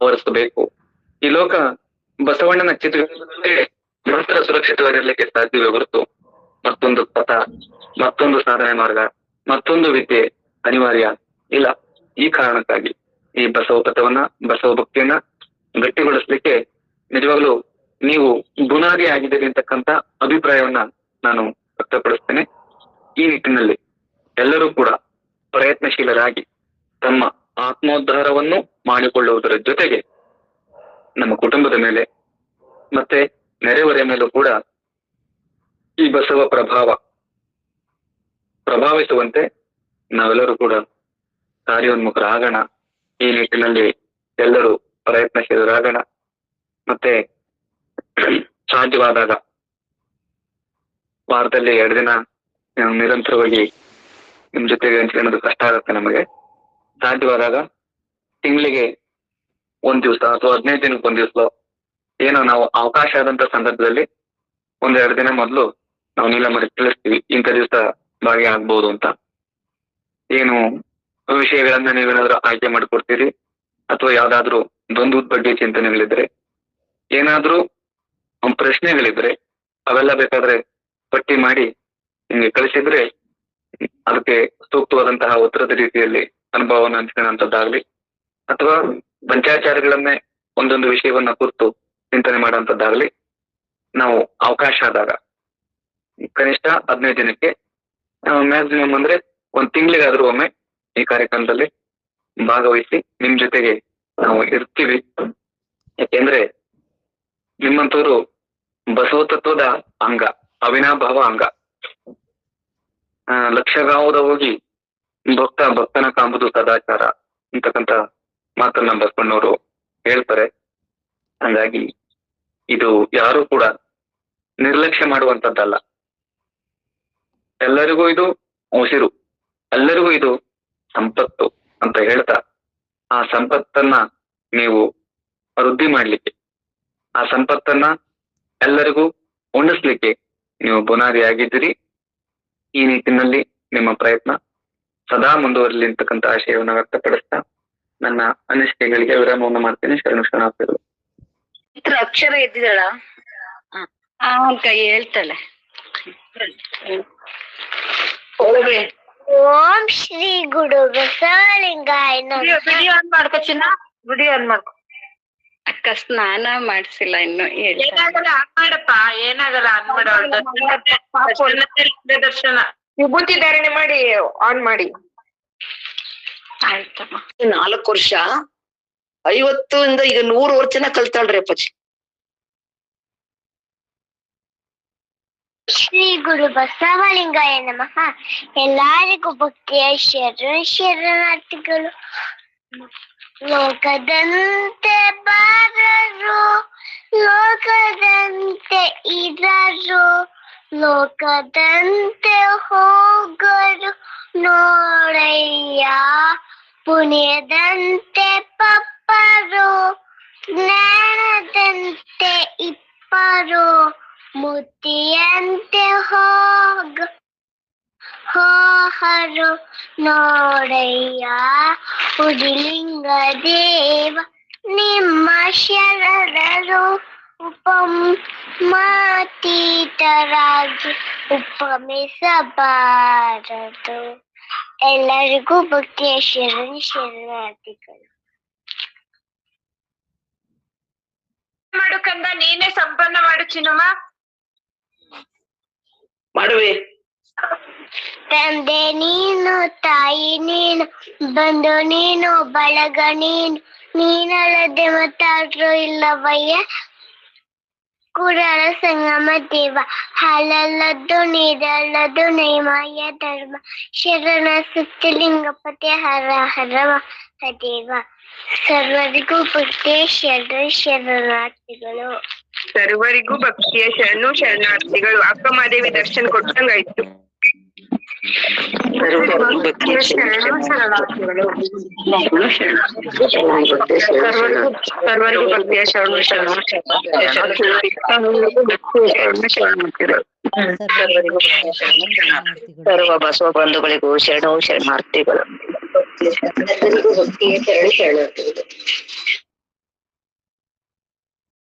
ಆವರಿಸಬೇಕು. ಈ ಲೋಕ ಬಸವಣ್ಣನ ಚಿತ್ರಗಳೇ ಮಾತ್ರ ಸುರಕ್ಷಿತವಾಗಿರ್ಲಿಕ್ಕೆ ಸಾಧ್ಯವೇ ಹೊರತು ಮತ್ತೊಂದು ಪಥ, ಮತ್ತೊಂದು ಸಾಧನೆ ಮಾರ್ಗ, ಮತ್ತೊಂದು ವಿದ್ಯೆ ಅನಿವಾರ್ಯ ಇಲ್ಲ. ಈ ಕಾರಣಕ್ಕಾಗಿ ಈ ಬಸವ ಪಥವನ್ನ, ಬಸವ ಭಕ್ತಿಯನ್ನ ಗಟ್ಟಿಗೊಳಿಸ್ಲಿಕ್ಕೆ ನಿಜವಾಗ್ಲೂ ನೀವು ಬುನಾದಿ ಆಗಿದ್ದೀರಿ ಅಂತಕ್ಕಂಥ ಅಭಿಪ್ರಾಯವನ್ನ ನಾನು ವ್ಯಕ್ತಪಡಿಸ್ತೇನೆ. ಈ ನಿಟ್ಟಿನಲ್ಲಿ ಎಲ್ಲರೂ ಕೂಡ ಪ್ರಯತ್ನಶೀಲರಾಗಿ ತಮ್ಮ ಆತ್ಮೋದ್ಧಾರವನ್ನು ಮಾಡಿಕೊಳ್ಳುವುದರ ಜೊತೆಗೆ ನಮ್ಮ ಕುಟುಂಬದ ಮೇಲೆ ಮತ್ತೆ ನೆರೆಹೊರೆಯ ಮೇಲೂ ಕೂಡ ಈ ಬಸವ ಪ್ರಭಾವಿಸುವಂತೆ ನಾವೆಲ್ಲರೂ ಕೂಡ ಕಾರ್ಯೋನ್ಮುಖರಾಗೋಣ. ಈ ನಿಟ್ಟಿನಲ್ಲಿ ಎಲ್ಲರೂ ಪ್ರಯತ್ನಶೀಲರಾಗೋಣ. ಮತ್ತೆ ಸಾಧ್ಯವಾದಾಗ ವಾರದಲ್ಲಿ 2 ದಿನ ನಿರಂತರವಾಗಿ ನಿಮ್ ಜೊತೆಗೆ ಹಂಚ್ಕೊಳ್ಳೋದು ಕಷ್ಟ ಆಗುತ್ತೆ ನಮಗೆ. ಸಾಧ್ಯವಾದಾಗ ತಿಂಗಳಿಗೆ 1 ದಿವಸ ಅಥವಾ 15 ದಿನಕ್ಕೆ 1 ದಿವಸ ಏನೋ ನಾವು ಅವಕಾಶ ಆದಂತ ಸಂದರ್ಭದಲ್ಲಿ 1-2 ದಿನ ಮೊದಲು ನಾವು ನೀಲಮರಿಗೆ ತಿಳಿಸ್ತೀವಿ, ಇಂಥ ದಿವಸ ಭಾಗಿಯಾಗ್ಬೋದು ಅಂತ. ಏನು ವಿಷಯಗಳನ್ನ ನೀವೇನಾದ್ರೂ ಆಯ್ಕೆ ಮಾಡಿಕೊಡ್ತೀರಿ ಅಥವಾ ಯಾವ್ದಾದ್ರು ದ್ವಂದ್ವದ ಬಗ್ಗೆ ಚಿಂತನೆಗಳಿದ್ರೆ, ಏನಾದ್ರೂ ಪ್ರಶ್ನೆಗಳಿದ್ರೆ ಅವೆಲ್ಲ ಬೇಕಾದ್ರೆ ಪಟ್ಟಿ ಮಾಡಿ ನಿಮ್ಗೆ ಕಳಿಸಿದ್ರೆ ಅದಕ್ಕೆ ಸೂಕ್ತವಾದಂತಹ ಉತ್ತರದ ರೀತಿಯಲ್ಲಿ ಅನುಭವವನ್ನು ಹಂಚ್ಕೊಳ್ಳೋಂಥದ್ದಾಗ್ಲಿ ಅಥವಾ ಪಂಚಾಚಾರಗಳನ್ನೇ ಒಂದೊಂದು ವಿಷಯವನ್ನ ಕುರಿತು ಚಿಂತನೆ ಮಾಡುವಂತದ್ದಾಗ್ಲಿ ನಾವು ಅವಕಾಶ ಆದಾಗ ಕನಿಷ್ಠ 15 ದಿನಕ್ಕೆ, ಮ್ಯಾಕ್ಸಿಮಮ್ ಅಂದ್ರೆ 1 ತಿಂಗಳಿಗಾದ್ರೂ ಒಮ್ಮೆ ಈ ಕಾರ್ಯಕ್ರಮದಲ್ಲಿ ಭಾಗವಹಿಸಿ ನಿಮ್ ಜೊತೆಗೆ ನಾವು ಇರ್ತೀವಿ. ಯಾಕೆಂದ್ರೆ ನಿಮ್ಮಂತವ್ರು ಬಸವ ತತ್ವದ ಅಂಗ, ಅವಿನಾಭಾವ ಅಂಗ. ಲಕ್ಷಗಾವುದ ಹೋಗಿ ಭಕ್ತನ ಕಾಂಬುದು ಸದಾಚಾರ ಅಂತಕ್ಕಂಥ ಮಾತನ್ನ ಬಸವಣ್ಣವರು ಹೇಳ್ತಾರೆ. ಹಾಗಾಗಿ ಇದು ಯಾರು ಕೂಡ ನಿರ್ಲಕ್ಷ್ಯ ಮಾಡುವಂತದ್ದಲ್ಲ. ಎಲ್ಲರಿಗೂ ಇದು ಉಸಿರು, ಎಲ್ಲರಿಗೂ ಇದು ಸಂಪತ್ತು ಅಂತ ಹೇಳ್ತಾ, ಆ ಸಂಪತ್ತನ್ನ ನೀವು ವೃದ್ಧಿ ಮಾಡ್ಲಿಕ್ಕೆ, ಆ ಸಂಪತ್ತನ್ನ ಎಲ್ಲರಿಗೂ ಉಣಿಸ್ಲಿಕ್ಕೆ ನೀವು ಬುನಾದಿಯಾಗಿದ್ದೀರಿ. ಈ ನಿಟ್ಟಿನಲ್ಲಿ ನಿಮ್ಮ ಪ್ರಯತ್ನ ಸದಾ ಮುಂದುವರಲಿ ಅಂತಕ್ಕಂಥ ಆಶಯವನ್ನು ವ್ಯಕ್ತಪಡಿಸ್ತಾ ನನ್ನ ಅನಿಸಿಕೆಗಳಿಗೆ ವಿರಾಮವನ್ನು ಮಾಡ್ತೀನಿ. ಶರಣು ಶರಣಾರ್ಥಿಗಳು. ಅಕ್ಷರ ಎದ್ದಿದಳ ಕೈ ಹೇಳ್ತಾಳೆ. ಓಂ ಶ್ರೀ ಗುರು ಬಸವಲಿಂಗಾಯ ನಮಃ. ವಿಡಿಯೋ ಆನ್ ಮಾಡ್ಕೊ ಚಿನ್ನ, ವಿಡಿಯೋ ಆನ್ ಮಾಡ್ಕೊ. ಅಕ್ಕ ಸ್ನಾನ ಮಾಡ್ಸಿಲ್ಲ ಇನ್ನು. ಏನಾಗಲ್ಲ ಆನ್ ಮಾಡಪ್ಪ, ಏನಾಗಲ್ಲ ಆನ್ ಮಾಡ. ದರ್ಶನ ವಿಭೂತಿ ಧಾರಣೆ ಮಾಡಿ ಆನ್ ಮಾಡಿ. ಆಯ್ತಮ್ಮ. 4 ವರ್ಷ 50 ಈಗ 100 ವರ್ಷನ ಕಲ್ತಾಳ್ರಿ ಅಪ್ಪಾಜಿ. ಶ್ರೀ ಗುರು ಬಸವಲಿಂಗಾಯ ನಮಃ. ಎಲ್ಲರಿಗೂ ಭಕ್ತಿಯ ಶರಣಾರ್ಥಿಗಳು. ಲೋಕದಂತೆ ಬಾರರು, ಲೋಕದಂತೆ ಇರರು, ಲೋಕದಂತೆ ಹೋಗರು ನೋಡಯ್ಯ. ಪುಣ್ಯದಂತೆ ಪಪ್ಪರು, ಜ್ಞಾನದಂತೆ ಇಪ್ಪರು, ಮುತ್ತಿಯಂತೆ ಹೋಹರು ನೋಡಯ್ಯ. ಉದಿಲಿಂಗ ದೇವ ನಿಮ್ಮ ಶರಣರು, ಉಪಮಾತೀತರಾಗಿ ಉಪಮಿಸಬಾರದು. ಎಲ್ಲರಿಗೂ ಭಕ್ತಿಯ ಶರಣಾರ್ಥಿಗಳು. ಮಾಡು ಕಂದ, ನೀನೇ ಸಂಪನ್ನ ಮಾಡು ಚಿನ್ನಮ್ಮ. ಮಾಡುವೆ. ತಂದೆ ನೀನು, ತಾಯಿ ನೀನು, ಬಂಧು ನೀನು, ಬಳಗ ನೀನು, ನೀನಲ್ಲದೆ ಮತ್ತಾದ್ರೂ ಇಲ್ಲವಯ್ಯ. ಕುರಳ ಸಂಗಮ ದೇವ, ಹಾಲಲ್ಲದ್ದು ನೀರಲ್ಲದ್ದು ನೈಮಾಯ ಧರ್ಮ. ಶರಣ ಸುತ್ತಲಿಂಗಪತಿ ಹರ ಹರ ಮಹಾದೇವ. ಸರ್ವರಿಗೂ ಭಕ್ತಿಯ ಶರಣಾರ್ಥಿಗಳು. ಸರ್ವರಿಗೂ ಭಕ್ತಿಯ ಶರಣಾರ್ಥಿಗಳು. ಅಕ್ಕ ಮಾದೇವಿ ದರ್ಶನ ಕೊಟ್ಟಂಗಾಯ್ತು. ಸರ್ವರಿಗೂ ಭಕ್ತಿಯ ಶರಣಾರ್ಥಿಗಳು. ಸರ್ವರಿಗೂ ಭಕ್ತಿಯ ಸರ್ವ ಬಸವ ಬಂಧುಗಳಿಗೂ ಶರಣಾರ್ಥಿಗಳು. ಭಕ್ತಿಯ ಶರಣಾರ್ಥಿಗಳು.